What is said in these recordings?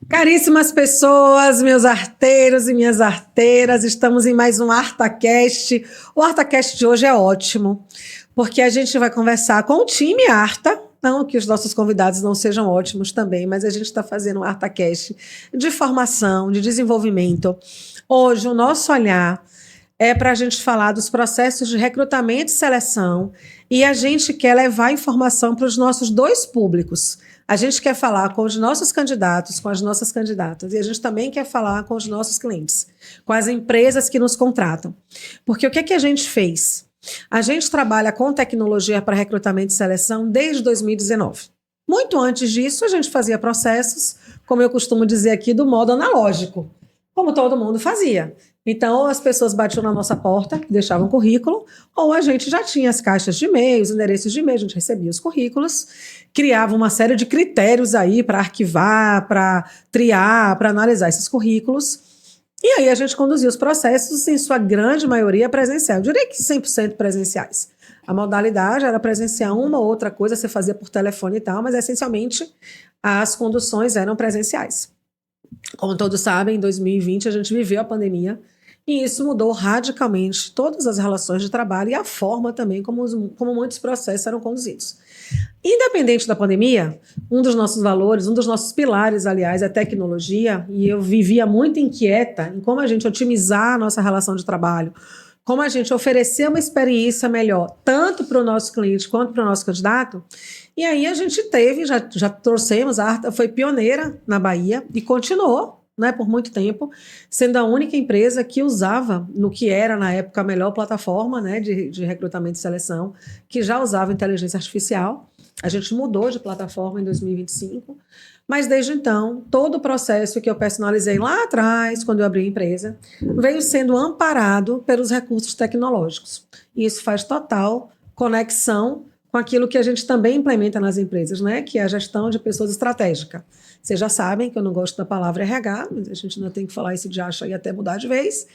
Caríssimas pessoas, meus arteiros e minhas arteiras, estamos em mais um ArtaCast. O ArtaCast de hoje é ótimo, porque a gente vai conversar com o time Arta, não que os nossos convidados não sejam ótimos também, mas a gente está fazendo um ArtaCast de formação, de desenvolvimento. Hoje o nosso olhar é para a gente falar dos processos de recrutamento e seleção, e a gente quer levar informação para os nossos dois públicos. A gente quer falar com os nossos candidatos, com as nossas candidatas, e a gente também quer falar com os nossos clientes, com as empresas que nos contratam. Porque o que é que a gente fez? A gente trabalha com tecnologia para recrutamento e seleção desde 2019. Muito antes disso, a gente fazia processos, como eu costumo dizer aqui, do modo analógico, como todo mundo fazia. Então, as pessoas batiam na nossa porta, deixavam currículo, ou a gente já tinha as caixas de e-mail, os endereços de e-mail, a gente recebia os currículos, criava uma série de critérios aí para arquivar, para triar, para analisar esses currículos. E aí a gente conduzia os processos, em sua grande maioria, presencial. Eu diria que 100% presenciais. A modalidade era presencial, uma ou outra coisa você fazia por telefone e tal, mas essencialmente as conduções eram presenciais. Como todos sabem, em 2020 a gente viveu a pandemia e isso mudou radicalmente todas as relações de trabalho e a forma também como muitos processos eram conduzidos. Independente da pandemia, um dos nossos valores, um dos nossos pilares, aliás, é tecnologia, e eu vivia muito inquieta em como a gente otimizar a nossa relação de trabalho, como a gente oferecer uma experiência melhor, tanto para o nosso cliente quanto para o nosso candidato. E aí a gente teve, já trouxemos, a Arta foi pioneira na Bahia e continuou, né, por muito tempo, sendo a única empresa que usava, no que era na época a melhor plataforma, né, de recrutamento e seleção, que já usava inteligência artificial. A gente mudou de plataforma em 2025, mas desde então, todo o processo que eu personalizei lá atrás, quando eu abri a empresa, veio sendo amparado pelos recursos tecnológicos. E isso faz total conexão com aquilo que a gente também implementa nas empresas, né? Que é a gestão de pessoas estratégica. Vocês já sabem que eu não gosto da palavra RH, mas a gente ainda tem que falar esse de acha e até mudar de vez.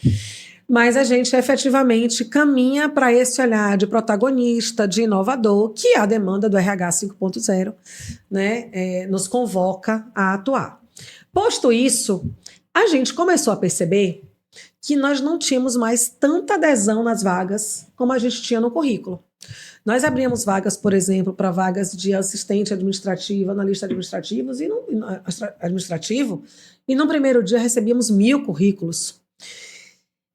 Mas a gente efetivamente caminha para esse olhar de protagonista, de inovador, que a demanda do RH 5.0, né, nos convoca a atuar. Posto isso, a gente começou a perceber que nós não tínhamos mais tanta adesão nas vagas como a gente tinha no currículo. Nós abrimos vagas, por exemplo, para vagas de assistente administrativo, analista administrativo, e no primeiro dia recebíamos 1.000 currículos.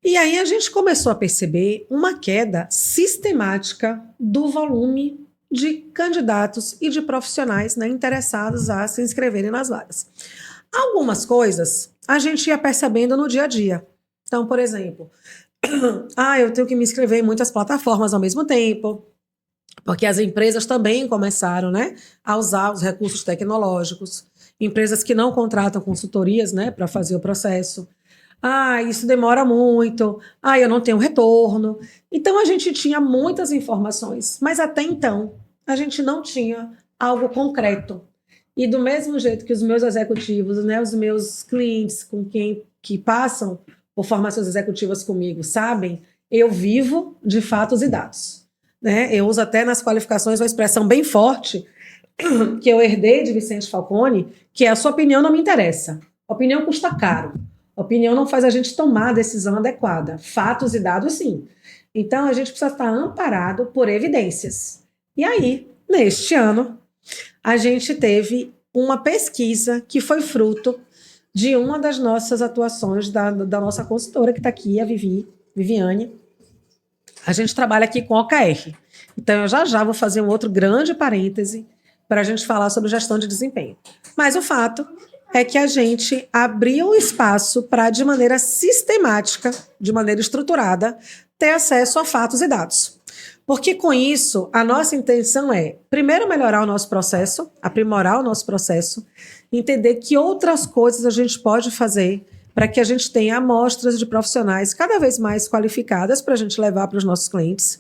E aí a gente começou a perceber uma queda sistemática do volume de candidatos e de profissionais, né, interessados a se inscreverem nas vagas. Algumas coisas a gente ia percebendo no dia a dia. Então, por exemplo, eu tenho que me inscrever em muitas plataformas ao mesmo tempo, porque as empresas também começaram, né, a usar os recursos tecnológicos, empresas que não contratam consultorias, né, para fazer o processo. Isso demora muito, eu não tenho retorno. Então a gente tinha muitas informações, mas até então a gente não tinha algo concreto. E do mesmo jeito que os meus executivos, né, os meus clientes que passam por formações executivas comigo sabem, eu vivo de fatos e dados. Né? Eu uso até nas qualificações uma expressão bem forte que eu herdei de Vicente Falcone, que é: a sua opinião não me interessa. Opinião custa caro. Opinião não faz a gente tomar a decisão adequada. Fatos e dados, sim. Então, a gente precisa estar amparado por evidências. E aí, neste ano, a gente teve uma pesquisa que foi fruto de uma das nossas atuações da nossa consultora, que está aqui, a Viviane. A gente trabalha aqui com OKR. Então, eu já vou fazer um outro grande parêntese para a gente falar sobre gestão de desempenho. Mas o fato é que a gente abriu um espaço para, de maneira sistemática, de maneira estruturada, ter acesso a fatos e dados. Porque com isso, a nossa intenção é, primeiro, melhorar o nosso processo, aprimorar o nosso processo, entender que outras coisas a gente pode fazer para que a gente tenha amostras de profissionais cada vez mais qualificadas para a gente levar para os nossos clientes.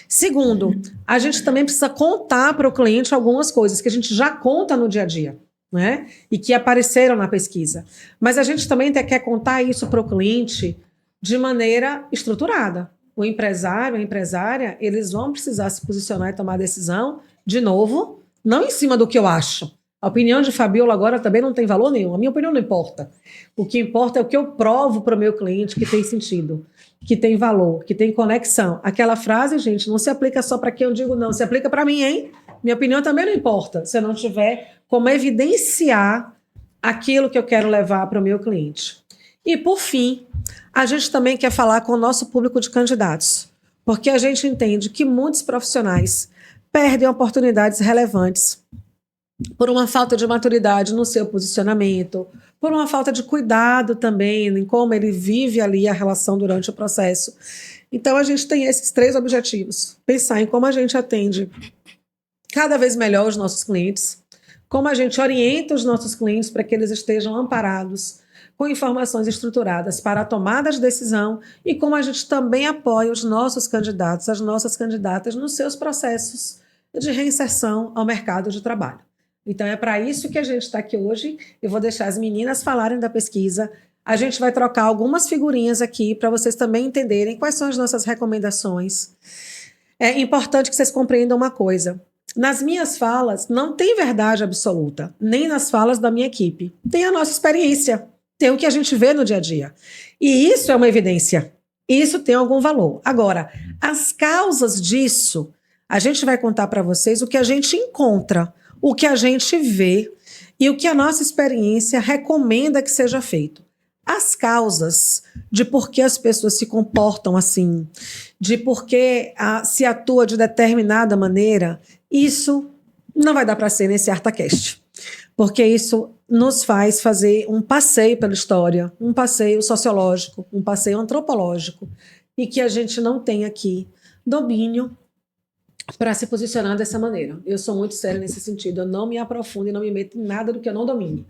Segundo, a gente também precisa contar para o cliente algumas coisas que a gente já conta no dia a dia, né? E que apareceram na pesquisa. Mas a gente também quer contar isso para o cliente de maneira estruturada. O empresário, a empresária, eles vão precisar se posicionar e tomar decisão, de novo, não em cima do que eu acho. A opinião de Fabiola agora também não tem valor nenhum. A minha opinião não importa. O que importa é o que eu provo para o meu cliente que tem sentido, que tem valor, que tem conexão. Aquela frase, gente, não se aplica só para quem eu digo não, se aplica para mim, hein? Minha opinião também não importa, se eu não tiver como evidenciar aquilo que eu quero levar para o meu cliente. E, por fim, a gente também quer falar com o nosso público de candidatos, porque a gente entende que muitos profissionais perdem oportunidades relevantes por uma falta de maturidade no seu posicionamento, por uma falta de cuidado também em como ele vive ali a relação durante o processo. Então, a gente tem esses 3 objetivos. Pensar em como a gente atende cada vez melhor os nossos clientes, como a gente orienta os nossos clientes para que eles estejam amparados com informações estruturadas para a tomada de decisão e como a gente também apoia os nossos candidatos, as nossas candidatas nos seus processos de reinserção ao mercado de trabalho. Então, é para isso que a gente está aqui hoje. Eu vou deixar as meninas falarem da pesquisa. A gente vai trocar algumas figurinhas aqui para vocês também entenderem quais são as nossas recomendações. É importante que vocês compreendam uma coisa. Nas minhas falas, não tem verdade absoluta, nem nas falas da minha equipe. Tem a nossa experiência, tem o que a gente vê no dia a dia. E isso é uma evidência. Isso tem algum valor. Agora, as causas disso, a gente vai contar para vocês o que a gente encontra, o que a gente vê e o que a nossa experiência recomenda que seja feito. As causas de por que as pessoas se comportam assim, de por que se atua de determinada maneira, isso não vai dar para ser nesse ArtaCast, porque isso nos faz fazer um passeio pela história, um passeio sociológico, um passeio antropológico, e que a gente não tem aqui domínio para se posicionar dessa maneira. Eu sou muito séria nesse sentido, eu não me aprofundo e não me meto em nada do que eu não domine.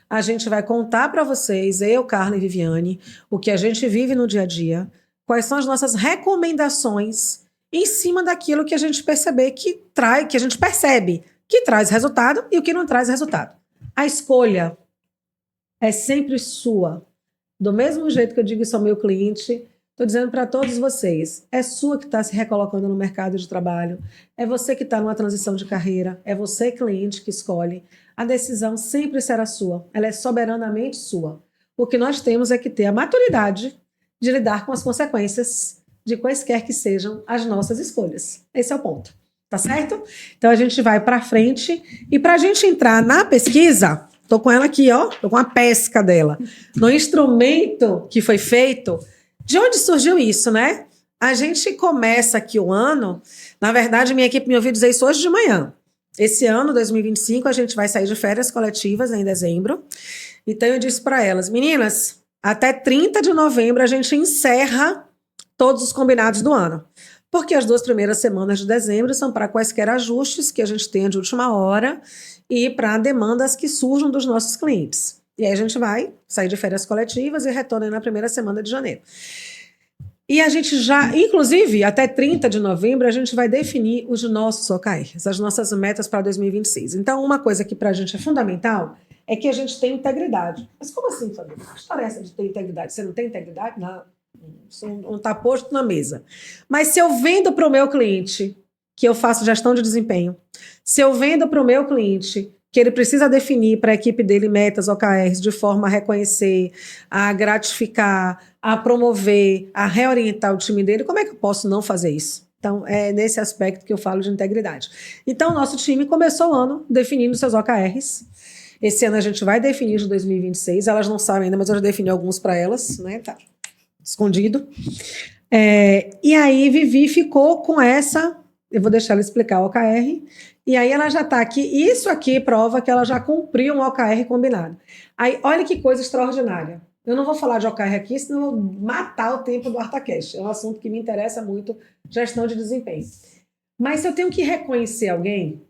A gente vai contar para vocês, eu, Carla e Viviane, o que a gente vive no dia a dia, quais são as nossas recomendações em cima daquilo que a gente perceber que a gente percebe que traz resultado e o que não traz resultado. A escolha é sempre sua. Do mesmo jeito que eu digo isso ao meu cliente, estou dizendo para todos vocês, é sua que está se recolocando no mercado de trabalho, é você que está numa transição de carreira, é você, cliente, que escolhe. A decisão sempre será sua, ela é soberanamente sua. O que nós temos é que ter a maturidade de lidar com as consequências de quaisquer que sejam as nossas escolhas. Esse é o ponto, tá certo? Então a gente vai para frente e para a gente entrar na pesquisa, estou com ela aqui, ó, estou com a pesca dela, no instrumento que foi feito. De onde surgiu isso, né? A gente começa aqui o ano, na verdade, minha equipe me ouviu dizer isso hoje de manhã. Esse ano, 2025, a gente vai sair de férias coletivas em dezembro. Então, eu disse para elas, meninas, até 30 de novembro a gente encerra todos os combinados do ano. Porque as 2 primeiras semanas de dezembro são para quaisquer ajustes que a gente tenha de última hora e para demandas que surjam dos nossos clientes. E aí a gente vai sair de férias coletivas e retorna na primeira semana de janeiro. E a gente já, inclusive, até 30 de novembro, a gente vai definir os nossos OKRs, as nossas metas para 2026. Então, uma coisa que para a gente é fundamental é que a gente tenha integridade. Mas como assim, Fabiola? Que história é essa de ter integridade? Você não tem integridade? Não, isso não está posto na mesa. Mas se eu vendo para o meu cliente que eu faço gestão de desempenho, se eu vendo para o meu cliente que ele precisa definir para a equipe dele metas, OKRs, de forma a reconhecer, a gratificar, a promover, a reorientar o time dele, como é que eu posso não fazer isso? Então, é nesse aspecto que eu falo de integridade. Então, o nosso time começou o ano definindo seus OKRs. Esse ano a gente vai definir de 2026. Elas não sabem ainda, mas eu já defini alguns para elas, né? Tá escondido. E aí, Vivi ficou com essa... Eu vou deixar ela explicar o OKR. E aí ela já está aqui. Isso aqui prova que ela já cumpriu um OKR combinado. Aí, olha que coisa extraordinária. Eu não vou falar de OKR aqui, senão eu vou matar o tempo do ArtaCast. É um assunto que me interessa muito, gestão de desempenho. Mas se eu tenho que reconhecer alguém,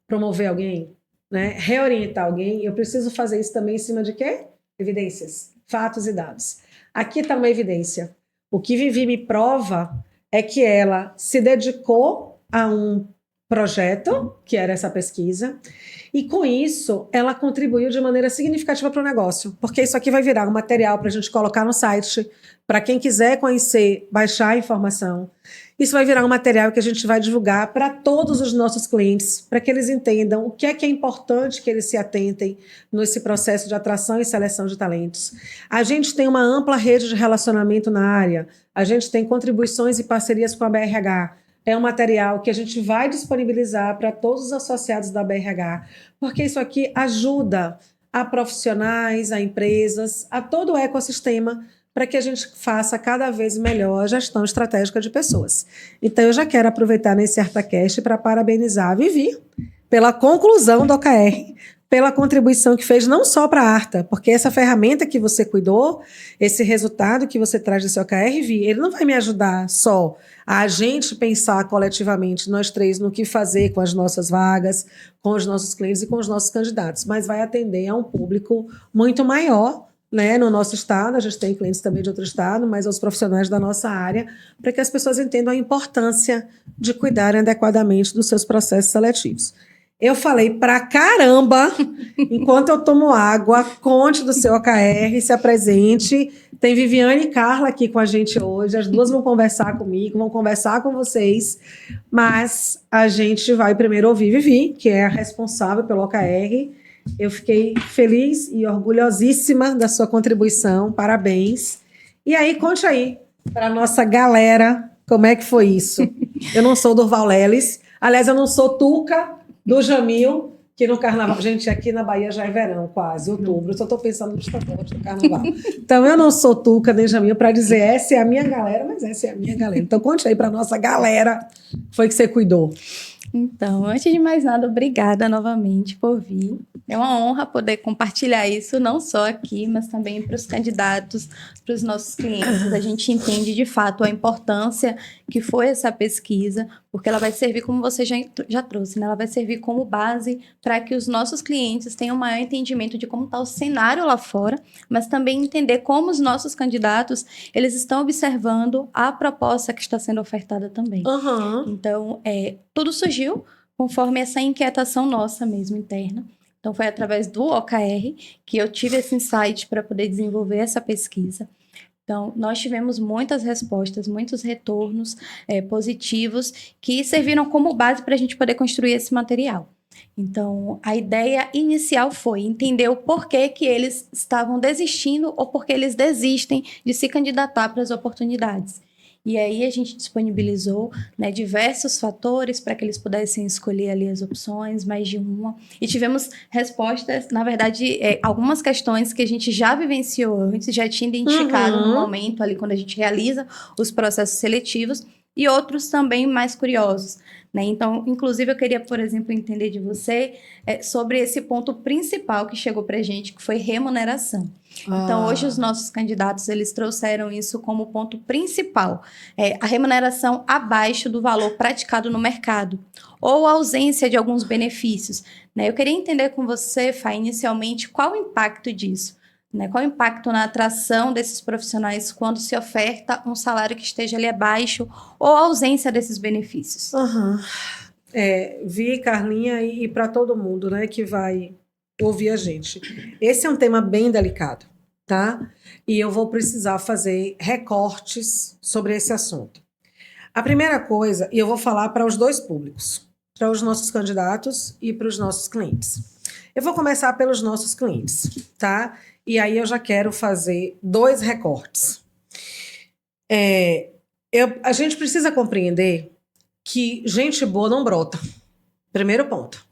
promover alguém, né, reorientar alguém, eu preciso fazer isso também em cima de quê? Evidências, fatos e dados. Aqui está uma evidência. O que Vivi me prova é que ela se dedicou a um projeto, que era essa pesquisa, e com isso ela contribuiu de maneira significativa para o negócio, porque isso aqui vai virar um material para a gente colocar no site, para quem quiser conhecer, baixar a informação. Isso vai virar um material que a gente vai divulgar para todos os nossos clientes, para que eles entendam o que é importante que eles se atentem nesse processo de atração e seleção de talentos. A gente tem uma ampla rede de relacionamento na área, a gente tem contribuições e parcerias com a BRH. É um material que a gente vai disponibilizar para todos os associados da BRH, porque isso aqui ajuda a profissionais, a empresas, a todo o ecossistema, para que a gente faça cada vez melhor a gestão estratégica de pessoas. Então, eu já quero aproveitar nesse ArtaCast para parabenizar a Vivi pela conclusão do OKR, pela contribuição que fez não só para a Arta, porque essa ferramenta que você cuidou, esse resultado que você traz desse OKR, Vi, ele não vai me ajudar só a gente pensar coletivamente, nós três, no que fazer com as nossas vagas, com os nossos clientes e com os nossos candidatos, mas vai atender a um público muito maior, né, no nosso estado. A gente tem clientes também de outro estado, mas aos profissionais da nossa área, para que as pessoas entendam a importância de cuidarem adequadamente dos seus processos seletivos. Eu falei pra caramba, enquanto eu tomo água, conte do seu OKR, se apresente. Tem Viviane e Carla aqui com a gente hoje, as duas vão conversar comigo, vão conversar com vocês, mas a gente vai primeiro ouvir Vivi, que é a responsável pelo OKR. Eu fiquei feliz e orgulhosíssima da sua contribuição, parabéns. E aí, conte aí para a nossa galera como é que foi isso. Eu não sou Durval Leles, aliás, eu não sou Tuca do Jamil, que no carnaval... Gente, aqui na Bahia já é verão, quase, outubro, eu só estou pensando nos tambores do carnaval. Então, eu não sou Tuca nem Jamil para dizer essa é a minha galera, mas essa é a minha galera. Então, conte aí para a nossa galera foi que você cuidou. Então, antes de mais nada, obrigada novamente por vir. É uma honra poder compartilhar isso, não só aqui, mas também para os candidatos, para os nossos clientes. A gente entende, de fato, a importância que foi essa pesquisa, porque ela vai servir, como você já trouxe, né? Ela vai servir como base para que os nossos clientes tenham um maior entendimento de como está o cenário lá fora, mas também entender como os nossos candidatos, eles estão observando a proposta que está sendo ofertada também. Uhum. Então, tudo surgiu conforme essa inquietação nossa mesmo interna. Então, foi através do OKR que eu tive esse insight para poder desenvolver essa pesquisa. Então, nós tivemos muitas respostas, muitos retornos positivos que serviram como base para a gente poder construir esse material. Então, a ideia inicial foi entender o porquê que eles estavam desistindo ou porquê eles desistem de se candidatar para as oportunidades. E aí a gente disponibilizou, né, diversos fatores para que eles pudessem escolher ali as opções, mais de uma. E tivemos respostas, na verdade, algumas questões que a gente já vivenciou antes, já tinha identificado no momento ali quando a gente realiza os processos seletivos, e outros também mais curiosos, né? Então, inclusive, eu queria, por exemplo, entender de você sobre esse ponto principal que chegou para a gente, que foi remuneração. Então, hoje os nossos candidatos, eles trouxeram isso como ponto principal. A remuneração abaixo do valor praticado no mercado, ou a ausência de alguns benefícios, né? Eu queria entender com você, Fá, inicialmente, qual o impacto disso, né? Qual o impacto na atração desses profissionais quando se oferta um salário que esteja ali abaixo, ou a ausência desses benefícios? Vi, Carlinha, e para todo mundo, né, que vai ouvir a gente. Esse é um tema bem delicado, tá? E eu vou precisar fazer recortes sobre esse assunto. A primeira coisa, e eu vou falar para os dois públicos, para os nossos candidatos e para os nossos clientes. Eu vou começar pelos nossos clientes, tá? E aí eu já quero fazer 2 recortes. A gente precisa compreender que gente boa não brota. Primeiro ponto.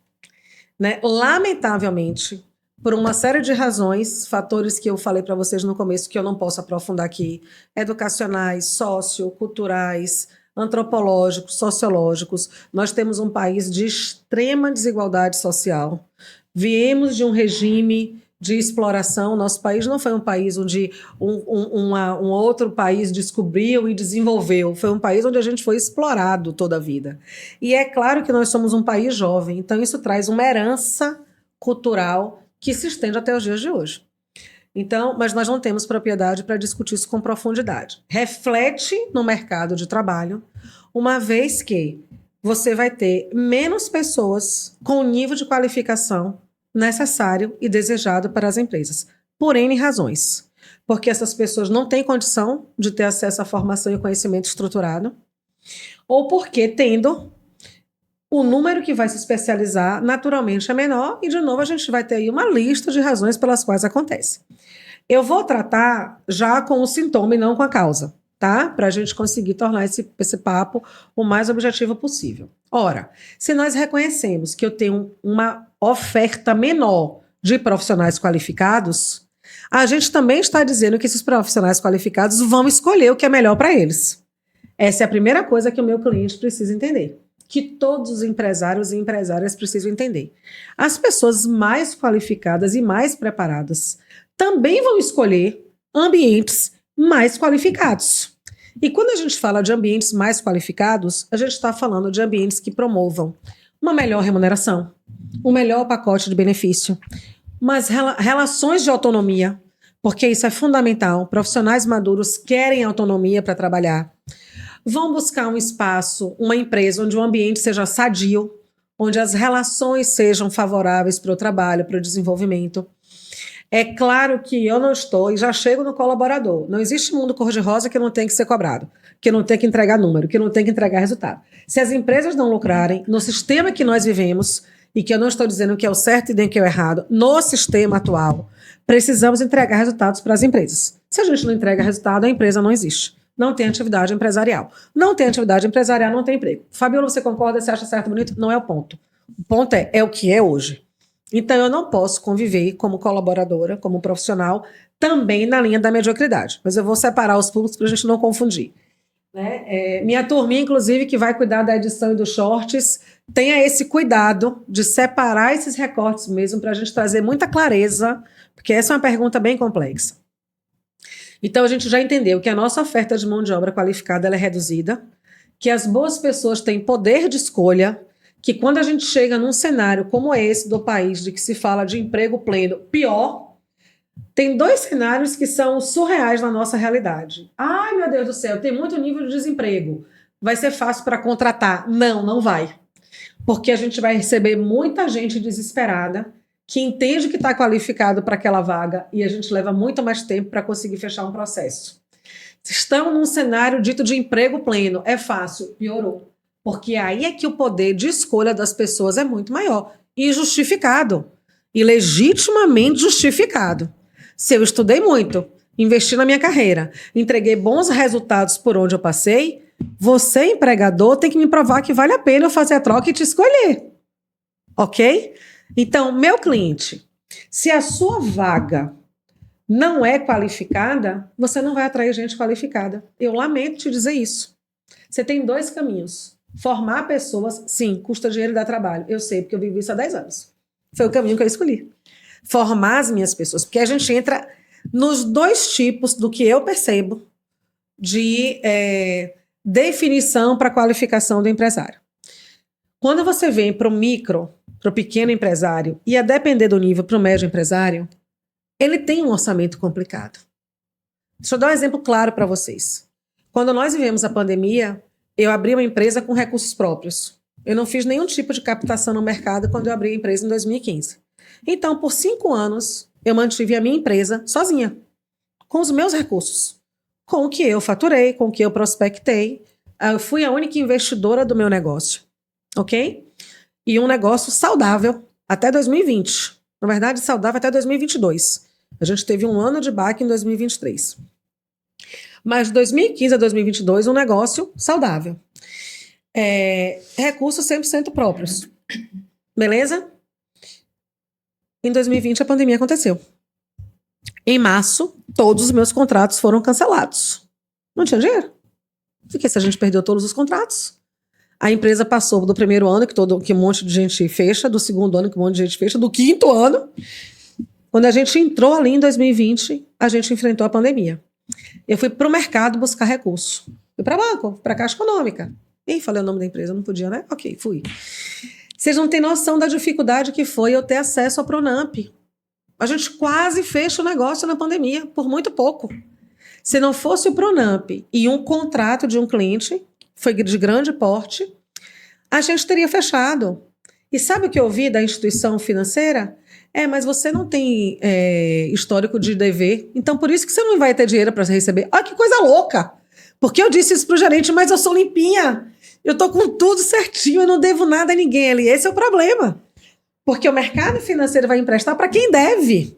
Né? Lamentavelmente, por uma série de razões, fatores que eu falei para vocês no começo, que eu não posso aprofundar aqui, educacionais, socioculturais, antropológicos, sociológicos, nós temos um país de extrema desigualdade social. Viemos de um regime de exploração. Nosso país não foi um país onde um outro país descobriu e desenvolveu. Foi um país onde a gente foi explorado toda a vida. E é claro que nós somos um país jovem, então isso traz uma herança cultural que se estende até os dias de hoje. Então, mas nós não temos propriedade para discutir isso com profundidade. Reflete no mercado de trabalho, uma vez que você vai ter menos pessoas com o nível de qualificação necessário e desejado para as empresas, por N razões. Porque essas pessoas não têm condição de ter acesso à formação e conhecimento estruturado, ou porque, tendo, o número que vai se especializar naturalmente é menor, e de novo a gente vai ter aí uma lista de razões pelas quais acontece. Eu vou tratar já com o sintoma e não com a causa, tá? Para a gente conseguir tornar esse papo o mais objetivo possível. Ora, se nós reconhecemos que eu tenho uma oferta menor de profissionais qualificados, a gente também está dizendo que esses profissionais qualificados vão escolher o que é melhor para eles. Essa é a primeira coisa que o meu cliente precisa entender, que todos os empresários e empresárias precisam entender. As pessoas mais qualificadas e mais preparadas também vão escolher ambientes mais qualificados. E quando a gente fala de ambientes mais qualificados, a gente está falando de ambientes que promovam uma melhor remuneração, um melhor pacote de benefício, umas relações de autonomia, porque isso é fundamental. Profissionais maduros querem autonomia para trabalhar. Vão buscar um espaço, uma empresa onde o ambiente seja sadio, onde as relações sejam favoráveis para o trabalho, para o desenvolvimento. É claro que eu não estou, e já chego no colaborador. Não existe mundo cor-de-rosa que não tem que ser cobrado, que não tem que entregar número, que não tem que entregar resultado. Se as empresas não lucrarem, no sistema que nós vivemos, e que eu não estou dizendo que é o certo e nem que é o errado, no sistema atual, precisamos entregar resultados para as empresas. Se a gente não entrega resultado, a empresa não existe. Não tem atividade empresarial. Não tem atividade empresarial, não tem emprego. Fabiola, você concorda? Você acha certo, bonito? Não é o ponto. O ponto é o que é hoje. Então, eu não posso conviver como colaboradora, como profissional, também na linha da mediocridade. Mas eu vou separar os públicos para a gente não confundir. Né? Minha turminha, inclusive, que vai cuidar da edição e dos shorts, tenha esse cuidado de separar esses recortes mesmo para a gente trazer muita clareza, porque essa é uma pergunta bem complexa. Então, a gente já entendeu que a nossa oferta de mão de obra qualificada ela é reduzida, que as boas pessoas têm poder de escolha, que quando a gente chega num cenário como esse do país, de que se fala de emprego pleno, pior, tem dois cenários que são surreais na nossa realidade. Ai, meu Deus do céu, tem muito nível de desemprego. Vai ser fácil para contratar? Não, não vai. Porque a gente vai receber muita gente desesperada, que entende que está qualificado para aquela vaga, e a gente leva muito mais tempo para conseguir fechar um processo. Estamos num cenário dito de emprego pleno. É fácil? Piorou. Porque aí é que o poder de escolha das pessoas é muito maior. E justificado. E legitimamente justificado. Se eu estudei muito, investi na minha carreira, entreguei bons resultados por onde eu passei, você, empregador, tem que me provar que vale a pena eu fazer a troca e te escolher. Ok? Então, meu cliente, se a sua vaga não é qualificada, você não vai atrair gente qualificada. Eu lamento te dizer isso. Você tem dois caminhos. Formar pessoas, sim, custa dinheiro e dá trabalho. Eu sei, porque eu vivi isso há 10 anos. Foi o caminho que eu escolhi. Formar as minhas pessoas. Porque a gente entra nos dois tipos do que eu percebo de definição para qualificação do empresário. Quando você vem para o micro, para o pequeno empresário, e a depender do nível para o médio empresário, ele tem um orçamento complicado. Deixa eu dar um exemplo claro para vocês. Quando nós vivemos a pandemia, eu abri uma empresa com recursos próprios. Eu não fiz nenhum tipo de captação no mercado quando eu abri a empresa em 2015. Então, por 5 anos, eu mantive a minha empresa sozinha, com os meus recursos, com o que eu faturei, com o que eu prospectei. Eu fui a única investidora do meu negócio, ok? E um negócio saudável até 2020. Na verdade, saudável até 2022. A gente teve um ano de baque em 2023. Mas de 2015 a 2022, um negócio saudável. Recursos 100% próprios. Beleza? Em 2020, a pandemia aconteceu. Em março, todos os meus contratos foram cancelados. Não tinha dinheiro. Porque se a gente perdeu todos os contratos, a empresa passou do primeiro ano, que um monte de gente fecha, do segundo ano, que um monte de gente fecha, do quinto ano. Quando a gente entrou ali em 2020, a gente enfrentou a pandemia. Eu fui para o mercado buscar recurso. Fui para banco, para a Caixa Econômica. Ih, falei o nome da empresa, não podia, né? Ok, fui. Vocês não têm noção da dificuldade que foi eu ter acesso ao Pronamp. A gente quase fecha o negócio na pandemia, por muito pouco. Se não fosse o Pronamp e um contrato de um cliente, foi de grande porte, a gente teria fechado. E sabe o que eu ouvi da instituição financeira? Mas você não tem histórico de dever, então por isso que você não vai ter dinheiro para receber. Olha que coisa louca! Porque eu disse isso pro gerente, mas eu sou limpinha. Eu tô com tudo certinho, eu não devo nada a ninguém ali. Esse é o problema. Porque o mercado financeiro vai emprestar para quem deve.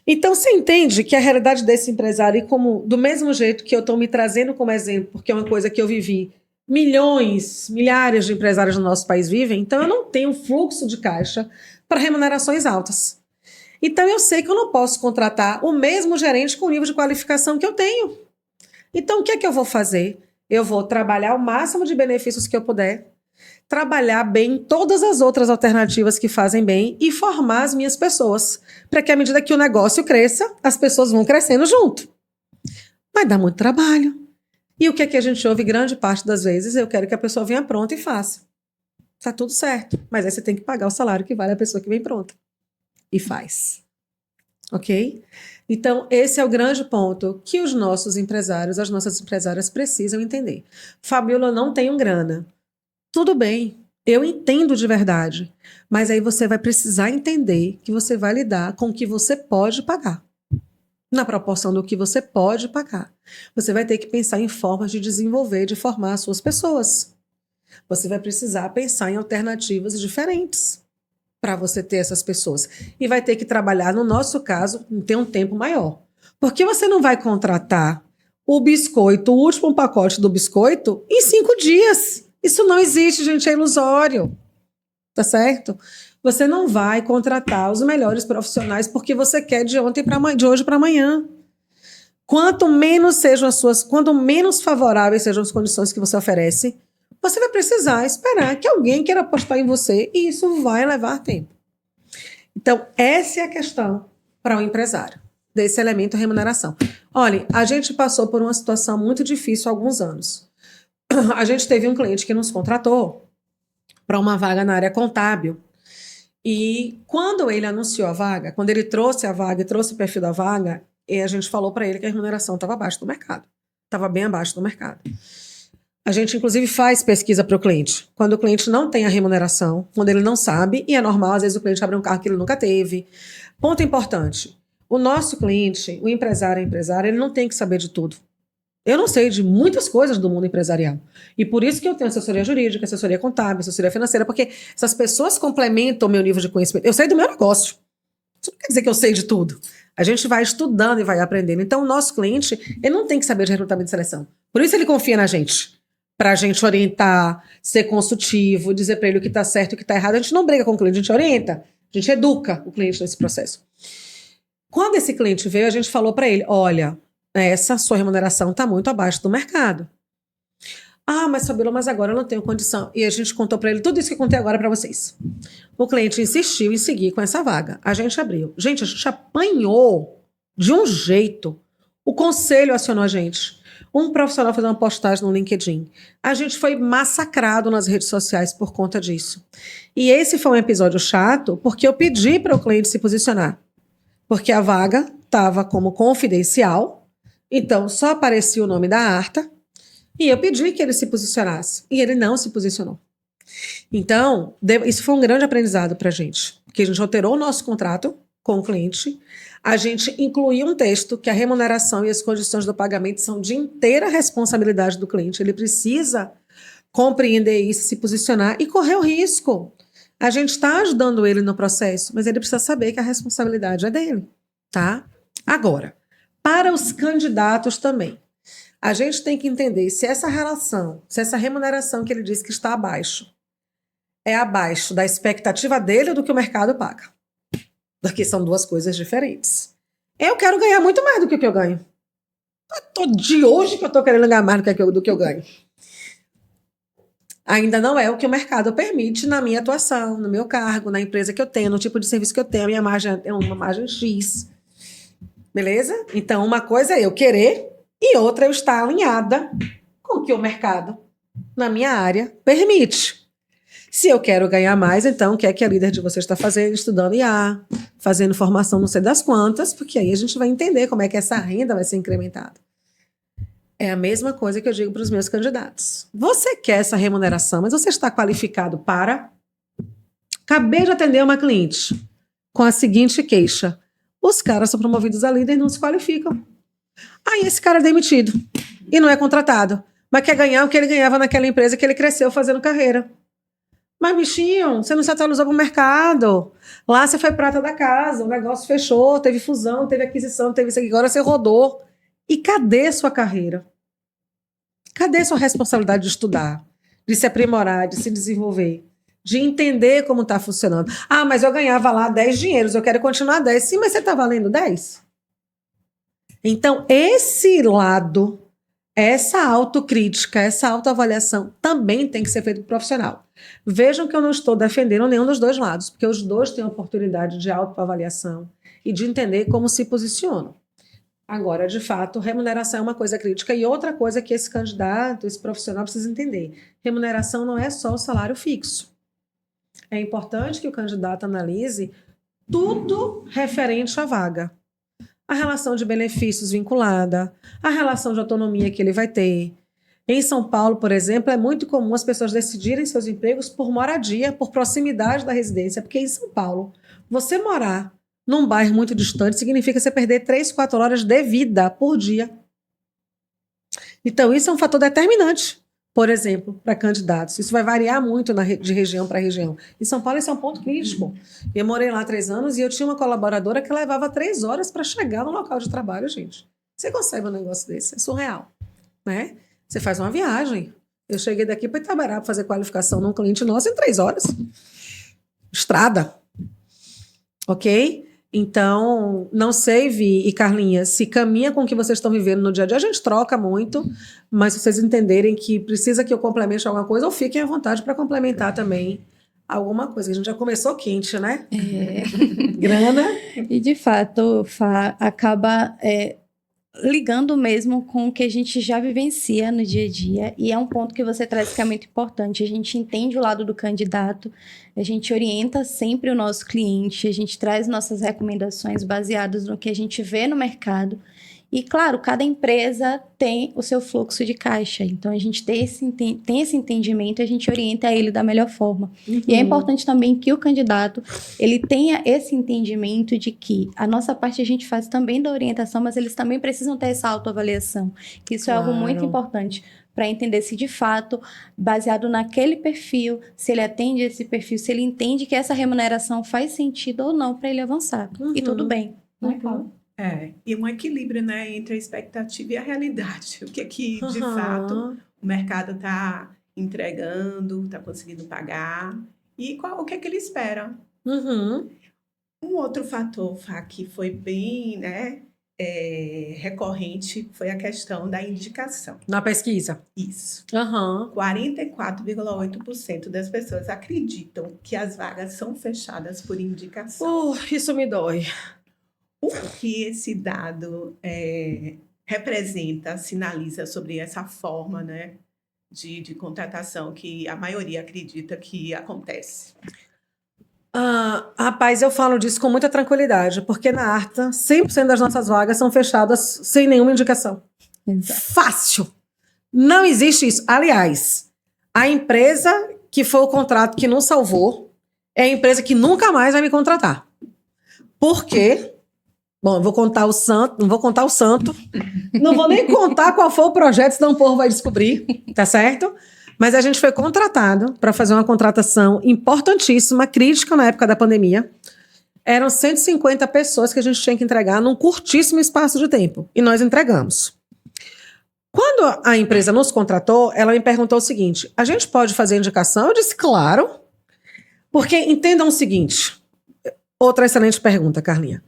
Então, você entende que a realidade desse empresário, e como do mesmo jeito que eu estou me trazendo como exemplo, porque é uma coisa que eu vivi, milhões, milhares de empresários no nosso país vivem, então eu não tenho fluxo de caixa para remunerações altas. Então, eu sei que eu não posso contratar o mesmo gerente com o nível de qualificação que eu tenho. Então, o que é que eu vou fazer? Eu vou trabalhar o máximo de benefícios que eu puder, trabalhar bem todas as outras alternativas que fazem bem e formar as minhas pessoas, para que à medida que o negócio cresça, as pessoas vão crescendo junto. Vai dar muito trabalho. E o que é que a gente ouve grande parte das vezes? Eu quero que a pessoa venha pronta e faça. Tá tudo certo, mas aí você tem que pagar o salário que vale a pessoa que vem pronta e faz. Ok? Então, esse é o grande ponto que os nossos empresários, as nossas empresárias precisam entender. Fabíola, eu não tenho grana. Tudo bem, eu entendo de verdade, mas aí você vai precisar entender que você vai lidar com o que você pode pagar. Na proporção do que você pode pagar. Você vai ter que pensar em formas de desenvolver, de formar as suas pessoas. Você vai precisar pensar em alternativas diferentes para você ter essas pessoas. E vai ter que trabalhar, no nosso caso, ter um tempo maior. Porque você não vai contratar o biscoito, o último pacote do biscoito, em 5 dias. Isso não existe, gente, é ilusório. Tá certo? Você não vai contratar os melhores profissionais porque você quer de hoje para amanhã. Quanto menos favoráveis sejam as condições que você oferece, você vai precisar esperar que alguém queira apostar em você e isso vai levar tempo. Então, essa é a questão para o empresário, desse elemento remuneração. Olha, a gente passou por uma situação muito difícil há alguns anos. A gente teve um cliente que nos contratou para uma vaga na área contábil. E quando ele anunciou a vaga, quando ele trouxe a vaga e trouxe o perfil da vaga, a gente falou para ele que a remuneração estava abaixo do mercado. Estava bem abaixo do mercado. A gente, inclusive, faz pesquisa para o cliente. Quando o cliente não tem a remuneração, quando ele não sabe, e é normal, às vezes o cliente abre um carro que ele nunca teve. Ponto importante. O nosso cliente, o empresário, ele não tem que saber de tudo. Eu não sei de muitas coisas do mundo empresarial. E por isso que eu tenho assessoria jurídica, assessoria contábil, assessoria financeira, porque essas pessoas complementam o meu nível de conhecimento. Eu sei do meu negócio. Isso não quer dizer que eu sei de tudo. A gente vai estudando e vai aprendendo. Então, o nosso cliente, ele não tem que saber de recrutamento e seleção. Por isso ele confia na gente. Para a gente orientar, ser consultivo, dizer para ele o que está certo e o que está errado. A gente não briga com o cliente, a gente orienta. A gente educa o cliente nesse processo. Quando esse cliente veio, a gente falou para ele, olha, essa sua remuneração está muito abaixo do mercado. Ah, mas Fabíola, mas agora eu não tenho condição. E a gente contou para ele tudo isso que eu contei agora para vocês. O cliente insistiu em seguir com essa vaga. A gente abriu. Gente, a gente apanhou de um jeito. O conselho acionou a gente. Um profissional fez uma postagem no LinkedIn. A gente foi massacrado nas redes sociais por conta disso. E esse foi um episódio chato porque eu pedi para o cliente se posicionar. Porque a vaga estava como confidencial, então só aparecia o nome da Arta, e eu pedi que ele se posicionasse, e ele não se posicionou. Então, isso foi um grande aprendizado para a gente, porque a gente alterou o nosso contrato com o cliente, a gente incluiu um texto que a remuneração e as condições do pagamento são de inteira responsabilidade do cliente, ele precisa compreender isso, se posicionar e correr o risco. A gente está ajudando ele no processo, mas ele precisa saber que a responsabilidade é dele, tá? Agora, para os candidatos também, a gente tem que entender se essa relação, se essa remuneração que ele diz que está abaixo, é abaixo da expectativa dele ou do que o mercado paga. Porque são duas coisas diferentes. Eu quero ganhar muito mais do que o que eu ganho. De hoje que eu estou querendo ganhar mais do que eu ganho. Ainda não é o que o mercado permite na minha atuação, no meu cargo, na empresa que eu tenho, no tipo de serviço que eu tenho, a minha margem é uma margem X. Beleza? Então, uma coisa é eu querer e outra é eu estar alinhada com o que o mercado, na minha área, permite. Se eu quero ganhar mais, então, o que é que a líder de vocês está fazendo? Estudando IA, fazendo formação não sei das quantas, porque aí a gente vai entender como é que essa renda vai ser incrementada. É a mesma coisa que eu digo para os meus candidatos. Você quer essa remuneração, mas você está qualificado para... Acabei de atender uma cliente com a seguinte queixa. Os caras são promovidos a líder e não se qualificam. Aí esse cara é demitido e não é contratado. Mas quer ganhar o que ele ganhava naquela empresa que ele cresceu fazendo carreira. Mas, bichinho, você não se atualizou para o mercado. Lá você foi prata da casa, o negócio fechou, teve fusão, teve aquisição, teve isso aqui, agora você rodou. E cadê sua carreira? Cadê sua responsabilidade de estudar, de se aprimorar, de se desenvolver, de entender como está funcionando? Ah, mas eu ganhava lá 10 dinheiros, eu quero continuar 10. Sim, mas você está valendo 10? Então, esse lado, essa autocrítica, essa autoavaliação também tem que ser feito por profissional. Vejam que eu não estou defendendo nenhum dos dois lados, porque os dois têm a oportunidade de autoavaliação e de entender como se posicionam. Agora, de fato, remuneração é uma coisa crítica e outra coisa que esse candidato, esse profissional precisa entender. Remuneração não é só o salário fixo. É importante que o candidato analise tudo referente à vaga. A relação de benefícios vinculada, a relação de autonomia que ele vai ter. Em São Paulo, por exemplo, é muito comum as pessoas decidirem seus empregos por moradia, por proximidade da residência, porque em São Paulo, você morar num bairro muito distante significa você perder 3, 4 horas de vida por dia. Então, isso é um fator determinante, por exemplo, para candidatos. Isso vai variar muito de região para região. Em São Paulo, esse é um ponto crítico. Eu morei lá 3 anos e eu tinha uma colaboradora que levava 3 horas para chegar no local de trabalho, gente. Você consegue um negócio desse? É surreal, né? Você faz uma viagem. Eu cheguei daqui para Itaberaba para fazer qualificação num cliente nosso em 3 horas. Estrada. Ok? Então, não sei, Vi e Carlinha, se caminha com o que vocês estão vivendo no dia a dia. A gente troca muito, mas se vocês entenderem que precisa que eu complemente alguma coisa, ou fiquem à vontade para complementar também alguma coisa. A gente já começou quente, né? Grana. E, de fato, acaba ligando mesmo com o que a gente já vivencia no dia a dia, e é um ponto que você traz que é muito importante. A gente entende o lado do candidato, a gente orienta sempre o nosso cliente, a gente traz nossas recomendações baseadas no que a gente vê no mercado. E, claro, cada empresa tem o seu fluxo de caixa. Então, a gente tem esse entendimento e a gente orienta ele da melhor forma. Uhum. E é importante também que o candidato ele tenha esse entendimento de que a nossa parte a gente faz também da orientação, mas eles também precisam ter essa autoavaliação. Isso é algo muito importante para entender se, de fato, baseado naquele perfil, se ele atende esse perfil, se ele entende que essa remuneração faz sentido ou não para ele avançar. Uhum. E tudo bem, né, Cláudia? E um equilíbrio, né, entre a expectativa e a realidade. O que é que, de fato, o mercado está entregando, está conseguindo pagar e o que é que ele espera. Uhum. Um outro fator, Fá, que foi bem, né, recorrente foi a questão da indicação. Na pesquisa? Isso. 44,8% das pessoas acreditam que as vagas são fechadas por indicação. Isso me dói. O que esse dado representa, sinaliza sobre essa forma, né, de contratação que a maioria acredita que acontece? Rapaz, eu falo disso com muita tranquilidade, porque na Arta, 100% das nossas vagas são fechadas sem nenhuma indicação. Exato. Fácil. Não existe isso. Aliás, a empresa que foi o contrato que nos salvou é a empresa que nunca mais vai me contratar. Por quê? Bom, eu vou contar o santo, não vou contar o santo, não vou nem contar qual foi o projeto, senão o povo vai descobrir, tá certo? Mas a gente foi contratado para fazer uma contratação importantíssima, crítica na época da pandemia. Eram 150 pessoas que a gente tinha que entregar num curtíssimo espaço de tempo, e nós entregamos. Quando a empresa nos contratou, ela me perguntou o seguinte: a gente pode fazer indicação? Eu disse, claro, porque entendam o seguinte, outra excelente pergunta, Carlinha.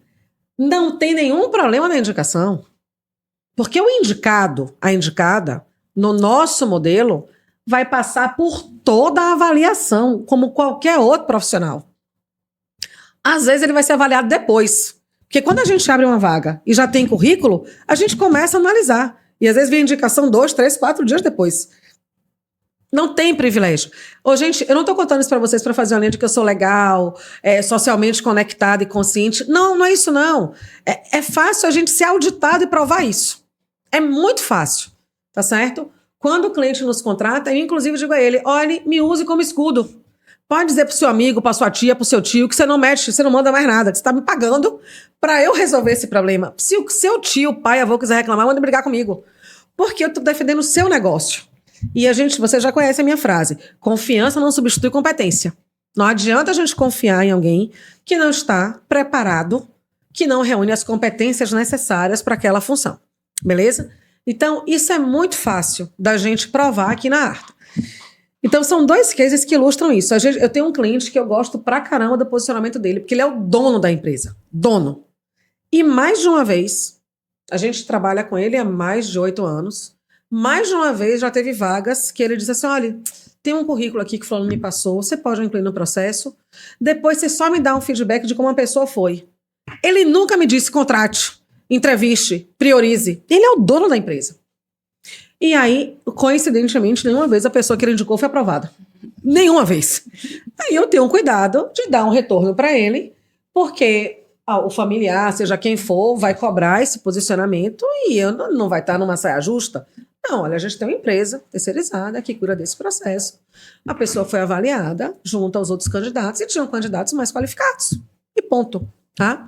Não tem nenhum problema na indicação. Porque o indicado, a indicada, no nosso modelo, vai passar por toda a avaliação, como qualquer outro profissional. Às vezes ele vai ser avaliado depois. Porque quando a gente abre uma vaga e já tem currículo, a gente começa a analisar. E às vezes vem indicação 2, 3, 4 dias depois. Não tem privilégio. Gente, eu não estou contando isso para vocês para fazer uma linha de que eu sou legal, socialmente conectada e consciente. Não, não é isso não. É fácil a gente ser auditado e provar isso. É muito fácil. tá certo? Quando o cliente nos contrata, eu inclusive digo a ele, olhe, me use como escudo. Pode dizer pro seu amigo, pra sua tia, pro seu tio, que você não mexe, você não manda mais nada, que você tá me pagando pra eu resolver esse problema. Se o seu tio, pai, avô quiser reclamar, manda brigar comigo. Porque eu tô defendendo o seu negócio. E você já conhece a minha frase, confiança não substitui competência. Não adianta a gente confiar em alguém que não está preparado, que não reúne as competências necessárias para aquela função. Beleza? Então, isso é muito fácil da gente provar aqui na Arta. Então, são 2 cases que ilustram isso. Eu tenho um cliente que eu gosto pra caramba do posicionamento dele, porque ele é o dono da empresa. Dono. E mais de uma vez, a gente trabalha com ele há mais de 8 anos, mais de uma vez já teve vagas que ele disse assim, olha, tem um currículo aqui que o fulano me passou, você pode incluir no processo, depois você só me dá um feedback de como a pessoa foi. Ele nunca me disse contrate, entreviste, priorize. Ele é o dono da empresa. E aí, coincidentemente, nenhuma vez a pessoa que ele indicou foi aprovada. Nenhuma vez. Aí eu tenho um cuidado de dar um retorno para ele, porque o familiar, seja quem for, vai cobrar esse posicionamento e eu não vai estar numa saia justa. Não, olha, a gente tem uma empresa terceirizada que cuida desse processo. A pessoa foi avaliada junto aos outros candidatos e tinham candidatos mais qualificados. E ponto, tá?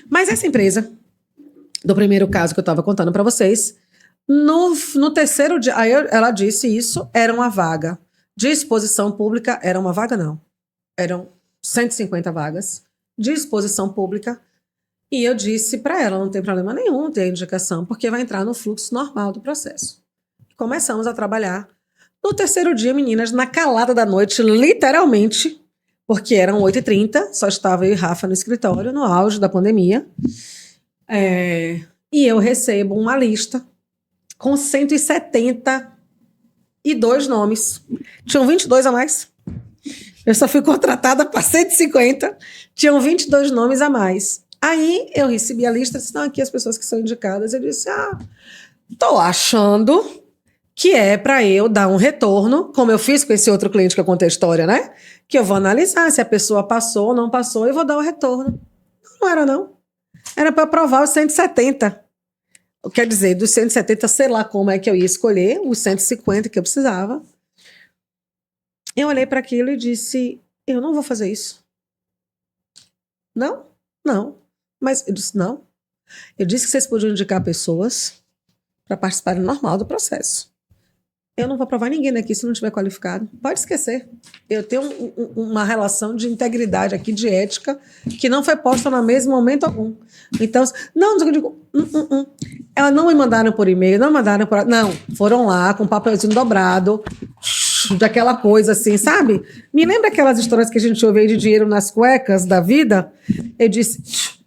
Mas essa empresa, do primeiro caso que eu estava contando para vocês, no terceiro dia, aí ela disse isso, era uma vaga de exposição pública, era uma vaga não, eram 150 vagas de exposição pública, e eu disse para ela, não tem problema nenhum ter indicação, porque vai entrar no fluxo normal do processo. Começamos a trabalhar. No terceiro dia, meninas, na calada da noite, literalmente, porque eram 8h30, só estava eu e Rafa no escritório, no auge da pandemia, e eu recebo uma lista com 172 nomes. Tinham 22 a mais. Eu só fui contratada para 150. Tinham 22 nomes a mais. Aí eu recebi a lista, estão aqui as pessoas que são indicadas. Eu disse, tô achando que é para eu dar um retorno, como eu fiz com esse outro cliente que eu contei a história, né? Que eu vou analisar se a pessoa passou ou não passou e vou dar o retorno. Não era, não. Era para aprovar os 170. Quer dizer, dos 170, sei lá como é que eu ia escolher, os 150 que eu precisava. Eu olhei para aquilo e disse, eu não vou fazer isso. Não. Mas eu disse, não. Eu disse que vocês podiam indicar pessoas para participarem normal do processo. Eu não vou aprovar ninguém daqui se não estiver qualificado. Pode esquecer. Eu tenho uma relação de integridade aqui, de ética, que não foi posta na mesa em momento algum. Então, eu digo, Elas não me mandaram por e-mail, não mandaram por... Não, foram lá com um papelzinho dobrado, daquela coisa assim, sabe? Me lembra aquelas histórias que a gente ouve de dinheiro nas cuecas da vida? Eu disse,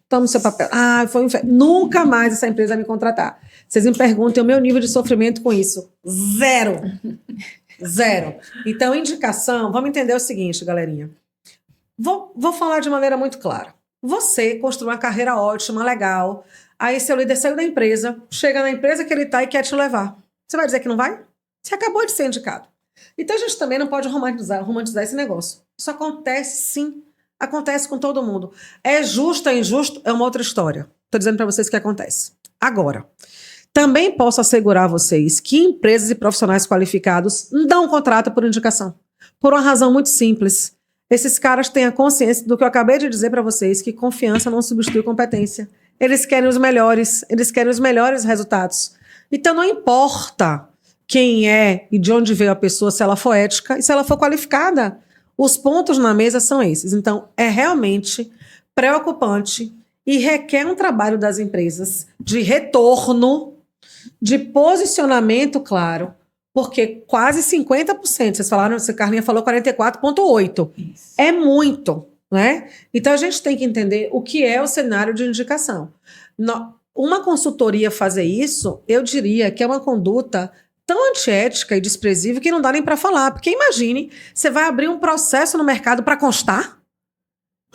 toma o seu papel. Foi um inferno. Nunca mais essa empresa vai me contratar. Vocês me perguntam o meu nível de sofrimento com isso. Zero. Então, indicação, vamos entender o seguinte, galerinha. Vou falar de maneira muito clara. Você construiu uma carreira ótima, legal. Aí seu líder saiu da empresa, chega na empresa que ele está e quer te levar. Você vai dizer que não vai? Você acabou de ser indicado. Então, a gente também não pode romantizar esse negócio. Isso acontece, sim. Acontece com todo mundo. É justo, é injusto? É uma outra história. Estou dizendo para vocês que acontece. Agora, também posso assegurar a vocês que empresas e profissionais qualificados dão contrato por indicação. Por uma razão muito simples. Esses caras têm a consciência do que eu acabei de dizer para vocês, que confiança não substitui competência. Eles querem os melhores resultados. Então, não importa quem é e de onde veio a pessoa, se ela for ética e se ela for qualificada. Os pontos na mesa são esses. Então, é realmente preocupante e requer um trabalho das empresas de retorno, de posicionamento claro, porque quase 50%, vocês falaram, a Carlinha falou 44,8%. É muito, né? Então, a gente tem que entender o que é o cenário de indicação. Uma consultoria fazer isso, eu diria que é uma conduta tão antiética e desprezível que não dá nem para falar. Porque imagine, você vai abrir um processo no mercado para constar?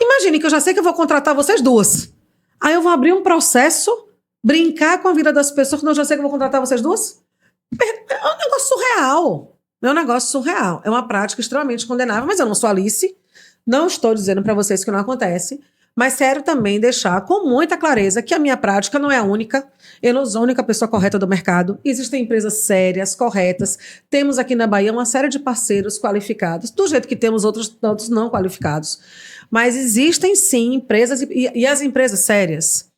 Imagine que eu já sei que eu vou contratar vocês duas. Aí eu vou abrir um processo, brincar com a vida das pessoas, que eu já sei que eu vou contratar vocês duas? É um negócio surreal. É uma prática extremamente condenável, mas eu não sou Alice. Não estou dizendo para vocês que não acontece. Mas quero também deixar com muita clareza que a minha prática não é a única. Eu não sou a única pessoa correta do mercado. Existem empresas sérias, corretas. Temos aqui na Bahia uma série de parceiros qualificados, do jeito que temos outros tantos não qualificados. Mas existem sim empresas, e as empresas sérias,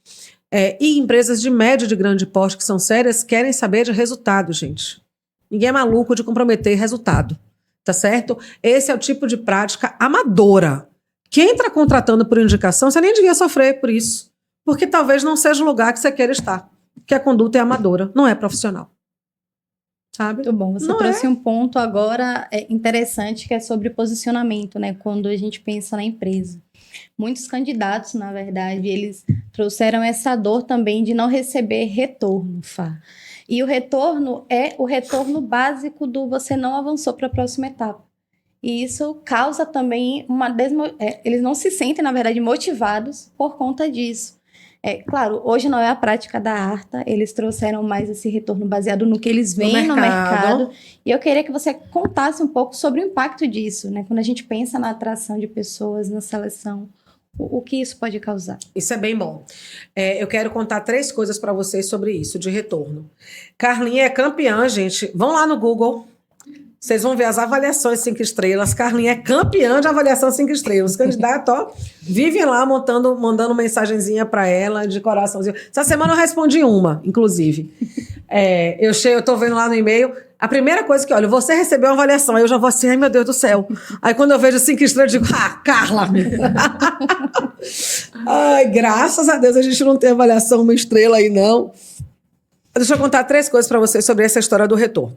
e empresas de médio e de grande porte que são sérias, querem saber de resultado, gente. Ninguém é maluco de comprometer resultado, tá certo? Esse é o tipo de prática amadora. Quem está contratando por indicação, você nem devia sofrer por isso. Porque talvez não seja o lugar que você queira estar. Porque a conduta é amadora, não é profissional. Sabe? Muito bom. Você Não trouxe um ponto agora interessante, que é sobre posicionamento, né? Quando a gente pensa na empresa. Muitos candidatos, na verdade, eles trouxeram essa dor também de não receber retorno, Fá. E o retorno é o retorno básico do você não avançou para a próxima etapa. E isso causa também eles não se sentem, na verdade, motivados por conta disso. Claro, hoje não é a prática da Arta, eles trouxeram mais esse retorno baseado no que eles veem no mercado. E eu queria que você contasse um pouco sobre o impacto disso, né? Quando a gente pensa na atração de pessoas, na seleção, o que isso pode causar. Isso é bem bom. Eu quero contar 3 coisas para vocês sobre isso, de retorno. Carlinha é campeã, gente. Vão lá no Google. Vocês vão ver as avaliações 5 estrelas. Carlinha é campeã de avaliação 5 estrelas. Os candidatos, vivem lá mandando mensagenzinha para ela de coraçãozinho. Essa semana eu respondi uma, inclusive. Eu tô vendo lá no e-mail. A primeira coisa que, olha, você recebeu uma avaliação. Aí eu já vou assim, ai meu Deus do céu. Aí quando eu vejo 5 estrelas, eu digo, Carla. Ai, graças a Deus a gente não tem avaliação 1 estrela aí, não. Deixa eu contar 3 coisas para vocês sobre essa história do retorno.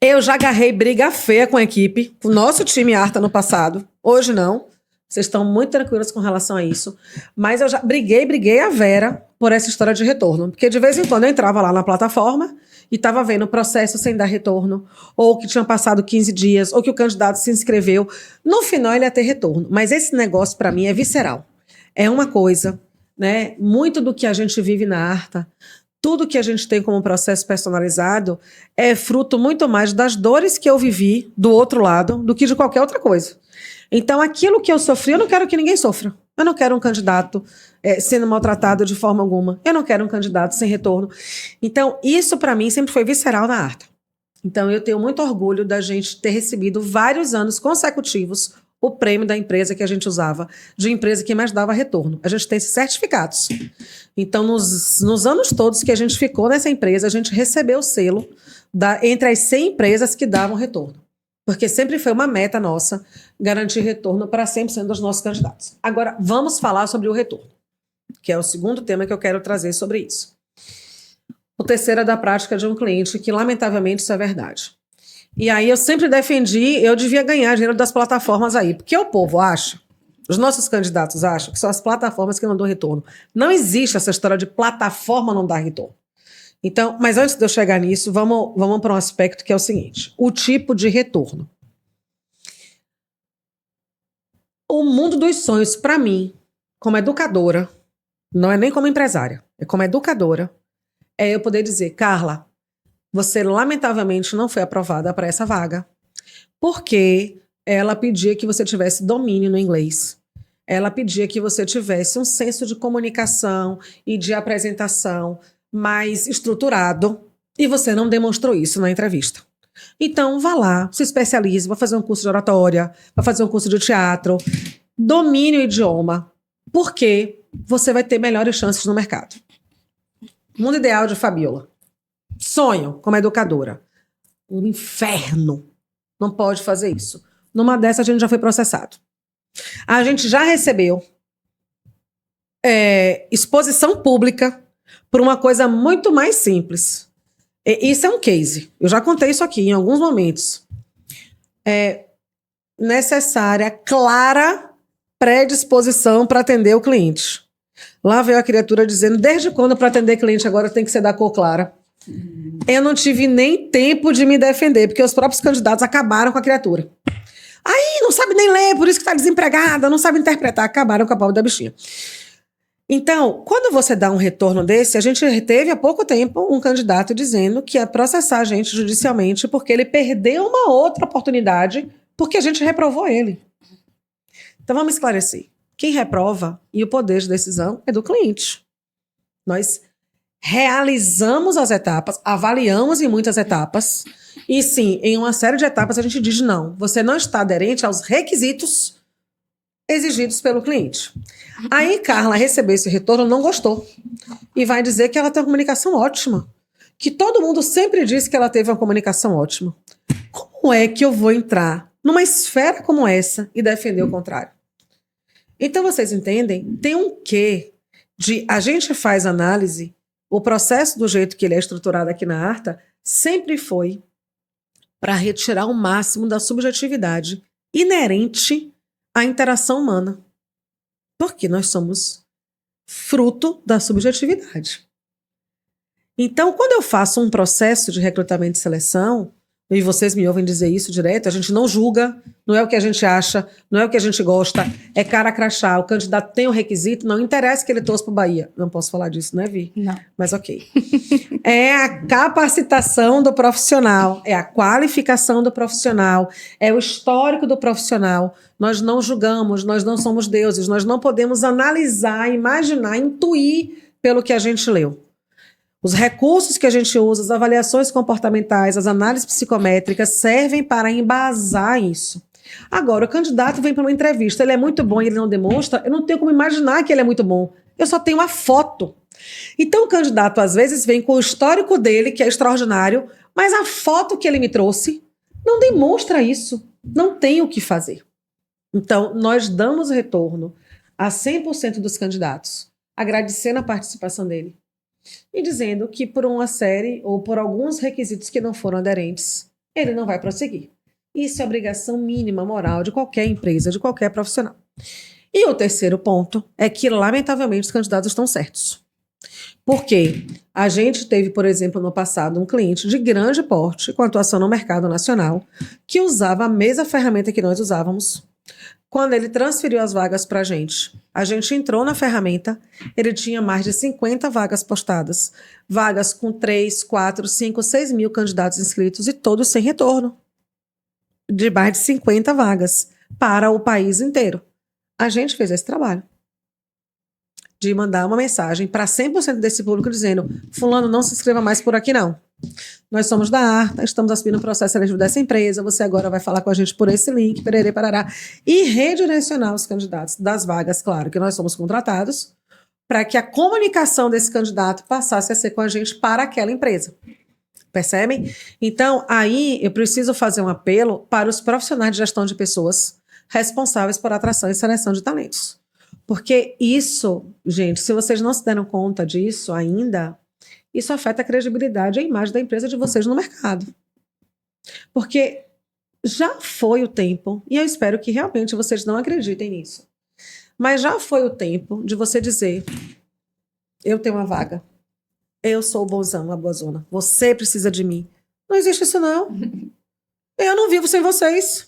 Eu já agarrei briga feia com a equipe, com o nosso time Arta no passado. Hoje não. Vocês estão muito tranquilos com relação a isso. Mas eu já briguei a Vera por essa história de retorno. Porque de vez em quando eu entrava lá na plataforma e estava vendo o processo sem dar retorno, ou que tinham passado 15 dias, ou que o candidato se inscreveu. No final ele ia ter retorno. Mas esse negócio para mim é visceral. É uma coisa, né? Muito do que a gente vive na Arta, tudo que a gente tem como processo personalizado é fruto muito mais das dores que eu vivi do outro lado do que de qualquer outra coisa. Então, aquilo que eu sofri, eu não quero que ninguém sofra. Eu não quero um candidato sendo maltratado de forma alguma. Eu não quero um candidato sem retorno. Então, isso para mim sempre foi visceral na Arta. Então, eu tenho muito orgulho da gente ter recebido vários anos consecutivos o prêmio da empresa que a gente usava, de empresa que mais dava retorno. A gente tem esses certificados. Então, nos anos todos que a gente ficou nessa empresa, a gente recebeu o selo entre as 100 empresas que davam retorno. Porque sempre foi uma meta nossa garantir retorno para 100% dos nossos candidatos. Agora, vamos falar sobre o retorno, que é o segundo tema que eu quero trazer sobre isso. O terceiro é da prática de um cliente, que lamentavelmente isso é verdade. E aí eu sempre defendi, eu devia ganhar dinheiro das plataformas aí, porque o povo acha, os nossos candidatos acham que são as plataformas que não dão retorno. Não existe essa história de plataforma não dar retorno. Então, mas antes de eu chegar nisso, vamos para um aspecto que é o seguinte, o tipo de retorno. O mundo dos sonhos, para mim, como educadora, não é nem como empresária, é como educadora, é eu poder dizer, Carla, você lamentavelmente não foi aprovada para essa vaga, porque ela pedia que você tivesse domínio no inglês. Ela pedia que você tivesse um senso de comunicação e de apresentação mais estruturado, e você não demonstrou isso na entrevista. Então, vá lá, se especialize, vá fazer um curso de oratória, vá fazer um curso de teatro, domine o idioma, porque você vai ter melhores chances no mercado. Mundo ideal de Fabiola. Sonho como educadora. Um inferno. Não pode fazer isso. Numa dessas, a gente já foi processado. A gente já recebeu exposição pública por uma coisa muito mais simples. Isso é um case. Eu já contei isso aqui em alguns momentos. É necessária, clara predisposição para atender o cliente. Lá veio a criatura dizendo, desde quando para atender cliente agora tem que ser da cor clara? Eu não tive nem tempo de me defender, porque os próprios candidatos acabaram com a criatura. Aí, não sabe nem ler, por isso que está desempregada, não sabe interpretar, acabaram com a pobre da bichinha. Então, quando você dá um retorno desse, a gente teve há pouco tempo um candidato dizendo que ia processar a gente judicialmente porque ele perdeu uma outra oportunidade porque a gente reprovou ele. Então, vamos esclarecer. Quem reprova e o poder de decisão é do cliente. Nós realizamos as etapas, avaliamos em muitas etapas, e sim, em uma série de etapas a gente diz não, você não está aderente aos requisitos exigidos pelo cliente. Aí Carla recebeu esse retorno, não gostou, e vai dizer que ela tem uma comunicação ótima, que todo mundo sempre diz que ela teve uma comunicação ótima. Como é que eu vou entrar numa esfera como essa e defender o contrário? Então vocês entendem? Tem um quê de a gente faz análise. O processo do jeito que ele é estruturado aqui na Arta sempre foi para retirar o máximo da subjetividade inerente à interação humana. Porque nós somos fruto da subjetividade. Então, quando eu faço um processo de recrutamento e seleção, e vocês me ouvem dizer isso direto, a gente não julga, não é o que a gente acha, não é o que a gente gosta, é cara crachá, o candidato tem o requisito, não interessa que ele torça pro Bahia. Não posso falar disso, né, Vi? Não. Mas ok. É a capacitação do profissional, é a qualificação do profissional, é o histórico do profissional. Nós não julgamos, nós não somos deuses, nós não podemos analisar, imaginar, intuir pelo que a gente leu. Os recursos que a gente usa, as avaliações comportamentais, as análises psicométricas servem para embasar isso. Agora, o candidato vem para uma entrevista, ele é muito bom e ele não demonstra, eu não tenho como imaginar que ele é muito bom. Eu só tenho uma foto. Então, o candidato, às vezes, vem com o histórico dele, que é extraordinário, mas a foto que ele me trouxe não demonstra isso. Não tem o que fazer. Então, nós damos retorno a 100% dos candidatos, agradecendo a participação dele. E dizendo que por uma série ou por alguns requisitos que não foram aderentes, ele não vai prosseguir. Isso é obrigação mínima moral de qualquer empresa, de qualquer profissional. E o terceiro ponto é que, lamentavelmente, os candidatos estão certos. Porque a gente teve, por exemplo, no passado, um cliente de grande porte, com atuação no mercado nacional, que usava a mesma ferramenta que nós usávamos. Quando ele transferiu as vagas para a gente entrou na ferramenta, ele tinha mais de 50 vagas postadas. Vagas com 3, 4, 5, 6 mil candidatos inscritos e todos sem retorno. De mais de 50 vagas para o país inteiro. A gente fez esse trabalho. De mandar uma mensagem para 100% desse público dizendo: fulano, não se inscreva mais por aqui não. Nós somos da Arta, estamos assumindo o processo seletivo dessa empresa, você agora vai falar com a gente por esse link, pererê, parará, e redirecionar os candidatos das vagas, claro, que nós somos contratados, para que a comunicação desse candidato passasse a ser com a gente para aquela empresa. Percebem? Então, aí eu preciso fazer um apelo para os profissionais de gestão de pessoas responsáveis por atração e seleção de talentos. Porque isso, gente, se vocês não se deram conta disso ainda, isso afeta a credibilidade e a imagem da empresa de vocês no mercado. Porque já foi o tempo, e eu espero que realmente vocês não acreditem nisso, mas já foi o tempo de você dizer: eu tenho uma vaga, eu sou o bonzão, a boazona, você precisa de mim. Não existe isso não. Eu não vivo sem vocês.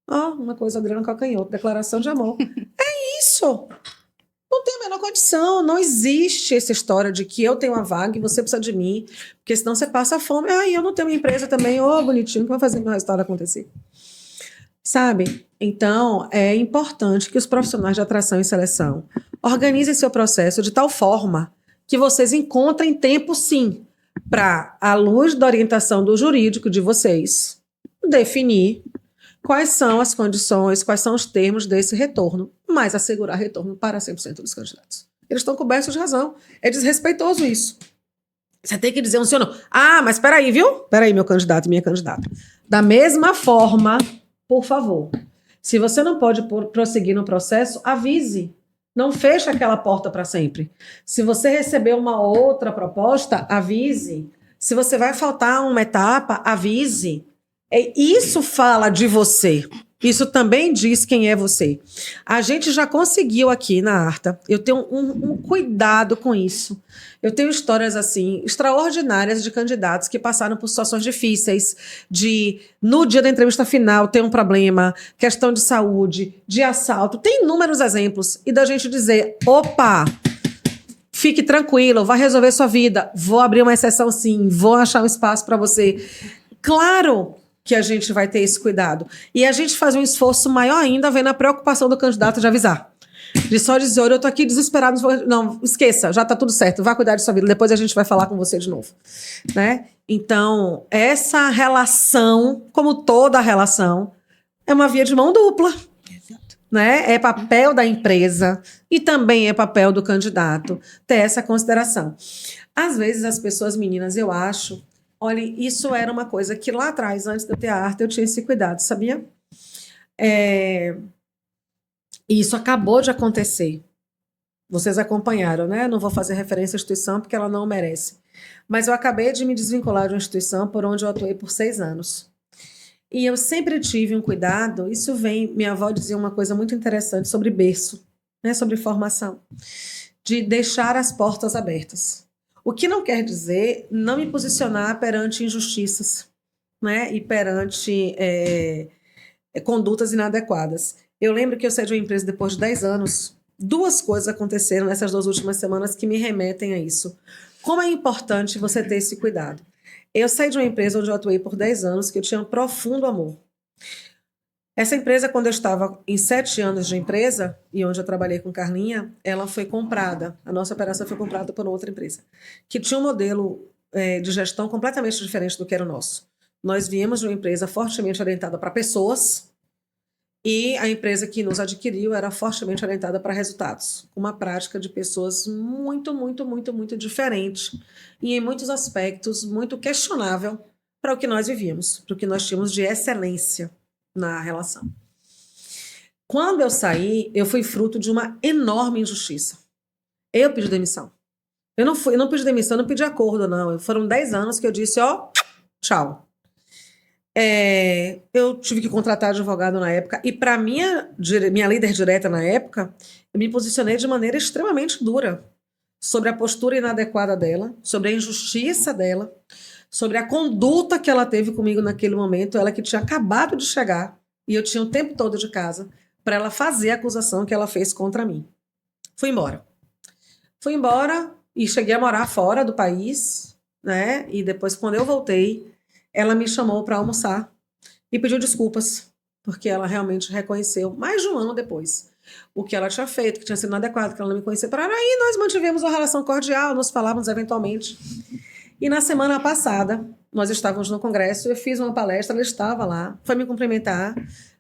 Uma coisa grande calcanhoto, declaração de amor. É isso. Não tem a menor condição, não existe essa história de que eu tenho uma vaga e você precisa de mim, porque senão você passa fome. Eu não tenho uma empresa também, bonitinho, que vai fazer meu resultado acontecer. Sabe? Então, é importante que os profissionais de atração e seleção organizem seu processo de tal forma que vocês encontrem tempo, sim, para, à luz da orientação do jurídico de vocês, definir quais são as condições, quais são os termos desse retorno, mas assegurar retorno para 100% dos candidatos. Eles estão cobertos de razão. É desrespeitoso isso. Você tem que dizer um sim ou não. Mas espera aí, viu? Espera aí, meu candidato e minha candidata. Da mesma forma, por favor, se você não pode prosseguir no processo, avise. Não feche aquela porta para sempre. Se você receber uma outra proposta, avise. Se você vai faltar uma etapa, avise. Isso fala de você. Isso também diz quem é você. A gente já conseguiu aqui na Arta. Eu tenho um cuidado com isso. Eu tenho histórias assim extraordinárias de candidatos que passaram por situações difíceis, de no dia da entrevista final ter um problema, questão de saúde, de assalto. Tem inúmeros exemplos. E da gente dizer: opa, fique tranquilo, vai resolver sua vida. Vou abrir uma exceção sim, vou achar um espaço para você. Claro que a gente vai ter esse cuidado. E a gente faz um esforço maior ainda vendo a preocupação do candidato de avisar. De só dizer, olha, eu tô aqui desesperado. Não, esqueça, já tá tudo certo. Vá cuidar de sua vida. Depois a gente vai falar com você de novo. Né? Então, essa relação, como toda relação, é uma via de mão dupla. Né? É papel da empresa e também é papel do candidato ter essa consideração. Às vezes as pessoas, meninas, eu acho, olha, isso era uma coisa que lá atrás, antes de eu ter a arte, eu tinha esse cuidado, sabia? E isso acabou de acontecer. Vocês acompanharam, né? Não vou fazer referência à instituição porque ela não merece. Mas eu acabei de me desvincular de uma instituição por onde eu atuei por 6 anos. E eu sempre tive um cuidado, isso vem, minha avó dizia uma coisa muito interessante sobre berço, né, sobre formação, de deixar as portas abertas. O que não quer dizer não me posicionar perante injustiças, né, e perante condutas inadequadas. Eu lembro que eu saí de uma empresa depois de 10 anos, 2 coisas aconteceram nessas 2 últimas semanas que me remetem a isso. Como é importante você ter esse cuidado. Eu saí de uma empresa onde eu atuei por 10 anos, que eu tinha um profundo amor. Essa empresa, quando eu estava em 7 anos de empresa, e onde eu trabalhei com Carlinha, ela foi comprada. A nossa operação foi comprada por outra empresa, que tinha um modelo de gestão completamente diferente do que era o nosso. Nós viemos de uma empresa fortemente orientada para pessoas, e a empresa que nos adquiriu era fortemente orientada para resultados, com uma prática de pessoas muito, muito, muito, muito diferente e em muitos aspectos muito questionável para o que nós vivíamos, para o que nós tínhamos de excelência na relação. Quando eu saí, eu fui fruto de uma enorme injustiça. Eu pedi demissão. Eu não pedi demissão, não pedi acordo, não. Foram 10 anos que eu disse, ó, tchau. Eu tive que contratar advogado na época e para minha líder direta na época, eu me posicionei de maneira extremamente dura sobre a postura inadequada dela, sobre a injustiça dela, sobre a conduta que ela teve comigo naquele momento, ela que tinha acabado de chegar e eu tinha o tempo todo de casa para ela fazer a acusação que ela fez contra mim. Fui embora e cheguei a morar fora do país, né? E depois, quando eu voltei, ela me chamou para almoçar e pediu desculpas, porque ela realmente reconheceu, mais de um ano depois, o que ela tinha feito, que tinha sido inadequado, que ela não me conhecia. Aí nós mantivemos uma relação cordial, nos falávamos eventualmente. E na semana passada, nós estávamos no congresso, eu fiz uma palestra, ela estava lá, foi me cumprimentar,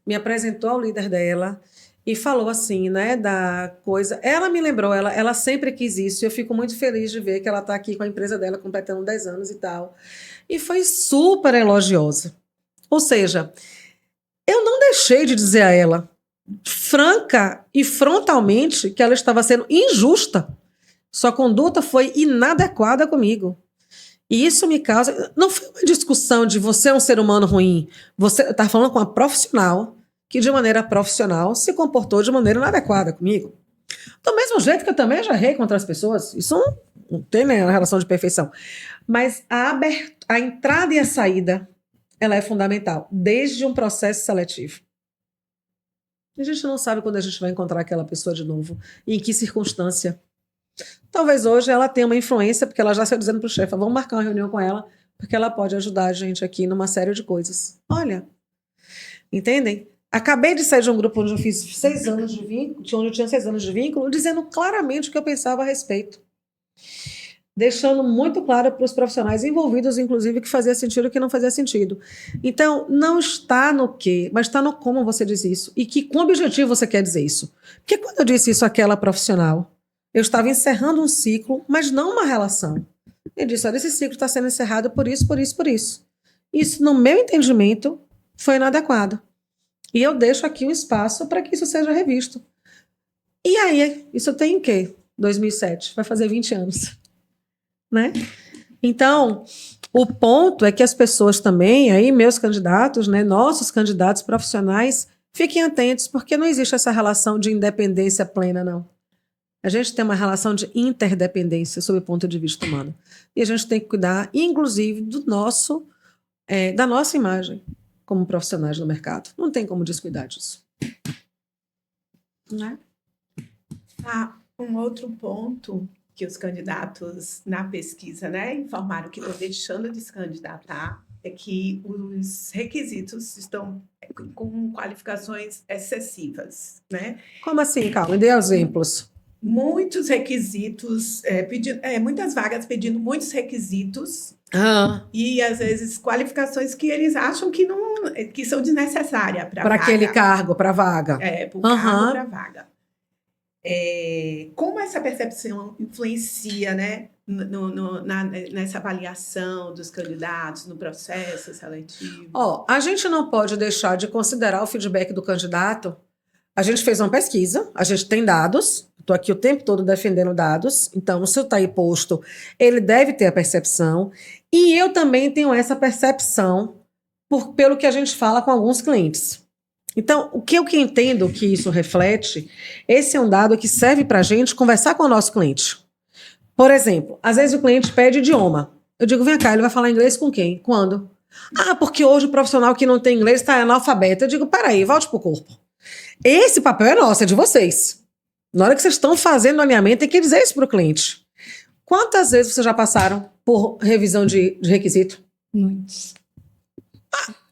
me apresentou ao líder dela e falou assim, né, da coisa. Ela me lembrou, ela sempre quis isso, e eu fico muito feliz de ver que ela está aqui com a empresa dela, completando 10 anos e tal. E foi super elogiosa. Ou seja, eu não deixei de dizer a ela, franca e frontalmente, que ela estava sendo injusta. Sua conduta foi inadequada comigo. E isso me causa... Não foi uma discussão de você é um ser humano ruim. Você está falando com uma profissional que, de maneira profissional, se comportou de maneira inadequada comigo. Do mesmo jeito que eu também já errei contra as pessoas. Isso não tem, né, uma relação de perfeição. Mas a entrada e a saída, ela é fundamental, desde um processo seletivo. A gente não sabe quando a gente vai encontrar aquela pessoa de novo e em que circunstância. Talvez hoje ela tenha uma influência, porque ela já saiu dizendo para o chefe, vamos marcar uma reunião com ela, porque ela pode ajudar a gente aqui numa série de coisas. Olha, entendem? Acabei de sair de um grupo onde eu fiz 6 anos de vínculo, onde eu tinha 6 anos de vínculo, dizendo claramente o que eu pensava a respeito. Deixando muito claro para os profissionais envolvidos, inclusive, que fazia sentido e o que não fazia sentido. Então, não está no quê, mas está no como você diz isso. E que com objetivo você quer dizer isso. Porque quando eu disse isso àquela profissional, eu estava encerrando um ciclo, mas não uma relação. Eu disse, olha, esse ciclo está sendo encerrado por isso, por isso, por isso. Isso, no meu entendimento, foi inadequado. E eu deixo aqui um espaço para que isso seja revisto. E aí, isso tem o quê? 2007, vai fazer 20 anos. Né? Então, o ponto é que as pessoas também, aí meus candidatos, né, nossos candidatos profissionais, fiquem atentos, porque não existe essa relação de independência plena, não. A gente tem uma relação de interdependência sob o ponto de vista humano. E a gente tem que cuidar, inclusive, da nossa imagem como profissionais no mercado. Não tem como descuidar disso. Né? Um outro ponto que os candidatos na pesquisa, né, informaram que estão deixando de se candidatar é que os requisitos estão com qualificações excessivas, né? Como assim, calma? Me dê exemplos. Muitos requisitos, muitas vagas pedindo muitos requisitos e, às vezes, qualificações que eles acham que são desnecessárias para aquele cargo, para a vaga. Para o cargo, para a vaga. Como essa percepção influencia, né, nessa avaliação dos candidatos, no processo seletivo? A gente não pode deixar de considerar o feedback do candidato. A gente fez uma pesquisa, a gente tem dados, estou aqui o tempo todo defendendo dados, então, se está aí posto, ele deve ter a percepção, e eu também tenho essa percepção pelo que a gente fala com alguns clientes. Então, o que eu entendo que isso reflete, esse é um dado que serve para a gente conversar com o nosso cliente. Por exemplo, às vezes o cliente pede idioma. Eu digo, vem cá, ele vai falar inglês com quem? Quando? Porque hoje o profissional que não tem inglês está analfabeto. Eu digo, peraí, volte pro corpo. Esse papel é nosso, é de vocês. Na hora que vocês estão fazendo o alinhamento, tem que dizer isso pro cliente. Quantas vezes vocês já passaram por revisão de requisito? Muitos.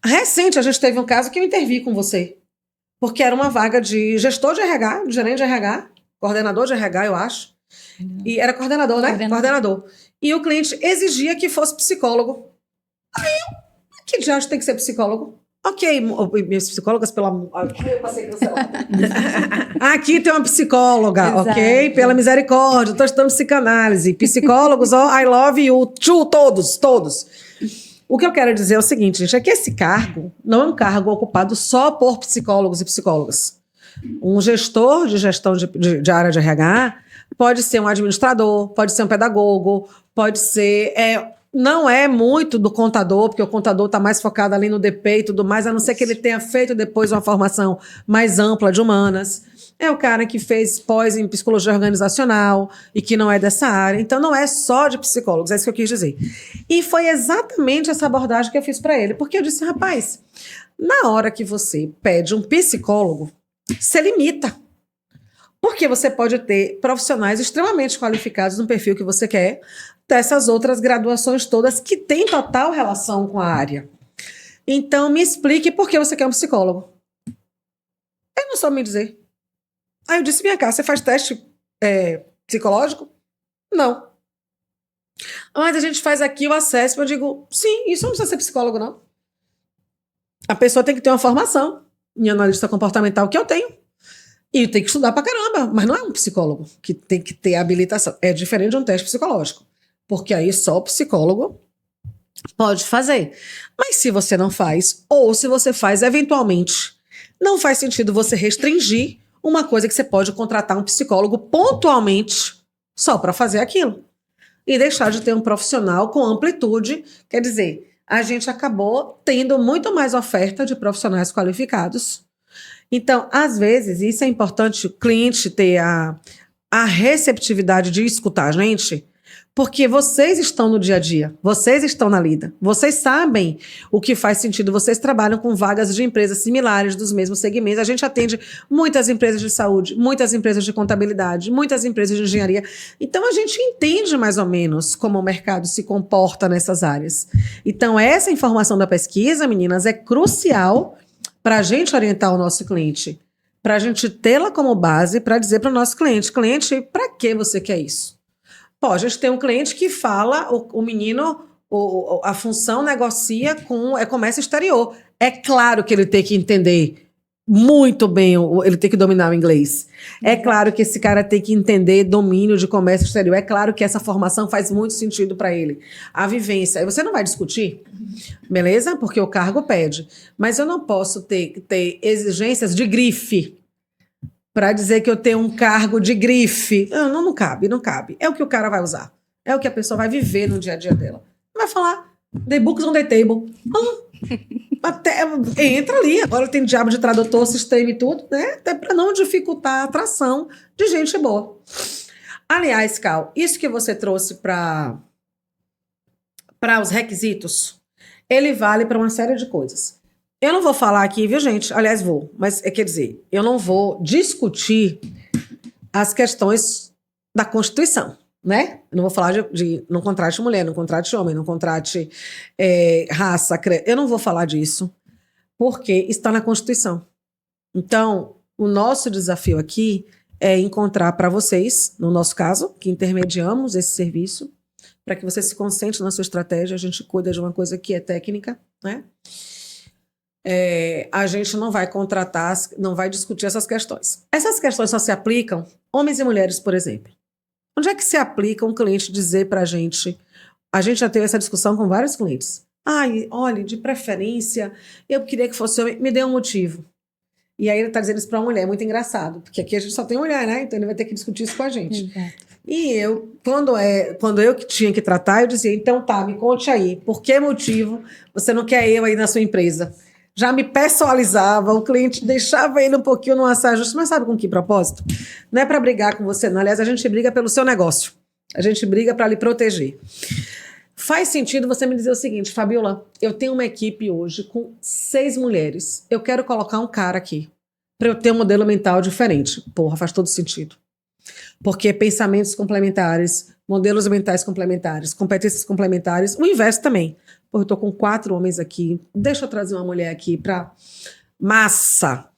Recente, a gente teve um caso que eu intervi com você. Porque era uma vaga de gestor de RH, de gerente de RH, coordenador de RH, eu acho. E era coordenador, né? Coordenador. E o cliente exigia que fosse psicólogo. Que diante tem que ser psicólogo? Ok, minhas psicólogas, pela... Eu passei cancelada. Aqui tem uma psicóloga, exato. Ok? Pela misericórdia, estou estudando psicanálise. Psicólogos, I love you, todos. O que eu quero dizer é o seguinte, gente, é que esse cargo não é um cargo ocupado só por psicólogos e psicólogas. Um gestor de gestão de área de RH pode ser um administrador, pode ser um pedagogo, pode ser... não é muito do contador, porque o contador está mais focado ali no DP e tudo mais, a não ser que ele tenha feito depois uma formação mais ampla de humanas. É o cara que fez pós em psicologia organizacional e que não é dessa área. Então, não é só de psicólogos, é isso que eu quis dizer. E foi exatamente essa abordagem que eu fiz para ele, porque eu disse, rapaz, na hora que você pede um psicólogo, você limita. Porque você pode ter profissionais extremamente qualificados no perfil que você quer, dessas outras graduações todas que têm total relação com a área. Então, me explique por que você quer um psicólogo. Ele não soube me dizer. Aí eu disse, vem cá, você faz teste psicológico? Não. Mas a gente faz aqui o assessment. Eu digo, sim, isso não precisa ser psicólogo, não. A pessoa tem que ter uma formação em analista comportamental que eu tenho. E tem que estudar pra caramba. Mas não é um psicólogo que tem que ter habilitação. É diferente de um teste psicológico. Porque aí só o psicólogo pode fazer. Mas se você não faz, ou se você faz eventualmente, não faz sentido você restringir uma coisa que você pode contratar um psicólogo pontualmente só para fazer aquilo. E deixar de ter um profissional com amplitude. Quer dizer, a gente acabou tendo muito mais oferta de profissionais qualificados. Então, às vezes, isso é importante o cliente ter a receptividade de escutar a gente, porque vocês estão no dia a dia, vocês estão na lida, vocês sabem o que faz sentido, vocês trabalham com vagas de empresas similares dos mesmos segmentos, a gente atende muitas empresas de saúde, muitas empresas de contabilidade, muitas empresas de engenharia, então a gente entende mais ou menos como o mercado se comporta nessas áreas. Então essa informação da pesquisa, meninas, é crucial para a gente orientar o nosso cliente, para a gente tê-la como base para dizer para o nosso cliente, para que você quer isso? Pô, a gente tem um cliente que fala, o menino, a função negocia com comércio exterior. É claro que ele tem que entender muito bem, ele tem que dominar o inglês. É claro que esse cara tem que entender domínio de comércio exterior. É claro que essa formação faz muito sentido para ele. A vivência. Aí você não vai discutir, beleza? Porque o cargo pede. Mas eu não posso ter exigências de grife para dizer que eu tenho um cargo de grife. Não cabe. É o que o cara vai usar. É o que a pessoa vai viver no dia a dia dela. Vai falar, the books on the table. Até entra ali. Agora tem diabo de tradutor, sistema e tudo, né? Até para não dificultar a atração de gente boa. Aliás, Cal, isso que você trouxe para os requisitos, ele vale para uma série de coisas. Eu não vou falar aqui, viu, gente? Aliás, vou. Mas, quer dizer, eu não vou discutir as questões da Constituição. né? Eu não vou falar de não contrate mulher, não contrate homem, não contrate raça, eu não vou falar disso, porque está na Constituição. Então, o nosso desafio aqui é encontrar para vocês, no nosso caso, que intermediamos esse serviço, para que você se concentre na sua estratégia, a gente cuida de uma coisa que é técnica, né? A gente não vai contratar, não vai discutir essas questões. Essas questões só se aplicam homens e mulheres, por exemplo. Onde é que se aplica um cliente dizer para a gente já teve essa discussão com vários clientes. Ai, olha, de preferência, eu queria que fosse homem, me dê um motivo. E aí ele está dizendo isso para uma mulher, é muito engraçado, porque aqui a gente só tem mulher, né? Então ele vai ter que discutir isso com a gente. Exato. E eu, quando eu que tinha que tratar, eu dizia, então tá, me conte aí, por que motivo você não quer eu aí na sua empresa? Já me pessoalizava, o cliente deixava ele um pouquinho no assajuste, mas sabe com que propósito? Não é para brigar com você, não. Aliás, a gente briga pelo seu negócio. A gente briga para lhe proteger. Faz sentido você me dizer o seguinte, Fabiola, eu tenho uma equipe hoje com 6 mulheres. Eu quero colocar um cara aqui para eu ter um modelo mental diferente. Porra, faz todo sentido. Porque pensamentos complementares, modelos mentais complementares, competências complementares, o inverso também. Pô, eu tô com 4 homens aqui, deixa eu trazer uma mulher aqui para massa.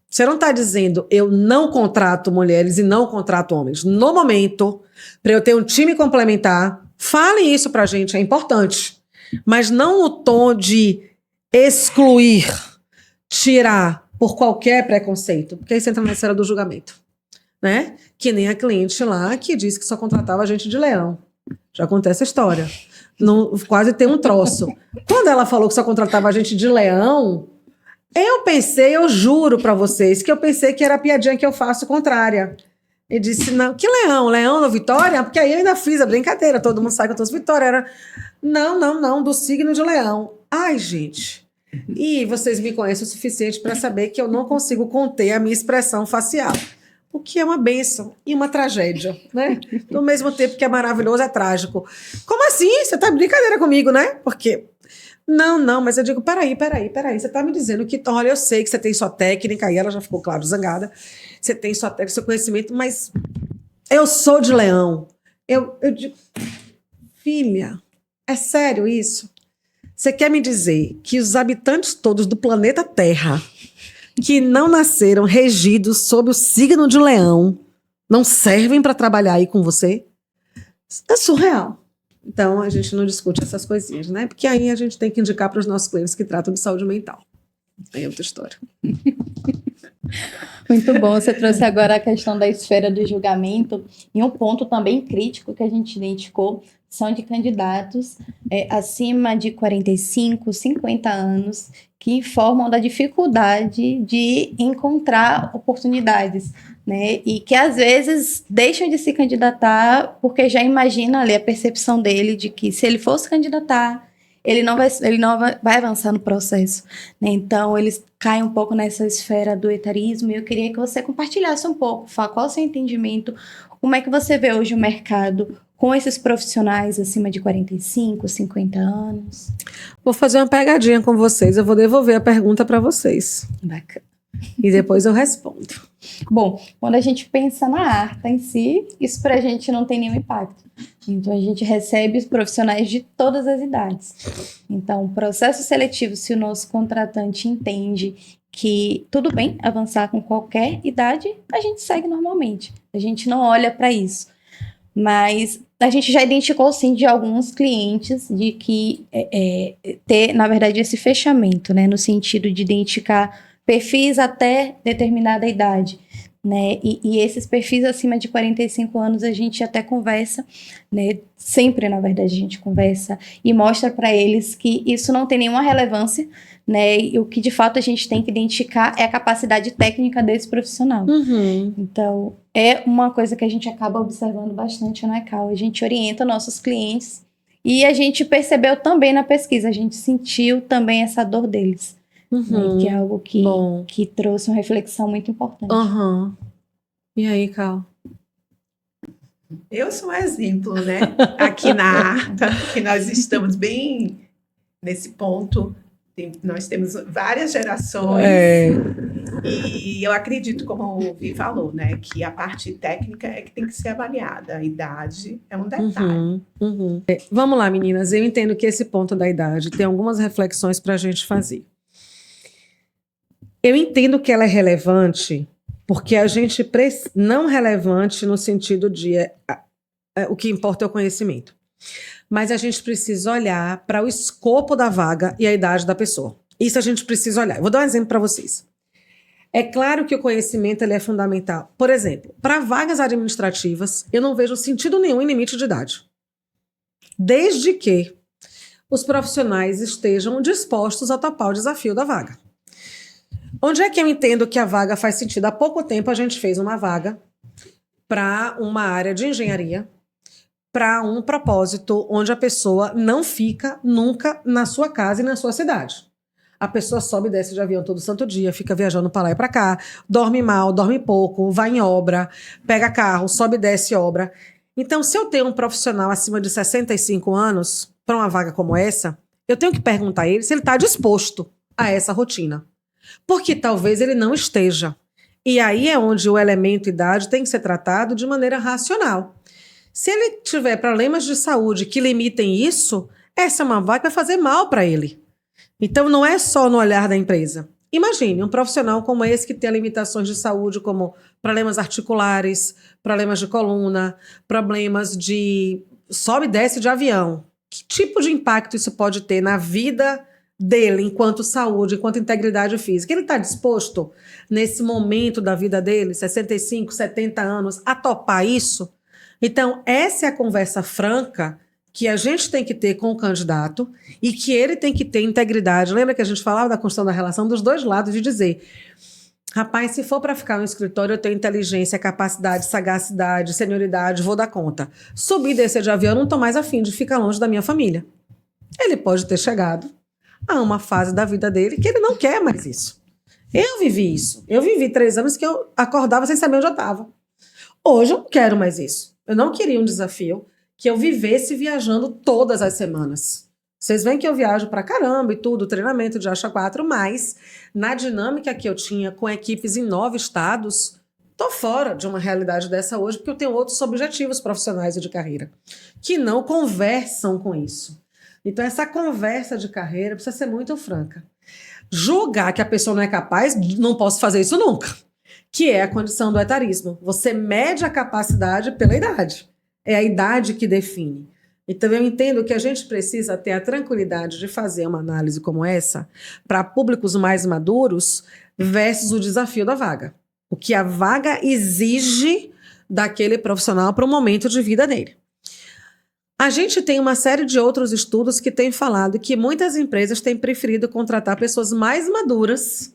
Você não está dizendo eu não contrato mulheres e não contrato homens. No momento, para eu ter um time complementar, fale isso pra gente, é importante. Mas não no tom de excluir, tirar por qualquer preconceito, porque aí você entra na esfera do julgamento. Né? Que nem a cliente lá que disse que só contratava gente de leão. Já acontece a história. Não, quase tem um troço. Quando ela falou que só contratava gente de leão, eu juro pra vocês, que eu pensei que era a piadinha que eu faço contrária. E disse, não, que leão? Leão no Vitória? Porque aí eu ainda fiz a brincadeira, todo mundo sabe que eu tô Vitória. Era, não, do signo de leão. Ai, gente. E vocês me conhecem o suficiente para saber que eu não consigo conter a minha expressão facial. O que é uma bênção e uma tragédia, né? No mesmo tempo que é maravilhoso, é trágico. Como assim? Você tá de brincadeira comigo, né? Porque... Não, mas eu digo, peraí. Você tá me dizendo que, olha, eu sei que você tem sua técnica, e ela já ficou, claro, zangada. Você tem sua técnica, seu conhecimento, mas eu sou de leão. Eu digo, filha, é sério isso? Você quer me dizer que os habitantes todos do planeta Terra que não nasceram regidos sob o signo de leão não servem para trabalhar aí com você? É surreal. Então, a gente não discute essas coisinhas, né? Porque aí a gente tem que indicar para os nossos clientes que tratam de saúde mental. Aí é outra história. Muito bom, você trouxe agora a questão da esfera do julgamento, e um ponto também crítico que a gente identificou são de candidatos acima de 45, 50 anos, que informam da dificuldade de encontrar oportunidades, né? E que às vezes deixam de se candidatar porque já imagina ali a percepção dele de que se ele fosse candidatar, ele não vai avançar no processo, né? Então, eles caem um pouco nessa esfera do etarismo, e eu queria que você compartilhasse um pouco, qual é o seu entendimento, como é que você vê hoje o mercado com esses profissionais acima de 45, 50 anos? Vou fazer uma pegadinha com vocês, eu vou devolver a pergunta para vocês. Bacana. E depois eu respondo. Bom, quando a gente pensa na Arta em si, isso pra gente não tem nenhum impacto. Então, a gente recebe os profissionais de todas as idades. Então, o processo seletivo, se o nosso contratante entende que tudo bem avançar com qualquer idade, a gente segue normalmente. A gente não olha para isso. Mas a gente já identificou, sim, de alguns clientes de que ter, na verdade, esse fechamento, né? No sentido de identificar perfis até determinada idade, né? E esses perfis acima de 45 anos a gente até conversa, né? Sempre, na verdade, a gente conversa e mostra para eles que isso não tem nenhuma relevância, né? E o que de fato a gente tem que identificar é a capacidade técnica desse profissional. Uhum. Então, é uma coisa que a gente acaba observando bastante na Cal. A gente orienta nossos clientes e a gente percebeu também na pesquisa, a gente sentiu também essa dor deles. Uhum. Que é algo que trouxe uma reflexão muito importante. Uhum. E aí, Cal? Eu sou um exemplo, né? Aqui na Arta, que nós estamos bem nesse ponto Nós temos várias gerações e eu acredito, como o Vi falou, né, que a parte técnica é que tem que ser avaliada. A idade é um detalhe. Vamos lá, meninas. Eu entendo que esse ponto da idade tem algumas reflexões para a gente fazer. Eu entendo que ela é relevante porque a gente não relevante no sentido de o que importa é o conhecimento. Mas a gente precisa olhar para o escopo da vaga e a idade da pessoa. Isso a gente precisa olhar. Eu vou dar um exemplo para vocês. É claro que o conhecimento ele é fundamental. Por exemplo, para vagas administrativas, eu não vejo sentido nenhum em limite de idade. Desde que os profissionais estejam dispostos a topar o desafio da vaga. Onde é que eu entendo que a vaga faz sentido? Há pouco tempo a gente fez uma vaga para uma área de engenharia, para um propósito onde a pessoa não fica nunca na sua casa e na sua cidade. A pessoa sobe e desce de avião todo santo dia, fica viajando para lá e para cá, dorme mal, dorme pouco, vai em obra, pega carro, sobe e desce obra. Então, se eu tenho um profissional acima de 65 anos para uma vaga como essa, eu tenho que perguntar a ele se ele está disposto a essa rotina. Porque talvez ele não esteja. E aí é onde o elemento idade tem que ser tratado de maneira racional. Se ele tiver problemas de saúde que limitem isso, essa é uma vaga que vai fazer mal para ele. Então, não é só no olhar da empresa. Imagine um profissional como esse que tem limitações de saúde, como problemas articulares, problemas de coluna, problemas de sobe e desce de avião. Que tipo de impacto isso pode ter na vida dele, enquanto saúde, enquanto integridade física? Ele está disposto, nesse momento da vida dele, 65, 70 anos, a topar isso? Então, essa é a conversa franca que a gente tem que ter com o candidato e que ele tem que ter integridade. Lembra que a gente falava da construção da relação dos dois lados, de dizer, rapaz, se for para ficar no escritório, eu tenho inteligência, capacidade, sagacidade, senioridade, vou dar conta. Subir e descer de avião, eu não estou mais afim de ficar longe da minha família. Ele pode ter chegado a uma fase da vida dele que ele não quer mais isso. Eu vivi isso. Eu vivi 3 anos que eu acordava sem saber onde eu estava. Hoje eu não quero mais isso. Eu não queria um desafio que eu vivesse viajando todas as semanas. Vocês veem que eu viajo pra caramba e tudo, treinamento de Acha 4, mas na dinâmica que eu tinha com equipes em 9 estados, tô fora de uma realidade dessa hoje, porque eu tenho outros objetivos profissionais e de carreira que não conversam com isso. Então essa conversa de carreira precisa ser muito franca. Julgar que a pessoa não é capaz, não posso fazer isso nunca. Que é a condição do etarismo. Você mede a capacidade pela idade. É a idade que define. Então, eu entendo que a gente precisa ter a tranquilidade de fazer uma análise como essa para públicos mais maduros versus o desafio da vaga. O que a vaga exige daquele profissional para o momento de vida dele. A gente tem uma série de outros estudos que têm falado que muitas empresas têm preferido contratar pessoas mais maduras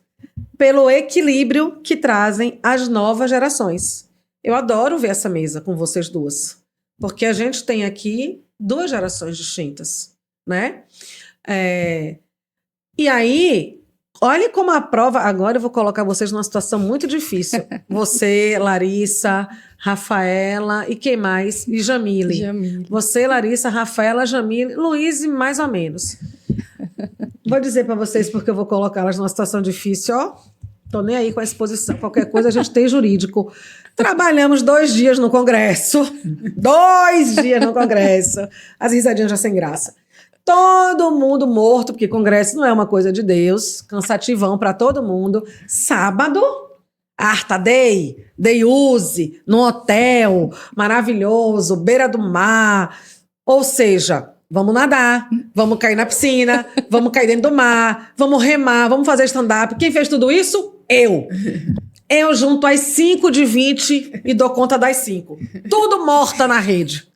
pelo equilíbrio que trazem as novas gerações. Eu adoro ver essa mesa com vocês duas, porque a gente tem aqui 2 gerações distintas, né? E aí, olhe como a prova... Agora eu vou colocar vocês numa situação muito difícil. Você, Larissa, Rafaela e quem mais? E Jamile. Você, Larissa, Rafaela, Jamile, Luiz, mais ou menos. Vou dizer para vocês porque eu vou colocá-las numa situação difícil, ó. Tô nem aí com a exposição. Qualquer coisa a gente tem jurídico. Trabalhamos 2 dias no Congresso. 2 dias no Congresso. As risadinhas já sem graça. Todo mundo morto, porque Congresso não é uma coisa de Deus. Cansativão para todo mundo. Sábado, Arta Day, Day Use, no hotel, maravilhoso, beira do mar. Ou seja... Vamos nadar, vamos cair na piscina, vamos cair dentro do mar, vamos remar, vamos fazer stand-up. Quem fez tudo isso? Eu. Eu junto as 5 de 20 e dou conta das 5. Tudo morta na rede.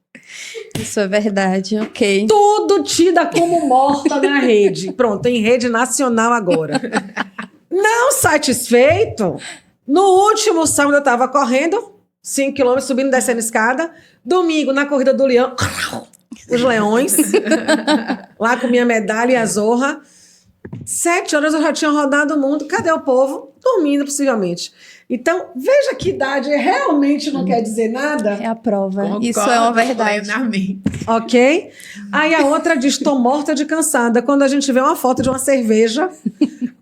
Isso é verdade, ok. Tudo tida como morta na rede. Pronto, tem rede nacional agora. Não satisfeito, no último sábado eu estava correndo, 5 km, subindo e descendo escada. Domingo, na corrida do leão... Os leões, lá com minha medalha e a zorra. 7 horas eu já tinha rodado o mundo. Cadê o povo? Dormindo, possivelmente. Então, veja que idade realmente não quer dizer nada. É a prova. Concordo Isso é uma verdade. plenamente. Ok? Aí a outra diz, tô morta de cansada. Quando a gente vê uma foto de uma cerveja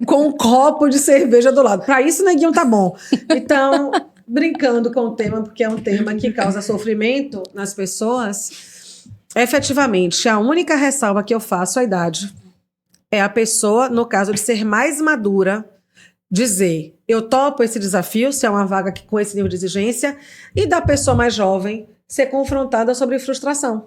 com um copo de cerveja do lado. Pra isso, neguinho, tá bom. Então, brincando com o tema, porque é um tema que causa sofrimento nas pessoas, efetivamente, a única ressalva que eu faço à idade é a pessoa, no caso de ser mais madura, dizer, eu topo esse desafio, se é uma vaga com esse nível de exigência, e da pessoa mais jovem ser confrontada sobre frustração,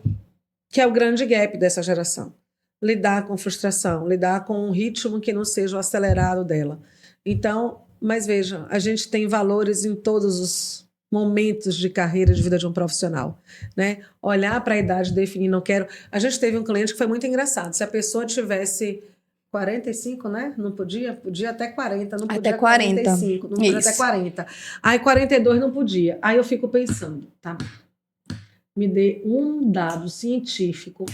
que é o grande gap dessa geração. Lidar com frustração, lidar com um ritmo que não seja o acelerado dela. Então, mas veja, a gente tem valores em todos os momentos de carreira, de vida de um profissional, né? Olhar para a idade e definir, não quero... A gente teve um cliente que foi muito engraçado. Se a pessoa tivesse 45, né? Não podia? Podia até 40, não podia Até 40. 45, não podia Isso. até 40. Aí 42 não podia. Aí eu fico pensando, tá? Me dê um dado científico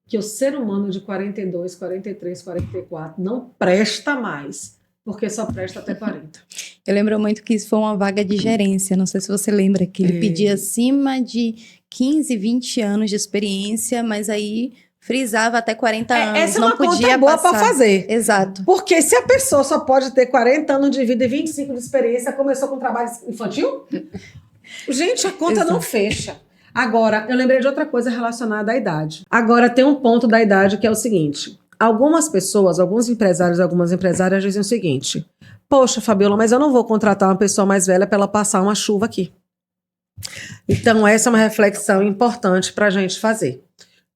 que o ser humano de 42, 43, 44 não presta mais, porque só presta até 40. Eu lembro muito que isso foi uma vaga de gerência. Não sei se você lembra que ele pedia acima de 15, 20 anos de experiência, mas aí frisava até 40 anos. Essa é não uma podia conta boa passar. para fazer. Exato. Porque se a pessoa só pode ter 40 anos de vida e 25 de experiência, começou com trabalho infantil? Gente, a conta não fecha. Agora, eu lembrei de outra coisa relacionada à idade. Agora, tem um ponto da idade que é o seguinte. Algumas pessoas, alguns empresários, algumas empresárias dizem o seguinte. Poxa, Fabiola, mas eu não vou contratar uma pessoa mais velha para ela passar uma chuva aqui. Então, essa é uma reflexão importante para a gente fazer.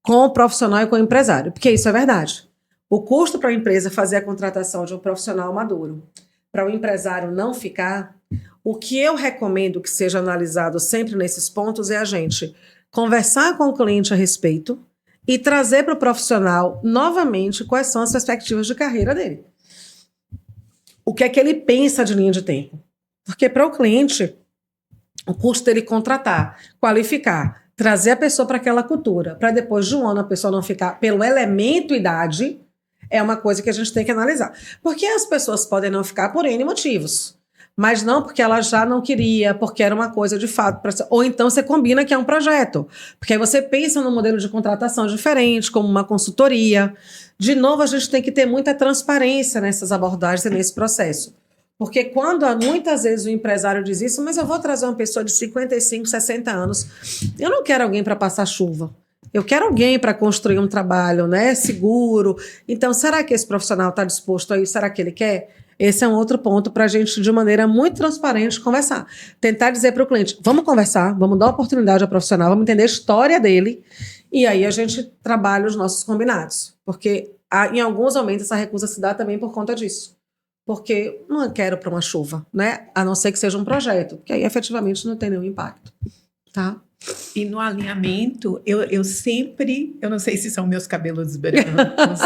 Com o profissional e com o empresário. Porque isso é verdade. O custo para a empresa fazer a contratação de um profissional maduro, para o empresário não ficar... O que eu recomendo que seja analisado sempre nesses pontos é a gente conversar com o cliente a respeito e trazer para o profissional novamente quais são as perspectivas de carreira dele. O que é que ele pensa de linha de tempo? Porque para o cliente, o custo dele contratar, qualificar, trazer a pessoa para aquela cultura, para depois de um ano a pessoa não ficar pelo elemento idade, é uma coisa que a gente tem que analisar. Porque as pessoas podem não ficar por N motivos. Mas não porque ela já não queria, porque era uma coisa de fato. Ou então você combina que é um projeto. Porque aí você pensa num modelo de contratação diferente, como uma consultoria. De novo, a gente tem que ter muita transparência nessas abordagens e nesse processo. Porque quando muitas vezes o empresário diz isso, mas eu vou trazer uma pessoa de 55, 60 anos, eu não quero alguém para passar chuva. Eu quero alguém para construir um trabalho, né, seguro. Então, será que esse profissional está disposto a isso? Será que ele quer? Esse é um outro ponto para a gente, de maneira muito transparente, conversar. Tentar dizer para o cliente, vamos conversar, vamos dar oportunidade ao profissional, vamos entender a história dele, e aí a gente trabalha os nossos combinados. Porque em alguns momentos essa recusa se dá também por conta disso. Porque não quero para uma chuva, né? A não ser que seja um projeto, porque aí efetivamente não tem nenhum impacto, tá? E no alinhamento, eu sempre, eu não sei se são meus cabelos brancos,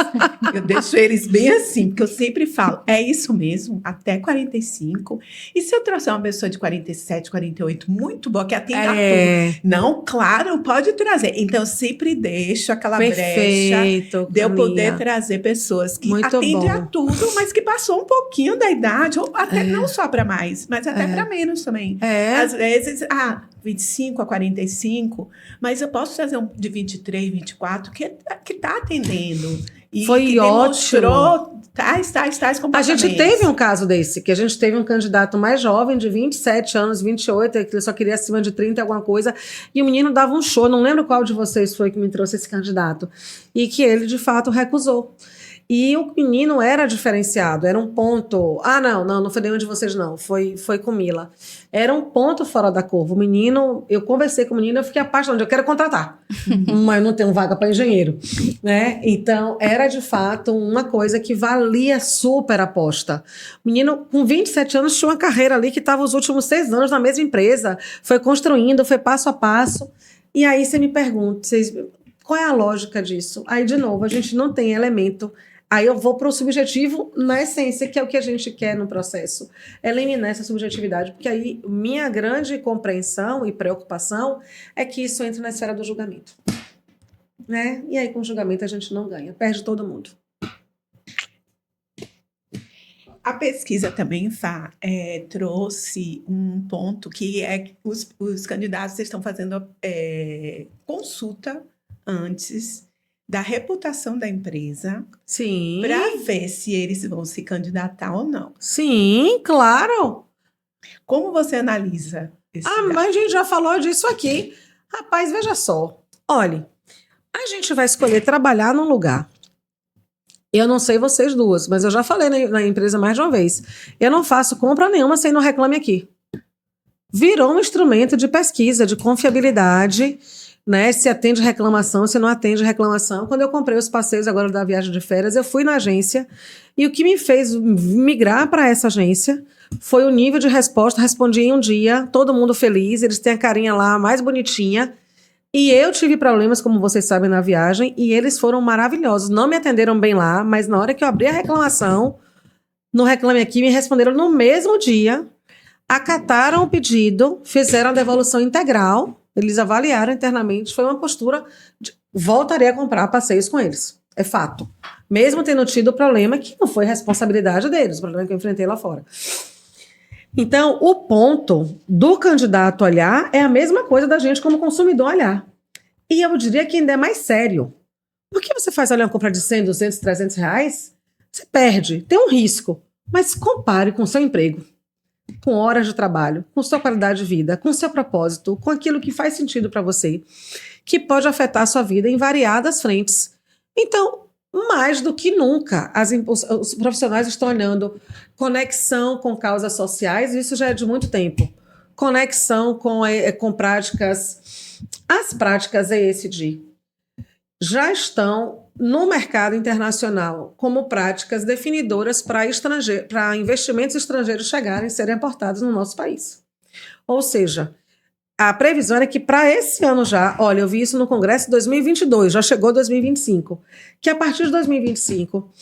eu deixo eles bem assim, porque eu sempre falo, é isso mesmo, até 45. E se eu trouxer uma pessoa de 47, 48, muito boa, que atenda a tudo? Não, claro, pode trazer. Então, eu sempre deixo aquela brecha de eu poder trazer pessoas que atendem a tudo, mas que passou um pouquinho da idade, ou até não só para mais, mas até para menos também. Às vezes, 25 a 45, mas eu posso trazer um de 23, 24 que está atendendo. E foi que demonstrou ótimo. Tais comportamentos. A gente teve um caso desse, que a gente teve um candidato mais jovem, de 27 anos, 28, que ele só queria acima de 30 alguma coisa, e o menino dava um show, não lembro qual de vocês foi que me trouxe esse candidato, e que ele, de fato, recusou. E o menino era diferenciado, era um ponto... não foi nenhum de vocês não, foi com Mila. Era um ponto fora da curva. O menino, eu conversei com o menino, eu fiquei apaixonada, eu quero contratar, mas não tenho vaga para engenheiro, né? Então, era de fato uma coisa que valia super a aposta. O menino, com 27 anos, tinha uma carreira ali que estava os últimos 6 anos na mesma empresa, foi construindo, foi passo a passo. E aí você me pergunta, qual é a lógica disso? Aí, de novo, a gente não tem elemento. Aí eu vou para o subjetivo na essência, que é o que a gente quer no processo. Eliminar essa subjetividade, porque aí minha grande compreensão e preocupação é que isso entre na esfera do julgamento. Né? E aí com o julgamento a gente não ganha, perde todo mundo. A pesquisa também, Fá, trouxe um ponto que é que os candidatos estão fazendo consulta antes da reputação da empresa Sim. para ver se eles vão se candidatar ou não. Sim, claro. Como você analisa esse dado? Mas a gente já falou disso aqui. Rapaz, veja só. Olha, a gente vai escolher trabalhar num lugar. Eu não sei vocês duas, mas eu já falei na empresa mais de uma vez. Eu não faço compra nenhuma sem não reclame aqui. Virou um instrumento de pesquisa, de confiabilidade, né? Se atende reclamação, se não atende reclamação. Quando eu comprei os passeios agora da viagem de férias, eu fui na agência e o que me fez migrar para essa agência foi o nível de resposta. Respondi em um dia, todo mundo feliz, eles têm a carinha lá mais bonitinha. E eu tive problemas, como vocês sabem, na viagem, e eles foram maravilhosos. Não me atenderam bem lá, mas na hora que eu abri a reclamação, no Reclame Aqui, me responderam no mesmo dia, acataram o pedido, fizeram a devolução integral, eles avaliaram internamente, foi uma postura de voltarei a comprar passeios com eles. É fato. Mesmo tendo tido o problema que não foi responsabilidade deles, o problema que eu enfrentei lá fora. Então, o ponto do candidato olhar é a mesma coisa da gente como consumidor olhar. E eu diria que ainda é mais sério. Por que você faz uma compra de 100, 200, 300 reais? Você perde, tem um risco. Mas compare com o seu emprego, com horas de trabalho, com sua qualidade de vida, com seu propósito, com aquilo que faz sentido para você, que pode afetar a sua vida em variadas frentes. Então, mais do que nunca, os profissionais estão olhando conexão com causas sociais, isso já é de muito tempo. Conexão com práticas, as práticas ESG já estão no mercado internacional como práticas definidoras para investimentos estrangeiros chegarem e serem aportados no nosso país. Ou seja, a previsão é que para esse ano já, olha, eu vi isso no Congresso de 2022, já chegou 2025, que a partir de 2025,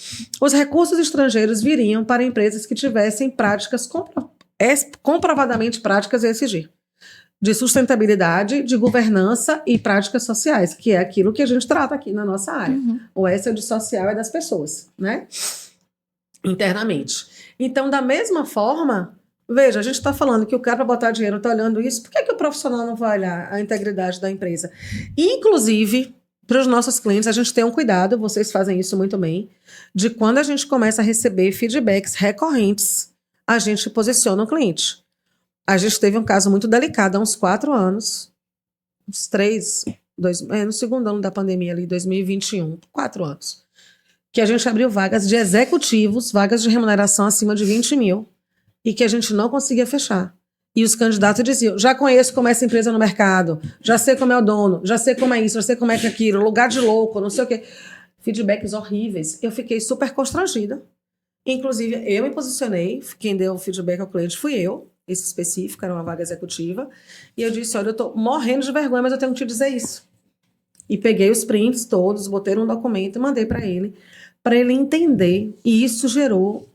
os recursos estrangeiros viriam para empresas que tivessem práticas comprovadamente práticas ESG, de sustentabilidade, de governança e práticas sociais, que é aquilo que a gente trata aqui na nossa área. O S de social é das pessoas, né? Internamente. Então, da mesma forma, veja, a gente está falando que o cara para botar dinheiro está olhando isso, por que o profissional não vai olhar a integridade da empresa? Inclusive, para os nossos clientes, a gente tem um cuidado, vocês fazem isso muito bem, de quando a gente começa a receber feedbacks recorrentes, a gente posiciona o cliente. A gente teve um caso muito delicado há uns 4 anos, uns 3, no segundo ano da pandemia ali, 2021, 4 anos, que a gente abriu vagas de executivos, vagas de remuneração acima de 20 mil, e que a gente não conseguia fechar. E os candidatos diziam, já conheço como é essa empresa no mercado, já sei como é o dono, já sei como é isso, já sei como é aquilo, lugar de louco, não sei o quê. Feedbacks horríveis. Eu fiquei super constrangida. Inclusive, eu me posicionei, quem deu o feedback ao cliente fui eu, esse específico, era uma vaga executiva, e eu disse, olha, eu tô morrendo de vergonha, mas eu tenho que te dizer isso. E peguei os prints todos, botei num documento e mandei para ele entender, e isso gerou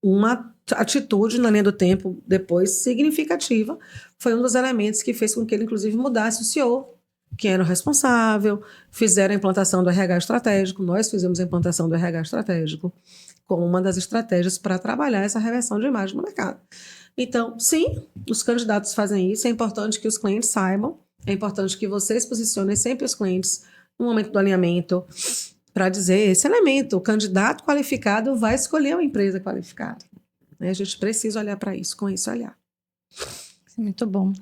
uma atitude na linha do tempo depois significativa, foi um dos elementos que fez com que ele inclusive mudasse o CEO, quem era o responsável, fizeram a implantação do RH estratégico, nós fizemos a implantação do RH estratégico como uma das estratégias para trabalhar essa reversão de imagem no mercado. Então, sim, os candidatos fazem isso, é importante que os clientes saibam, é importante que vocês posicionem sempre os clientes no momento do alinhamento para dizer esse elemento, o candidato qualificado vai escolher uma empresa qualificada. A gente precisa olhar para isso, com esse olhar. Muito bom.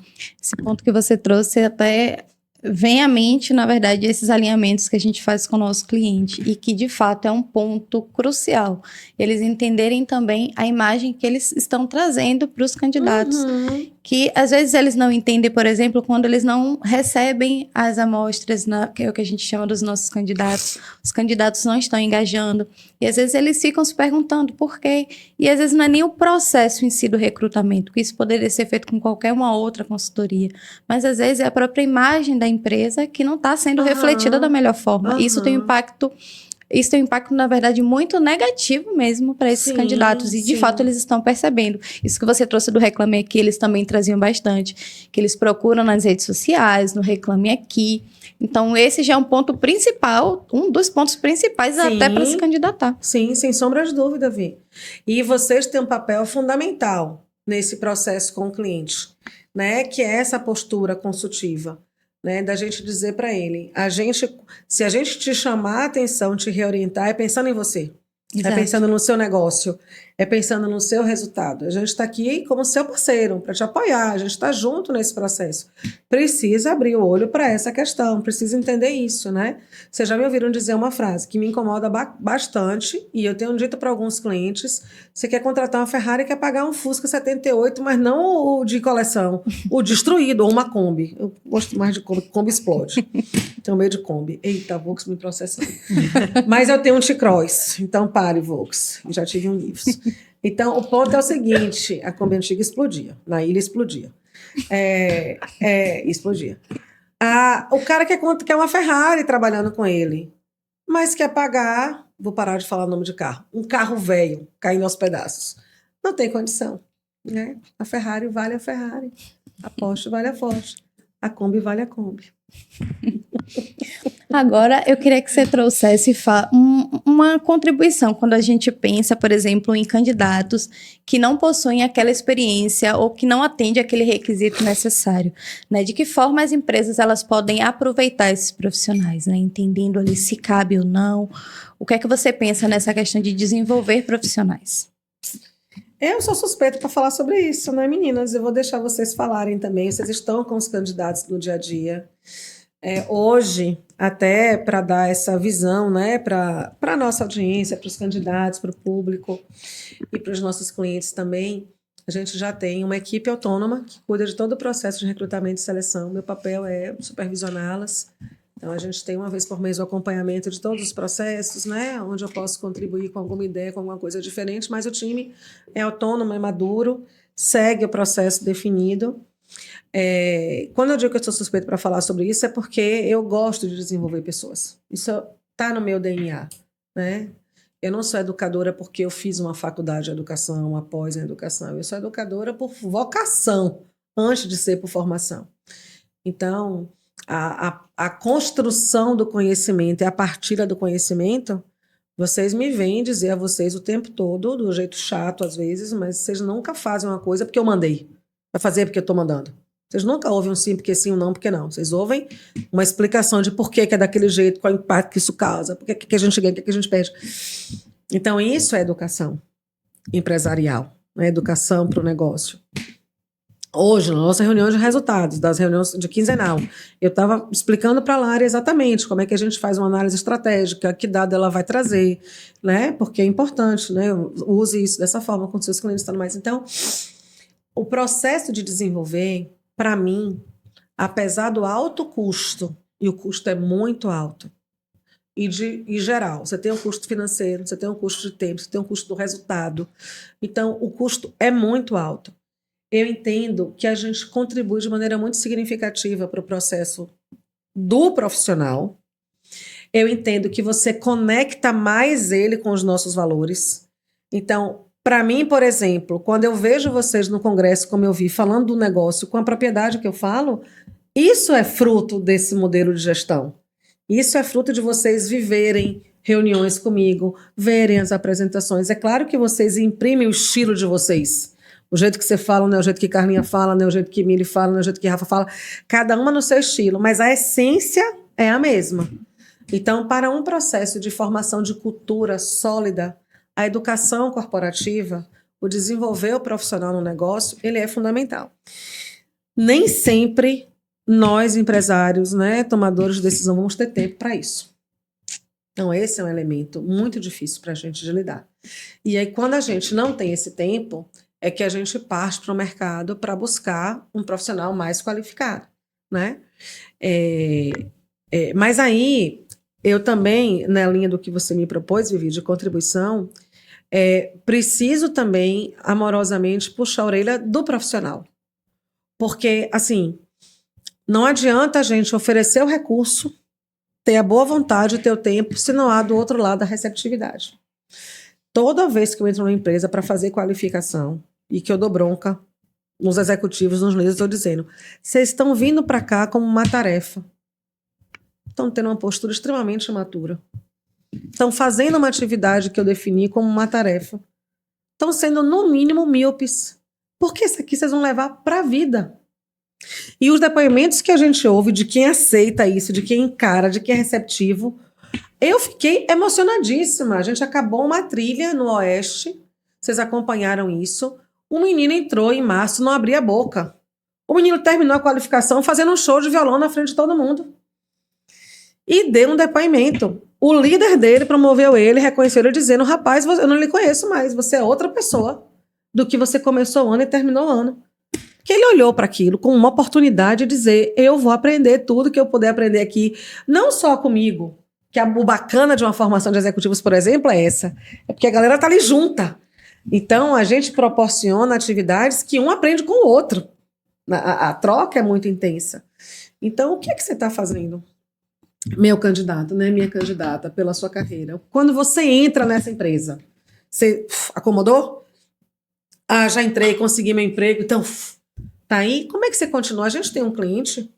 Esse ponto que você trouxe até vem à mente, na verdade, esses alinhamentos que a gente faz com o nosso cliente e que, de fato, é um ponto crucial. Eles entenderem também a imagem que eles estão trazendo para os candidatos. Que, às vezes, eles não entendem, por exemplo, quando eles não recebem as amostras, que é o que a gente chama dos nossos candidatos. Os candidatos não estão engajando. E, às vezes, eles ficam se perguntando por quê. E, às vezes, não é nem o processo em si do recrutamento, que isso poderia ser feito com qualquer uma outra consultoria. Mas, às vezes, é a própria imagem da empresa que não está sendo refletida da melhor forma. Isso tem um impacto isso tem um impacto, na verdade, muito negativo mesmo para esses Sim, candidatos. E, de sim. fato, eles estão percebendo. Isso que você trouxe do Reclame Aqui, eles também traziam bastante. Que eles procuram nas redes sociais, no Reclame Aqui. Então, esse já é um ponto principal, um dos pontos principais até para se candidatar. Sim, sem sombra de dúvida, Vi. E vocês têm um papel fundamental nesse processo com o cliente, né? Que é essa postura consultiva, né? Da gente dizer para ele, se a gente te chamar a atenção, te reorientar, é pensando em você. Exato. É pensando no seu negócio, é pensando no seu resultado. A gente está aqui como seu parceiro, para te apoiar, a gente está junto nesse processo. Precisa abrir o olho para essa questão, precisa entender isso, né? Vocês já me ouviram dizer uma frase que me incomoda bastante, e eu tenho dito para alguns clientes: você quer contratar uma Ferrari, quer pagar um Fusca 78, mas não o de coleção, o destruído, ou uma Kombi. Eu gosto mais de Kombi, Kombi explode. Tenho medo de Kombi. Eita, Vox me processando. Mas eu tenho um T-Cross, então pare, Vox. Já tive um Nivus. Então, o ponto é o seguinte: a Kombi antiga explodia, na ilha explodia. Explodia. O cara quer uma Ferrari trabalhando com ele, mas quer pagar, vou parar de falar o nome de carro, um carro velho, caindo aos pedaços. Não tem condição, né? A Ferrari vale a Ferrari, a Porsche vale a Porsche, a Kombi vale a Kombi. Agora, eu queria que você trouxesse uma contribuição quando a gente pensa, por exemplo, em candidatos que não possuem aquela experiência ou que não atendem aquele requisito necessário, né? De que forma as empresas elas podem aproveitar esses profissionais, né? Entendendo ali se cabe ou não. O que é que você pensa nessa questão de desenvolver profissionais? Eu sou suspeita para falar sobre isso, né, meninas? Eu vou deixar vocês falarem também. Vocês estão com os candidatos no dia a dia. Hoje, até para dar essa visão, né, para a nossa audiência, para os candidatos, para o público e para os nossos clientes também, a gente já tem uma equipe autônoma que cuida de todo o processo de recrutamento e seleção. Meu papel é supervisioná-las. Então, a gente tem uma vez por mês o acompanhamento de todos os processos, né, onde eu posso contribuir com alguma ideia, com alguma coisa diferente, mas o time é autônomo, é maduro, segue o processo definido. Quando eu digo que eu sou suspeita para falar sobre isso, é porque eu gosto de desenvolver pessoas. Isso está no meu DNA, né? Eu não sou educadora porque eu fiz uma faculdade de educação, uma pós em educação. Eu sou educadora por vocação, antes de ser por formação. Então, a construção do conhecimento e a partilha do conhecimento, vocês me veem dizer a vocês o tempo todo, do jeito chato às vezes, mas vocês nunca fazem uma coisa porque eu mandei. Vai fazer porque eu estou mandando. Vocês nunca ouvem um sim porque sim, um não porque não. Vocês ouvem uma explicação de por que é daquele jeito, qual o impacto que isso causa, por que a gente ganha, por que a gente perde. Então, isso é educação empresarial, né? Educação para o negócio. Hoje, na nossa reunião de resultados, das reuniões de quinzenal, eu estava explicando para a Lara exatamente como é que a gente faz uma análise estratégica, que dado ela vai trazer, né? Porque é importante, né? Use isso dessa forma com seus clientes e tudo mais. Então, o processo de desenvolver, para mim, apesar do alto custo, e o custo é muito alto, e geral, você tem um custo financeiro, você tem um custo de tempo, você tem um custo do resultado. Então, o custo é muito alto. Eu entendo que a gente contribui de maneira muito significativa para o processo do profissional. Eu entendo que você conecta mais ele com os nossos valores. Então, para mim, por exemplo, quando eu vejo vocês no congresso, como eu vi, falando do negócio com a propriedade que eu falo, isso é fruto desse modelo de gestão. Isso é fruto de vocês viverem reuniões comigo, verem as apresentações. É claro que vocês imprimem o estilo de vocês. O jeito que você fala não é o jeito que Carlinha fala, não é o jeito que Mili fala, não é o jeito que Rafa fala. Cada uma no seu estilo, mas a essência é a mesma. Então, para um processo de formação de cultura sólida, a educação corporativa, o desenvolver o profissional no negócio, ele é fundamental. Nem sempre nós, empresários, né, tomadores de decisão, vamos ter tempo para isso. Então, esse é um elemento muito difícil para a gente de lidar. E aí, quando a gente não tem esse tempo, é que a gente parte para o mercado para buscar um profissional mais qualificado, né? Mas aí, eu também, na linha do que você me propôs, Vivi, de contribuição, preciso também, amorosamente, puxar a orelha do profissional. Porque, assim, não adianta a gente oferecer o recurso, ter a boa vontade, ter o tempo, se não há do outro lado a receptividade. Toda vez que eu entro numa empresa para fazer qualificação e que eu dou bronca nos executivos, nos líderes, eu estou dizendo, vocês estão vindo para cá como uma tarefa. Estão tendo uma postura extremamente imatura. Estão fazendo uma atividade que eu defini como uma tarefa. Estão sendo, no mínimo, míopes. Porque isso aqui vocês vão levar para a vida. E os depoimentos que a gente ouve de quem aceita isso, de quem encara, de quem é receptivo, eu fiquei emocionadíssima. A gente acabou uma trilha no Oeste. Vocês acompanharam isso. O menino entrou em março, não abria a boca. O menino terminou a qualificação fazendo um show de violão na frente de todo mundo. E deu um depoimento. O líder dele promoveu ele, reconheceu ele, dizendo, rapaz, eu não lhe conheço mais, você é outra pessoa do que você começou o ano e terminou o ano. Que ele olhou para aquilo com uma oportunidade de dizer, eu vou aprender tudo que eu puder aprender aqui, não só comigo, que o bacana de uma formação de executivos, por exemplo, é essa. É porque a galera tá ali junta. Então, a gente proporciona atividades que um aprende com o outro. A troca é muito intensa. Então, o que é que você está fazendo? Meu candidato, né? Minha candidata, pela sua carreira. Quando você entra nessa empresa, você acomodou? Ah, já entrei, consegui meu emprego, então tá aí. Como é que você continua? A gente tem um cliente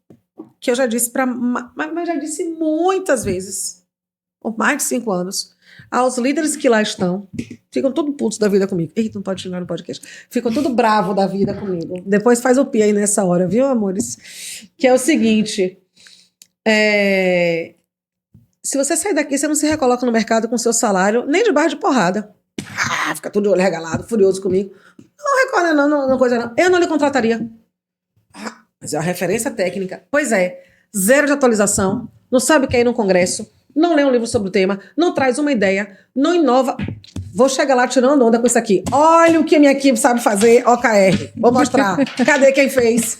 que eu já disse mas já disse muitas vezes, por mais de 5 anos, aos líderes que lá estão, ficam todos putos da vida comigo. Eita, não pode chegar no podcast. Ficam tudo bravo da vida comigo. Depois faz o pi aí nessa hora, viu, amores? Que é o seguinte... se você sair daqui, você não se recoloca no mercado com seu salário, nem de barra de porrada. Fica tudo de olho regalado, furioso comigo. Não recorda, não, coisa não. Eu não lhe contrataria. Mas é uma referência técnica. Pois é, 0 de atualização, não sabe o que é ir num congresso, não lê um livro sobre o tema, não traz uma ideia, não inova. Vou chegar lá tirando onda com isso aqui. Olha o que a minha equipe sabe fazer, OKR. Vou mostrar. Cadê quem fez?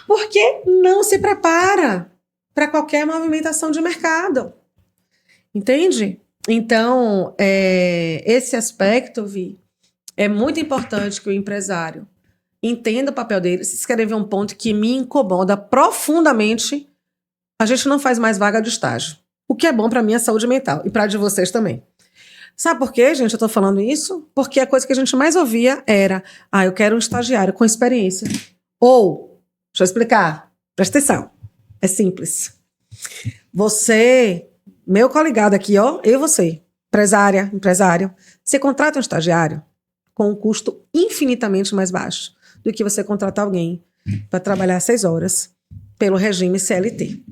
Porque não se prepara para qualquer movimentação de mercado. Entende? Então, esse aspecto, Vi, é muito importante que o empresário entenda o papel dele. Se escrever um ponto que me incomoda profundamente, a gente não faz mais vaga de estágio. O que é bom para minha saúde mental e para a de vocês também. Sabe por quê, gente, eu tô falando isso? Porque a coisa que a gente mais ouvia era, eu quero um estagiário com experiência. Ou, deixa eu explicar, presta atenção, é simples. Você, meu coligado aqui, ó, eu e você, empresário, você contrata um estagiário com um custo infinitamente mais baixo do que você contratar alguém para trabalhar 6 horas pelo regime CLT.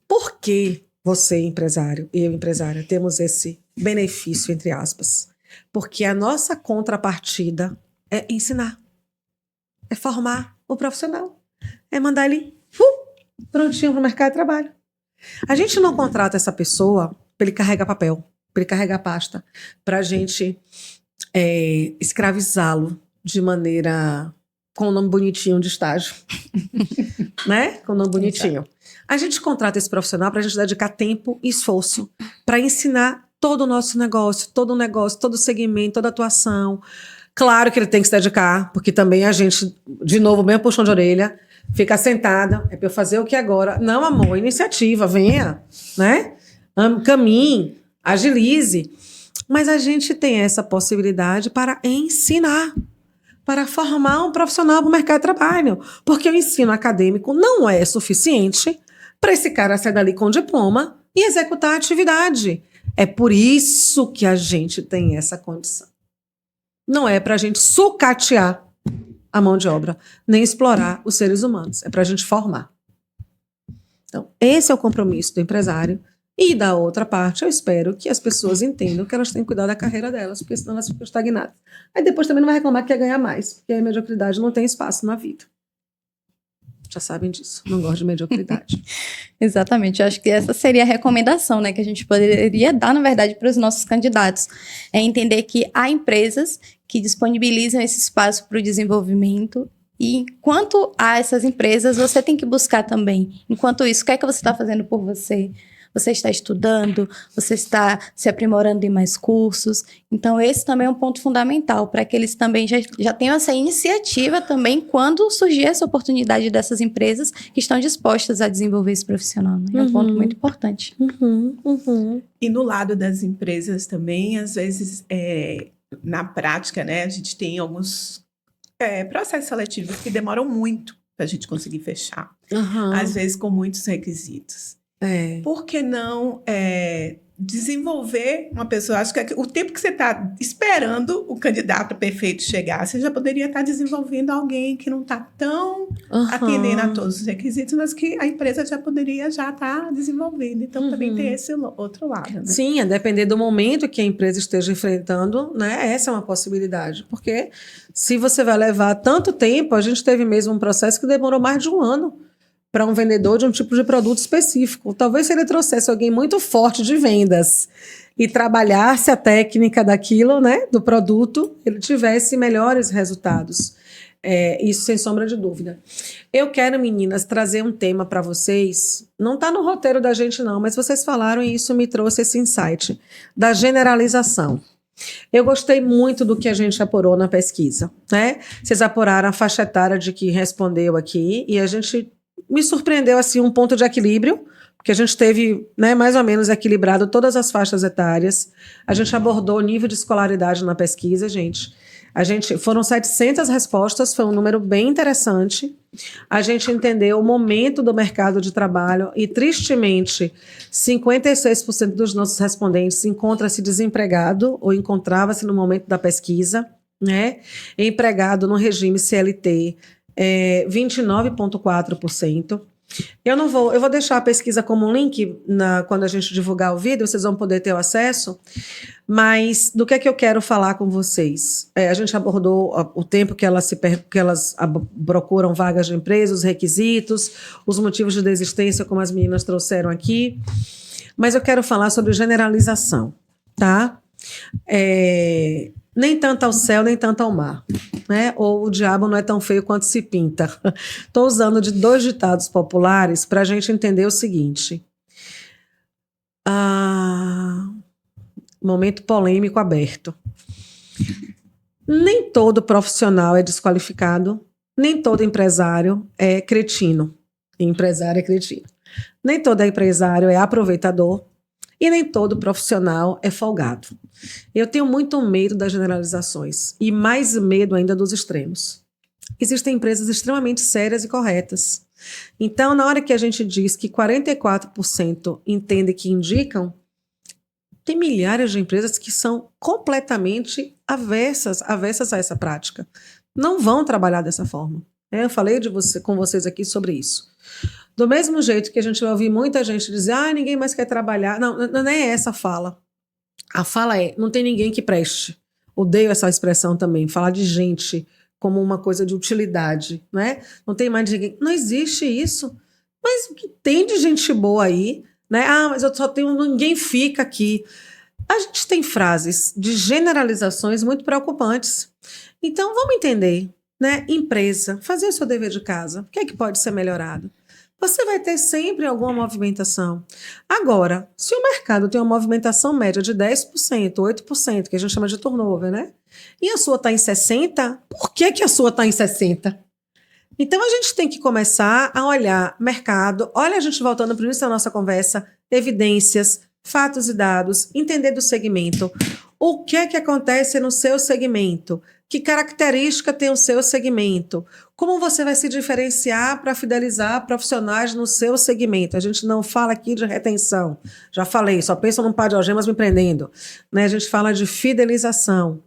Por que você, empresário, e eu, empresária, temos esse benefício, entre aspas? Porque a nossa contrapartida é ensinar, é formar o profissional, é mandar ele prontinho para o mercado de trabalho. A gente não contrata essa pessoa para ele carregar papel, para ele carregar pasta, para a gente escravizá-lo de maneira com um nome bonitinho de estágio, né? Com um nome bonitinho. A gente contrata esse profissional para a gente dedicar tempo e esforço para ensinar todo o nosso negócio, todo o segmento, toda a atuação. Claro que ele tem que se dedicar, porque também a gente, de novo, bem puxão de orelha, fica sentada, é para eu fazer o que agora? Não, amor, iniciativa, venha, né? Caminhe, agilize. Mas a gente tem essa possibilidade para ensinar, para formar um profissional para o mercado de trabalho. Porque o ensino acadêmico não é suficiente para esse cara sair dali com diploma e executar a atividade. É por isso que a gente tem essa condição. Não é para a gente sucatear a mão de obra, nem explorar os seres humanos. É para a gente formar. Então, esse é o compromisso do empresário. E da outra parte, eu espero que as pessoas entendam que elas têm que cuidar da carreira delas, porque senão elas ficam estagnadas. Aí depois também não vai reclamar que quer ganhar mais, porque a mediocridade não tem espaço na vida. Já sabem disso, não gosto de mediocridade. Exatamente, eu acho que essa seria a recomendação, né, que a gente poderia dar, na verdade, para os nossos candidatos. É entender que há empresas que disponibilizam esse espaço para o desenvolvimento e enquanto há essas empresas, você tem que buscar também. Enquanto isso, o que é que você está fazendo por você? você está estudando, você está se aprimorando em mais cursos. Então, esse também é um ponto fundamental, para que eles também já tenham essa iniciativa também quando surgir essa oportunidade dessas empresas que estão dispostas a desenvolver esse profissional. Né? É um ponto muito importante. E no lado das empresas também, às vezes, na prática, né, a gente tem alguns processos seletivos que demoram muito para a gente conseguir fechar. Às vezes com muitos requisitos. Por que não desenvolver uma pessoa? Acho que o tempo que você está esperando o candidato perfeito chegar, você já poderia estar desenvolvendo alguém que não está tão atendendo a todos os requisitos, mas que a empresa já poderia estar desenvolvendo. Então, também tem esse outro lado. Né? Sim, a depender do momento que a empresa esteja enfrentando, né? Essa é uma possibilidade. Porque se você vai levar tanto tempo, a gente teve mesmo um processo que demorou mais de 1 ano para um vendedor de um tipo de produto específico. Talvez se ele trouxesse alguém muito forte de vendas e trabalhasse a técnica daquilo, né, do produto, ele tivesse melhores resultados. Isso sem sombra de dúvida. Eu quero, meninas, trazer um tema para vocês. Não está no roteiro da gente não, mas vocês falaram e isso me trouxe esse insight da generalização. Eu gostei muito do que a gente apurou na pesquisa, né? Vocês apuraram a faixa etária de que respondeu aqui e a gente me surpreendeu assim um ponto de equilíbrio, porque a gente teve, né, mais ou menos equilibrado todas as faixas etárias. A gente abordou o nível de escolaridade na pesquisa, gente. Foram 700 respostas, foi um número bem interessante. A gente entendeu o momento do mercado de trabalho e, tristemente, 56% dos nossos respondentes encontra-se desempregado ou encontrava-se no momento da pesquisa, né? Empregado no regime CLT, 29,4%. Eu vou deixar a pesquisa como um link quando a gente divulgar o vídeo, vocês vão poder ter o acesso, mas do que é que eu quero falar com vocês? A gente abordou o tempo que elas procuram vagas de empresa, os requisitos, os motivos de desistência, como as meninas trouxeram aqui, mas eu quero falar sobre generalização, tá? Nem tanto ao céu, nem tanto ao mar, né? Ou o diabo não é tão feio quanto se pinta. Estou usando de 2 ditados populares para a gente entender o seguinte. Momento polêmico aberto. Nem todo profissional é desqualificado, nem todo empresário é cretino. Empresário é cretino. Nem todo empresário é aproveitador. E nem todo profissional é folgado. Eu tenho muito medo das generalizações e mais medo ainda dos extremos. Existem empresas extremamente sérias e corretas. Então, na hora que a gente diz que 44% entendem que indicam, tem milhares de empresas que são completamente avessas a essa prática. Não vão trabalhar dessa forma. Eu falei com vocês aqui sobre isso. Do mesmo jeito que a gente vai ouvir muita gente dizer ninguém mais quer trabalhar. Não é essa a fala. A fala não tem ninguém que preste. Odeio essa expressão também, falar de gente como uma coisa de utilidade, né? Não tem mais ninguém. Não existe isso. Mas o que tem de gente boa aí, né? Mas eu só tenho, ninguém fica aqui. A gente tem frases de generalizações muito preocupantes. Então, vamos entender, né? Empresa, fazer o seu dever de casa. O que é que pode ser melhorado? Você vai ter sempre alguma movimentação. Agora, se o mercado tem uma movimentação média de 10%, 8%, que a gente chama de turnover, né? E a sua está em 60%, por que a sua está em 60%? Então, a gente tem que começar a olhar mercado. Olha, a gente voltando para o início da nossa conversa, evidências, fatos e dados, entender do segmento. O que é que acontece no seu segmento? Que característica tem o seu segmento? Como você vai se diferenciar para fidelizar profissionais no seu segmento? A gente não fala aqui de retenção. Já falei, só pensa num par de algemas me prendendo. Né? A gente fala de fidelização.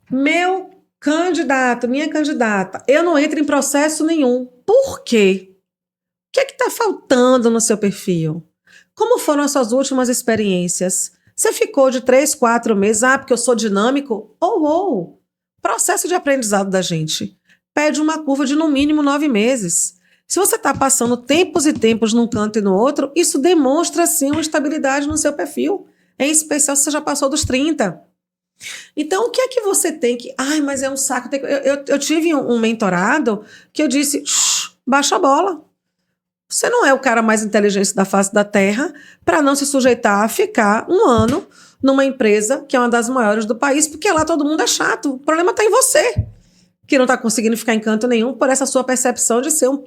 Meu candidato, minha candidata, eu não entro em processo nenhum. Por quê? O que é que está faltando no seu perfil? Como foram as suas últimas experiências? Você ficou de 3, 4 meses, porque eu sou dinâmico? Processo de aprendizado da gente pede uma curva de no mínimo 9 meses. Se você está passando tempos e tempos num canto e no outro, isso demonstra sim uma estabilidade no seu perfil. Em especial se você já passou dos 30. Então, o que é que você tem que... mas é um saco. Eu tive um mentorado que eu disse, baixa a bola. Você não é o cara mais inteligente da face da Terra para não se sujeitar a ficar 1 ano numa empresa que é uma das maiores do país, porque lá todo mundo é chato. O problema está em você, que não está conseguindo ficar em canto nenhum por essa sua percepção de ser um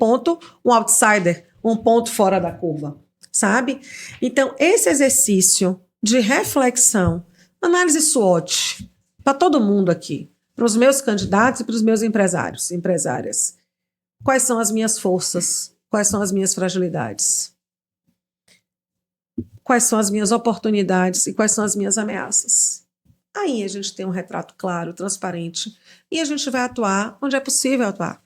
outsider, um ponto fora da curva, sabe? Então, esse exercício de reflexão, análise SWOT, para todo mundo aqui, para os meus candidatos e para os meus empresários, empresárias. Quais são as minhas forças? Quais são as minhas fragilidades? Quais são as minhas oportunidades e quais são as minhas ameaças? Aí a gente tem um retrato claro, transparente, e a gente vai atuar onde é possível atuar.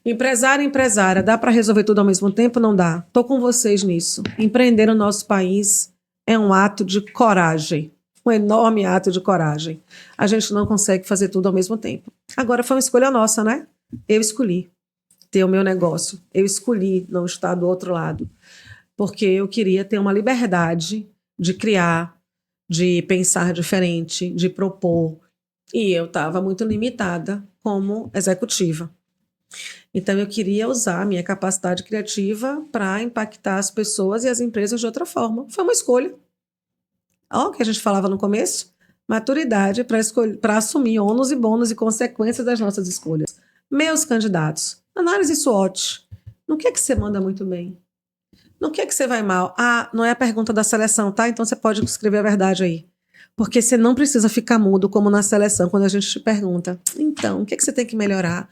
Empresário, empresária, dá para resolver tudo ao mesmo tempo? Não dá. Estou com vocês nisso. Empreender no nosso país é um ato de coragem, um enorme ato de coragem. A gente não consegue fazer tudo ao mesmo tempo. Agora foi uma escolha nossa, né? Eu escolhi ter o meu negócio. Eu escolhi não estar do outro lado. Porque eu queria ter uma liberdade de criar, de pensar diferente, de propor. E eu estava muito limitada como executiva. Então, eu queria usar a minha capacidade criativa para impactar as pessoas e as empresas de outra forma. Foi uma escolha. Olha o que a gente falava no começo. Maturidade para assumir ônus e bônus e consequências das nossas escolhas. Meus candidatos, análise SWOT. No que é que você manda muito bem? No que é que você vai mal? Ah, não é a pergunta da seleção, tá? Então você pode escrever a verdade aí. Porque você não precisa ficar mudo como na seleção, quando a gente te pergunta. Então, o que é que você tem que melhorar?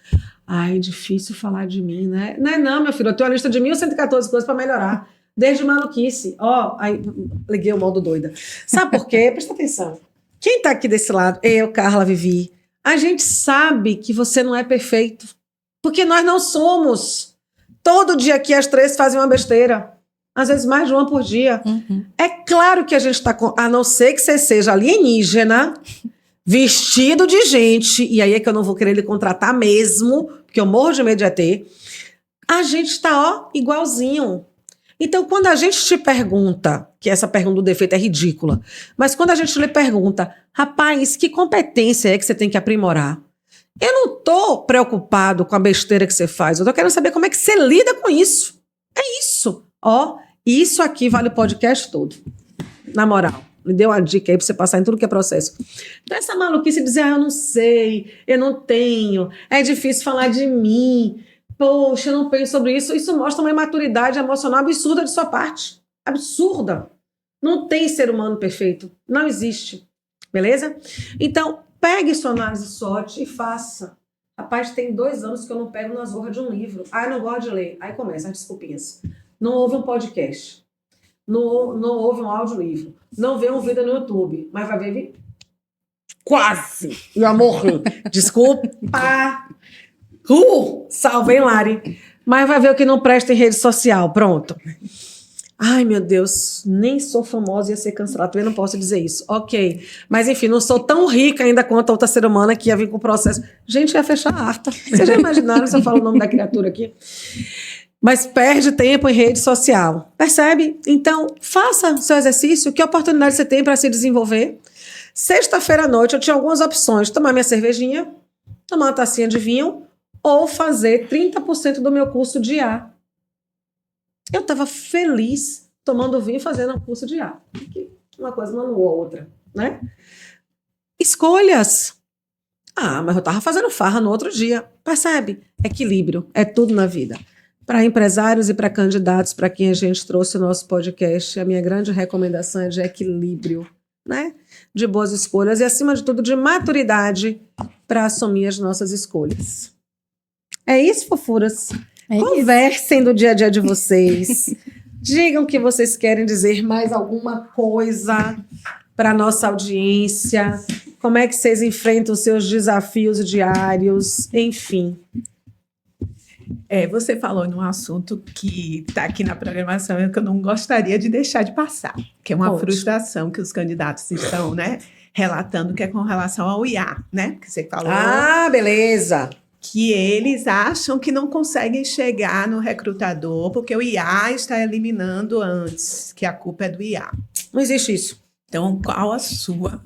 Ai, difícil falar de mim, né? Não, meu filho, eu tenho uma lista de 1.114 coisas para melhorar. Desde maluquice. Aí liguei o modo doida. Sabe por quê? Presta atenção. Quem tá aqui desse lado, eu, Carla, Vivi, a gente sabe que você não é perfeito. Porque nós não somos. Todo dia aqui as 3 fazem uma besteira. Às vezes mais de uma por dia. Uhum. É claro que a gente está a não ser que você seja alienígena, vestido de gente, e aí é que eu não vou querer lhe contratar mesmo, porque eu morro de medo de ET. A gente está, igualzinho. Então, quando a gente te pergunta, que essa pergunta do defeito é ridícula, mas quando a gente lhe pergunta, rapaz, que competência é que você tem que aprimorar? Eu não estou preocupado com a besteira que você faz, eu estou querendo saber como é que você lida com isso. É isso. Isso aqui vale o podcast todo. Na moral. Me deu uma dica aí pra você passar em tudo que é processo. Então essa maluquice de dizer, eu não sei, eu não tenho, é difícil falar de mim, poxa, eu não penso sobre isso. Isso mostra uma imaturidade emocional absurda de sua parte. Absurda. Não tem ser humano perfeito. Não existe. Beleza? Então, pegue sua análise SWOT e faça. Rapaz, tem 2 anos que eu não pego na zorra de um livro. Eu não gosto de ler. Aí começa as desculpinhas. Não ouve um podcast, não ouve um audiolivro, não vê um vídeo no YouTube, mas vai ver quase, eu morri. Desculpa, salvei Lari, mas vai ver o que não presta em rede social, pronto. Ai, meu Deus, nem sou famosa e ia ser cancelada, também não posso dizer isso. Ok, mas enfim, não sou tão rica ainda quanto a outra ser humana que ia vir com o processo. Gente, ia fechar a harta. Vocês já imaginaram se eu falo o nome da criatura aqui? Mas perde tempo em rede social. Percebe? Então, faça o seu exercício. Que oportunidade você tem para se desenvolver? Sexta-feira à noite eu tinha algumas opções. Tomar minha cervejinha, tomar uma tacinha de vinho ou fazer 30% do meu curso de IA. Eu estava feliz tomando vinho e fazendo um curso de IA. Uma coisa não anulou a outra, né? Escolhas. Mas eu estava fazendo farra no outro dia. Percebe? Equilíbrio. É tudo na vida. Para empresários e para candidatos, para quem a gente trouxe o nosso podcast, a minha grande recomendação é de equilíbrio, né? De boas escolhas e, acima de tudo, de maturidade para assumir as nossas escolhas. É isso, fofuras? Conversem do dia a dia de vocês. Digam que vocês querem dizer mais alguma coisa para a nossa audiência. Como é que vocês enfrentam os seus desafios diários, enfim. Você falou num assunto que está aqui na programação e que eu não gostaria de deixar de passar, que é uma frustração que os candidatos estão, né, relatando, que é com relação ao IA, né? Que você falou. Beleza. Que eles acham que não conseguem chegar no recrutador porque o IA está eliminando antes, que a culpa é do IA. Não existe isso. Então, qual a sua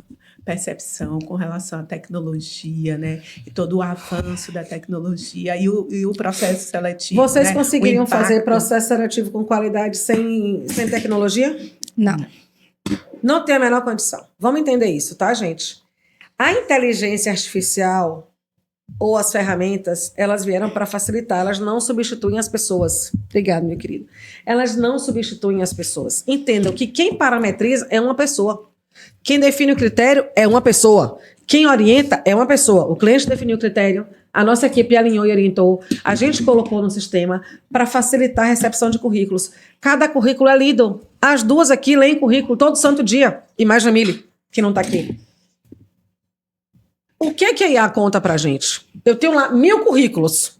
percepção com relação à tecnologia, né? E todo o avanço da tecnologia e o processo seletivo. Vocês né? conseguiriam fazer processo seletivo com qualidade sem tecnologia? Não. Não tem a menor condição. Vamos entender isso, tá, gente? A inteligência artificial ou as ferramentas, elas vieram para facilitar, elas não substituem as pessoas. Obrigado, meu querido. Elas não substituem as pessoas. Entendam que quem parametriza é uma pessoa. Quem define o critério é uma pessoa. Quem orienta é uma pessoa. O cliente definiu o critério, a nossa equipe alinhou e orientou, a gente colocou no sistema para facilitar a recepção de currículos. Cada currículo é lido. As duas aqui leem currículo todo santo dia. E mais Jamile, que não está aqui. O que a IA conta pra gente? Eu tenho lá 1000 currículos.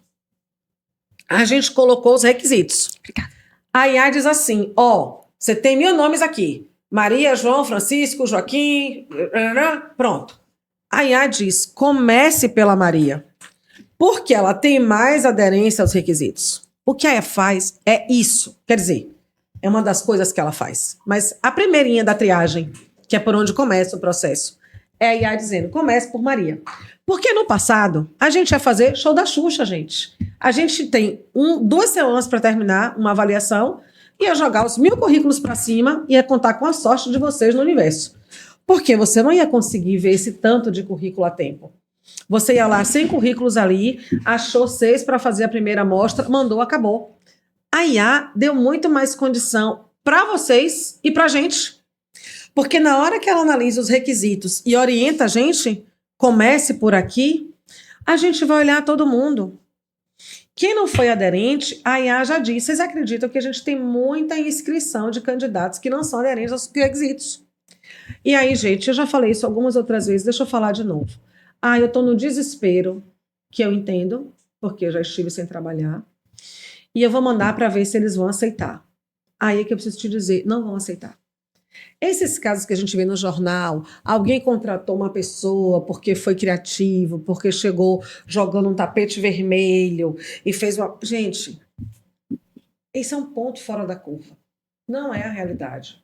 A gente colocou os requisitos. Obrigada. A IA diz assim, você tem 1000 nomes aqui. Maria, João, Francisco, Joaquim, pronto. A IA diz, comece pela Maria. Porque ela tem mais aderência aos requisitos. O que a IA faz é isso. Quer dizer, é uma das coisas que ela faz. Mas a primeirinha da triagem, que é por onde começa o processo, é a IA dizendo, comece por Maria. Porque no passado, a gente ia fazer show da Xuxa, gente. A gente tem 2 semanas para terminar uma avaliação, ia jogar os 1000 currículos para cima e ia contar com a sorte de vocês no universo. Porque você não ia conseguir ver esse tanto de currículo a tempo. Você ia lá, 100 currículos ali, achou 6 para fazer a primeira amostra, mandou, acabou. A IA deu muito mais condição para vocês e para a gente. Porque na hora que ela analisa os requisitos e orienta a gente, comece por aqui, a gente vai olhar todo mundo. Quem não foi aderente, a IA já disse, vocês acreditam que a gente tem muita inscrição de candidatos que não são aderentes aos requisitos. E aí, gente, eu já falei isso algumas outras vezes, deixa eu falar de novo. Eu estou no desespero, que eu entendo, porque eu já estive sem trabalhar, e eu vou mandar para ver se eles vão aceitar. Aí é que eu preciso te dizer, não vão aceitar. Esses casos que a gente vê no jornal, alguém contratou uma pessoa porque foi criativo, porque chegou jogando um tapete vermelho e fez uma... Gente, esse é um ponto fora da curva. Não é a realidade.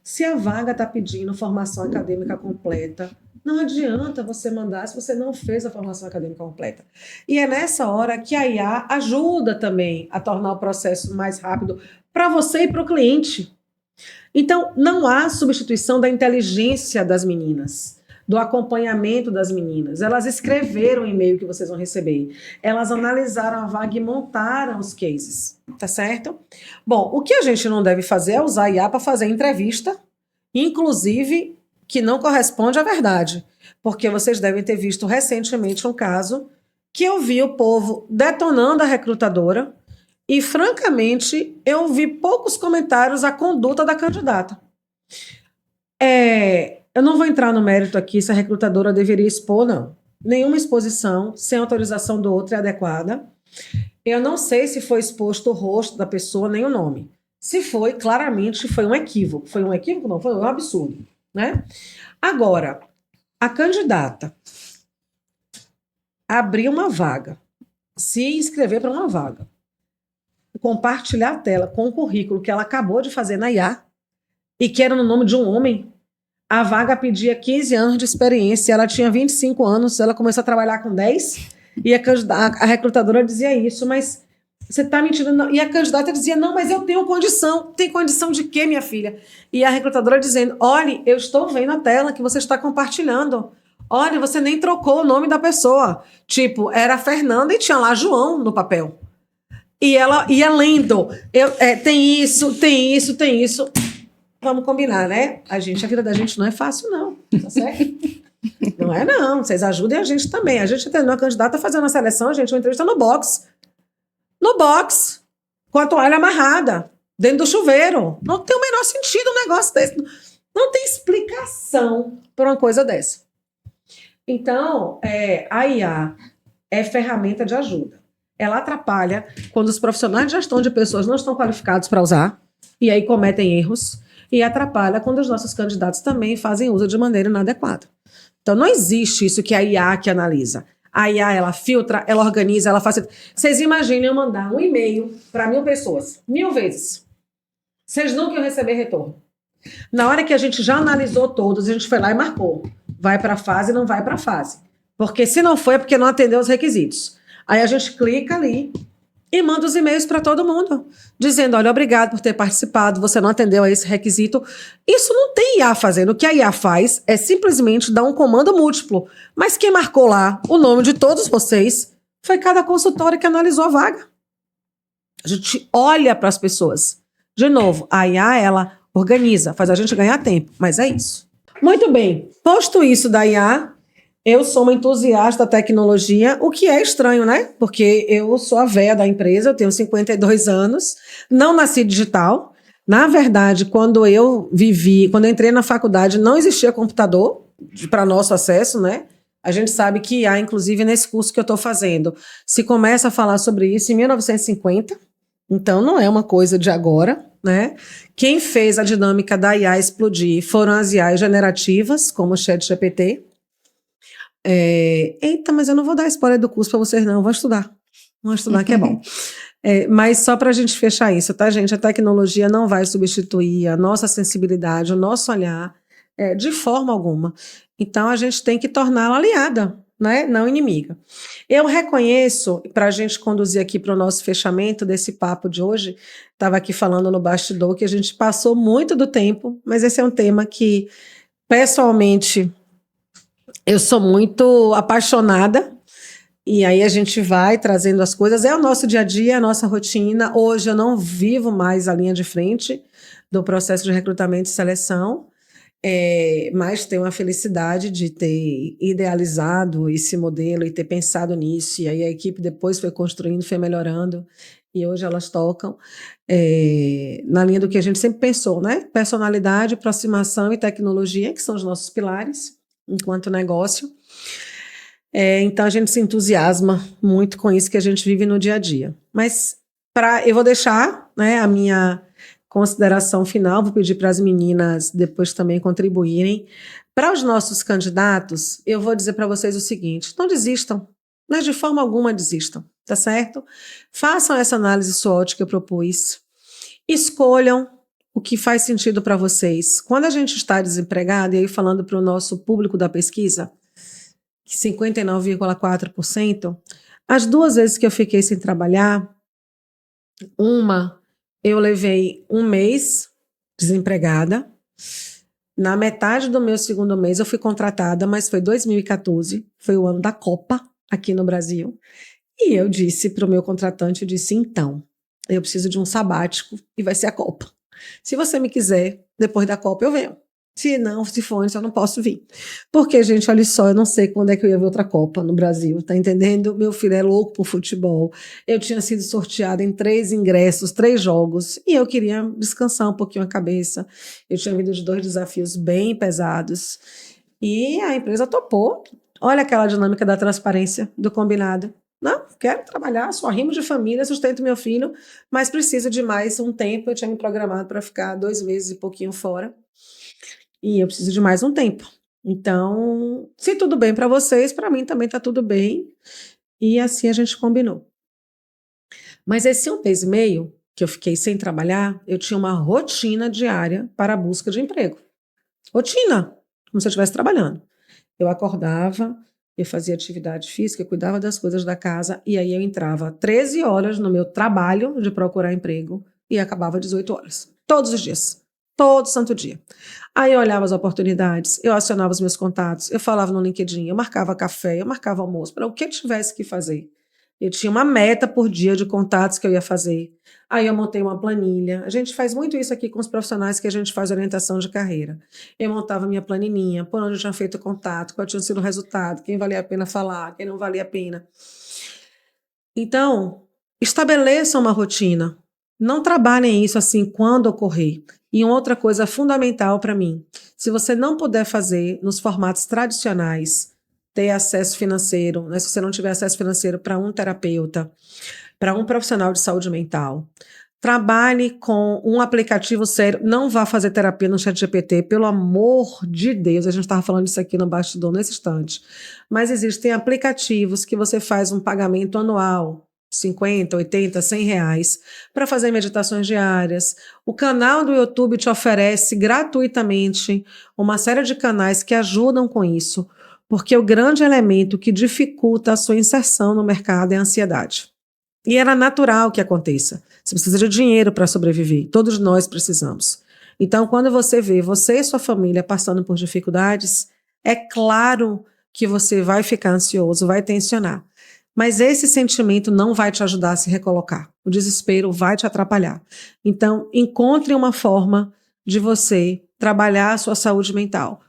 Se a vaga está pedindo formação acadêmica completa, não adianta você mandar se você não fez a formação acadêmica completa. E é nessa hora que a IA ajuda também a tornar o processo mais rápido para você e para o cliente. Então, não há substituição da inteligência das meninas, do acompanhamento das meninas. Elas escreveram o e-mail que vocês vão receber. Elas analisaram a vaga e montaram os cases, tá certo? Bom, o que a gente não deve fazer é usar a IA para fazer entrevista, inclusive que não corresponde à verdade, porque vocês devem ter visto recentemente um caso que eu vi o povo detonando a recrutadora. E, francamente, eu vi poucos comentários à conduta da candidata. Eu não vou entrar no mérito aqui se a recrutadora deveria expor, não. Nenhuma exposição sem autorização do outro é adequada. Eu não sei se foi exposto o rosto da pessoa nem o nome. Se foi, claramente foi um equívoco. Foi um equívoco? Não, foi um absurdo, né? Agora, a candidata abrir uma vaga, se inscrever para uma vaga, compartilhar a tela com o currículo que ela acabou de fazer na IA e que era no nome de um homem, a vaga pedia 15 anos de experiência, ela tinha 25 anos, ela começou a trabalhar com 10 e a recrutadora dizia isso, mas você está mentindo. Não. E a candidata dizia, não, mas eu tenho condição. Tem condição de quê, minha filha? E a recrutadora dizendo, olha, eu estou vendo a tela que você está compartilhando. Olha, você nem trocou o nome da pessoa. Tipo, era Fernanda e tinha lá João no papel. E ela ia lendo. Tem isso. Vamos combinar, né? A vida da gente não é fácil, não. Tá certo? Não é, não. Vocês ajudem a gente também. A gente tem uma candidata fazendo uma seleção, gente, uma entrevista no box. No box. Com a toalha amarrada. Dentro do chuveiro. Não tem o menor sentido um negócio desse. Não tem explicação para uma coisa dessa. Então, a IA é ferramenta de ajuda. Ela atrapalha quando os profissionais de gestão de pessoas não estão qualificados para usar e aí cometem erros, e atrapalha quando os nossos candidatos também fazem uso de maneira inadequada. Então não existe isso que a IA que analisa. A IA, ela filtra, ela organiza, ela faz... Vocês imaginem eu mandar um e-mail para 1000 pessoas, 1000 vezes. Vocês nunca iam receber retorno. Na hora que a gente já analisou todos, a gente foi lá e marcou. vai para a fase, não vai para a fase. Porque se não foi, é porque não atendeu os requisitos. Aí a gente clica ali e manda os e-mails para todo mundo, dizendo, olha, obrigado por ter participado, você não atendeu a esse requisito. Isso não tem IA fazendo. O que a IA faz é simplesmente dar um comando múltiplo. Mas quem marcou lá o nome de todos vocês foi cada consultora que analisou a vaga. A gente olha para as pessoas. De novo, a IA, ela organiza, faz a gente ganhar tempo, mas é isso. Muito bem, posto isso da IA, eu sou uma entusiasta da tecnologia, o que é estranho, né? Porque eu sou a véia da empresa, eu tenho 52 anos, não nasci digital. Na verdade, quando eu entrei na faculdade, não existia computador para nosso acesso, né? A gente sabe que há, inclusive, nesse curso que eu estou fazendo, se começa a falar sobre isso em 1950, então não é uma coisa de agora, né? Quem fez a dinâmica da IA explodir foram as IAs generativas, como o ChatGPT. Eita, mas eu não vou dar spoiler do curso para vocês, não. Vou estudar. Vamos estudar que é bom. Mas só para a gente fechar isso, tá, gente? A tecnologia não vai substituir a nossa sensibilidade, o nosso olhar, de forma alguma. Então, a gente tem que torná-la aliada, né? Não inimiga. Eu reconheço, para a gente conduzir aqui para o nosso fechamento desse papo de hoje, estava aqui falando no bastidor que a gente passou muito do tempo, mas esse é um tema que, pessoalmente, eu sou muito apaixonada, e aí a gente vai trazendo as coisas. É o nosso dia a dia, a nossa rotina. Hoje eu não vivo mais a linha de frente do processo de recrutamento e seleção, mas tenho a felicidade de ter idealizado esse modelo e ter pensado nisso. E aí a equipe depois foi construindo, foi melhorando, e hoje elas tocam na linha do que a gente sempre pensou, né? Personalidade, aproximação e tecnologia, que são os nossos pilares enquanto negócio. Então a gente se entusiasma muito com isso que a gente vive no dia a dia. Mas eu vou deixar, né, a minha consideração final, vou pedir para as meninas depois também contribuírem. Para os nossos candidatos, eu vou dizer para vocês o seguinte: não desistam, mas de forma alguma desistam, tá certo? Façam essa análise SWOT que eu propus, escolham o que faz sentido para vocês. Quando a gente está desempregado, e aí falando para o nosso público da pesquisa, 59,4%, as 2 vezes que eu fiquei sem trabalhar, uma, eu levei 1 mês desempregada. Na metade do meu 2º mês eu fui contratada, mas foi 2014, foi o ano da Copa aqui no Brasil. E eu disse para o meu contratante, eu disse, então, eu preciso de um sabático e vai ser a Copa. Se você me quiser, depois da Copa eu venho. Se não, se for antes, eu não posso vir. Porque, gente, olha só, eu não sei quando é que eu ia ver outra Copa no Brasil, tá entendendo? Meu filho é louco por futebol. Eu tinha sido sorteada em 3 ingressos, 3 jogos, e eu queria descansar um pouquinho a cabeça. Eu tinha vindo de 2 desafios bem pesados. E a empresa topou. Olha aquela dinâmica da transparência, do combinado. Não, quero trabalhar, só arrimo de família, sustento meu filho, mas preciso de mais um tempo. Eu tinha me programado para ficar 2 meses e pouquinho fora. E eu preciso de mais um tempo. Então, se tudo bem para vocês, para mim também está tudo bem. E assim a gente combinou. Mas esse 1 mês e meio que eu fiquei sem trabalhar, eu tinha uma rotina diária para a busca de emprego. Rotina, como se eu estivesse trabalhando. Eu acordava, eu fazia atividade física, eu cuidava das coisas da casa, e aí eu entrava 13 horas no meu trabalho de procurar emprego e acabava 18 horas. Todos os dias. Todo santo dia. Aí eu olhava as oportunidades, eu acionava os meus contatos, eu falava no LinkedIn, eu marcava café, eu marcava almoço, para o que eu tivesse que fazer. Eu tinha uma meta por dia de contatos que eu ia fazer. Aí eu montei uma planilha. A gente faz muito isso aqui com os profissionais que a gente faz orientação de carreira. Eu montava minha planilhinha, por onde eu tinha feito contato, qual tinha sido o resultado, quem valia a pena falar, quem não valia a pena. Então, estabeleçam uma rotina. Não trabalhem isso assim quando ocorrer. E uma outra coisa fundamental para mim, se você não puder fazer nos formatos tradicionais, ter acesso financeiro, né? Se você não tiver acesso financeiro para um terapeuta, para um profissional de saúde mental, trabalhe com um aplicativo sério. Não vá fazer terapia no ChatGPT, pelo amor de Deus. A gente estava falando isso aqui no bastidor nesse instante. Mas existem aplicativos que você faz um pagamento anual. 50, 80, R$ 100 para fazer meditações diárias. O canal do YouTube te oferece gratuitamente uma série de canais que ajudam com isso, porque o grande elemento que dificulta a sua inserção no mercado é a ansiedade. E era natural que aconteça. Você precisa de dinheiro para sobreviver. Todos nós precisamos. Então, quando você vê você e sua família passando por dificuldades, é claro que você vai ficar ansioso, vai tensionar. Mas esse sentimento não vai te ajudar a se recolocar. O desespero vai te atrapalhar. Então, encontre uma forma de você trabalhar a sua saúde mental.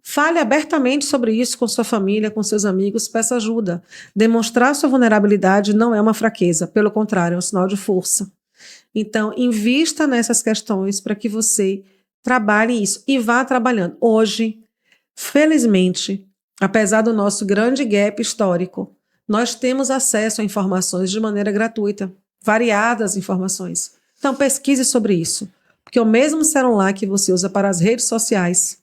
Fale abertamente sobre isso com sua família, com seus amigos, peça ajuda. Demonstrar sua vulnerabilidade não é uma fraqueza, pelo contrário, é um sinal de força. Então, invista nessas questões para que você trabalhe isso e vá trabalhando. Hoje, felizmente, apesar do nosso grande gap histórico, nós temos acesso a informações de maneira gratuita, variadas informações. Então, pesquise sobre isso, porque o mesmo celular que você usa para as redes sociais,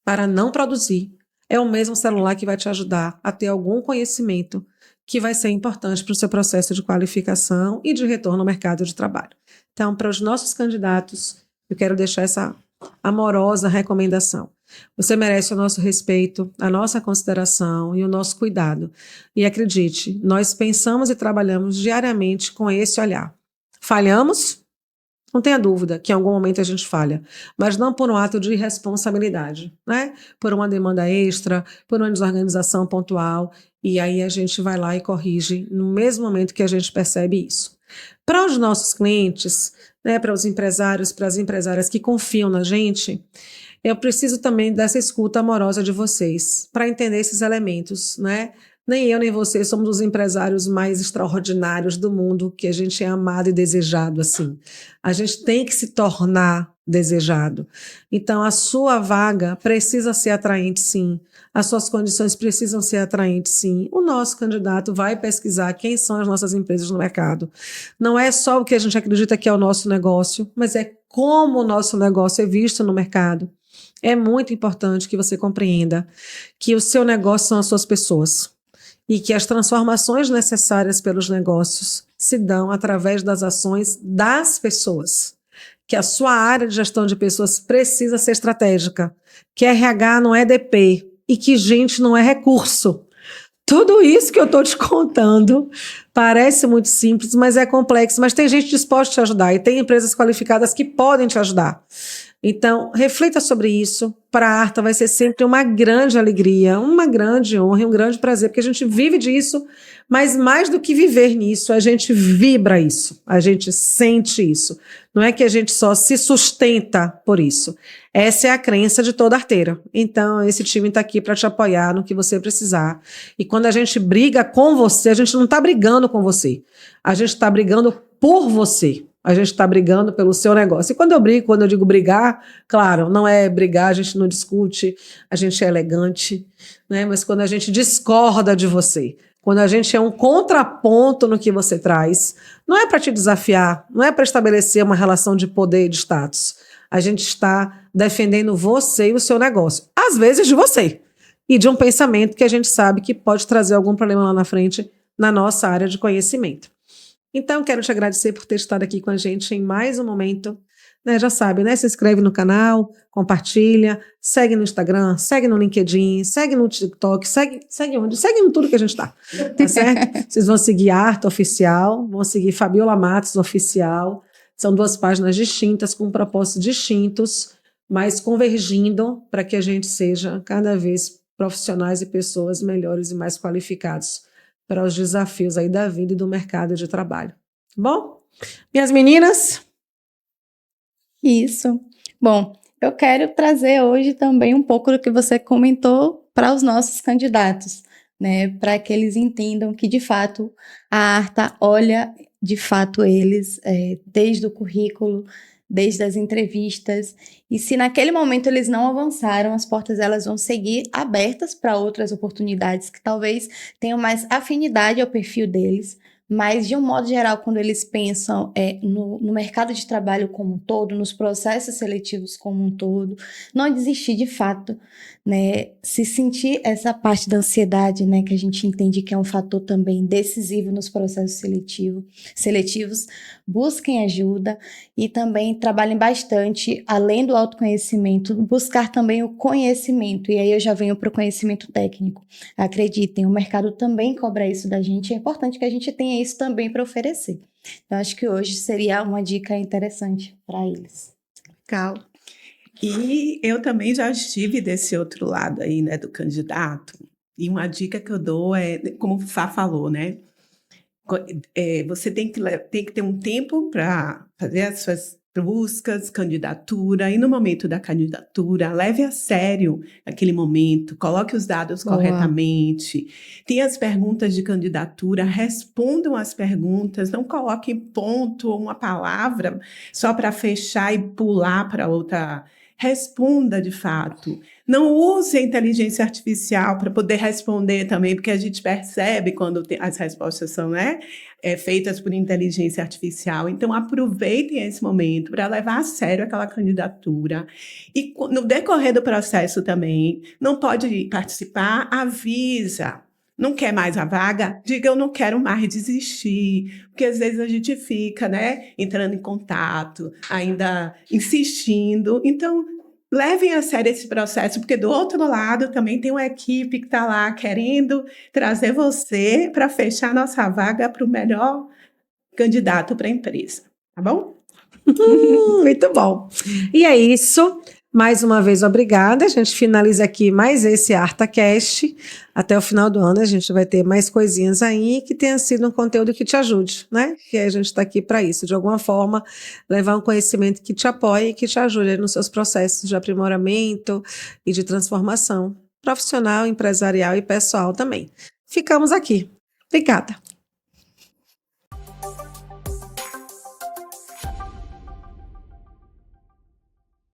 para não produzir, é o mesmo celular que vai te ajudar a ter algum conhecimento que vai ser importante para o seu processo de qualificação e de retorno ao mercado de trabalho. Então, para os nossos candidatos, eu quero deixar essa amorosa recomendação. Você merece o nosso respeito, a nossa consideração e o nosso cuidado. E acredite, nós pensamos e trabalhamos diariamente com esse olhar. Falhamos? Não tenha dúvida que em algum momento a gente falha, mas não por um ato de irresponsabilidade, né? Por uma demanda extra, por uma desorganização pontual, e aí a gente vai lá e corrige no mesmo momento que a gente percebe isso. Para os nossos clientes, né, para os empresários, para as empresárias que confiam na gente, eu preciso também dessa escuta amorosa de vocês, para entender esses elementos, né? Nem eu nem você somos os empresários mais extraordinários do mundo, que a gente é amado e desejado assim. A gente tem que se tornar desejado. Então, a sua vaga precisa ser atraente, sim. As suas condições precisam ser atraentes, sim. O nosso candidato vai pesquisar quem são as nossas empresas no mercado. Não é só o que a gente acredita que é o nosso negócio, mas é como o nosso negócio é visto no mercado. É muito importante que você compreenda que o seu negócio são as suas pessoas. E que as transformações necessárias pelos negócios se dão através das ações das pessoas. Que a sua área de gestão de pessoas precisa ser estratégica. Que RH não é DP e que gente não é recurso. Tudo isso que eu estou te contando parece muito simples, mas é complexo. Mas tem gente disposta a te ajudar e tem empresas qualificadas que podem te ajudar. Então, reflita sobre isso. Para a Arta vai ser sempre uma grande alegria, uma grande honra e um grande prazer, porque a gente vive disso, mas mais do que viver nisso, a gente vibra isso, a gente sente isso. Não é que a gente só se sustenta por isso. Essa é a crença de toda arteira. Então, esse time está aqui para te apoiar no que você precisar. E quando a gente briga com você, a gente não está brigando com você. A gente está brigando por você. A gente está brigando pelo seu negócio. E quando eu digo brigar, claro, não é brigar, a gente não discute, a gente é elegante, né? Mas quando a gente discorda de você, quando a gente é um contraponto no que você traz, não é para te desafiar, não é para estabelecer uma relação de poder e de status. A gente está defendendo você e o seu negócio. Às vezes de você. E de um pensamento que a gente sabe que pode trazer algum problema lá na frente na nossa área de conhecimento. Então, quero te agradecer por ter estado aqui com a gente em mais um momento. Né, já sabe, né? Se inscreve no canal, compartilha, segue no Instagram, segue no LinkedIn, segue no TikTok, segue onde? Segue em tudo que a gente tá certo? Vocês vão seguir Arta Oficial, vão seguir Fabiola Matos Oficial. São 2 páginas distintas, com propósitos distintos, mas convergindo para que a gente seja cada vez profissionais e pessoas melhores e mais qualificados para os desafios aí da vida e do mercado de trabalho. Bom, minhas meninas? Isso. Bom, eu quero trazer hoje também um pouco do que você comentou para os nossos candidatos, né? Para que eles entendam que, de fato, a Arta olha, de fato, eles desde o currículo, desde as entrevistas, e se naquele momento eles não avançaram, as portas elas vão seguir abertas para outras oportunidades que talvez tenham mais afinidade ao perfil deles, Mas, de um modo geral, quando eles pensam no mercado de trabalho como um todo, nos processos seletivos como um todo, não desistir de fato, né? Se sentir essa parte da ansiedade, né, que a gente entende que é um fator também decisivo nos processos seletivos, busquem ajuda e também trabalhem bastante, além do autoconhecimento, buscar também o conhecimento. E aí eu já venho para o conhecimento técnico. Acreditem, o mercado também cobra isso da gente, é importante que a gente tenha isso também para oferecer. Então, acho que hoje seria uma dica interessante para eles. Legal. E eu também já estive desse outro lado aí, né, do candidato. E uma dica que eu dou é, como o Fá falou, né? Você tem que ter um tempo para fazer as suas buscas, candidatura, e no momento da candidatura, leve a sério aquele momento, coloque os dados corretamente, tenha as perguntas de candidatura, respondam as perguntas, não coloque ponto ou uma palavra só para fechar e pular para outra. Responda de fato. Não use a inteligência artificial para poder responder também, porque a gente percebe quando as respostas são, né, feitas por inteligência artificial. Então, aproveitem esse momento para levar a sério aquela candidatura. E no decorrer do processo também, não pode participar, avisa. Não quer mais a vaga? Diga, eu não quero mais desistir. Porque às vezes a gente fica, né, entrando em contato, ainda insistindo. Então, levem a sério esse processo, porque do outro lado também tem uma equipe que está lá querendo trazer você para fechar nossa vaga para o melhor candidato para a empresa. Tá bom? Muito bom. E é isso. Mais uma vez, obrigada. A gente finaliza aqui mais esse ArtaCast. Até o final do ano a gente vai ter mais coisinhas aí que tenha sido um conteúdo que te ajude, né? Que a gente está aqui para isso, de alguma forma, levar um conhecimento que te apoie e que te ajude nos seus processos de aprimoramento e de transformação profissional, empresarial e pessoal também. Ficamos aqui. Obrigada.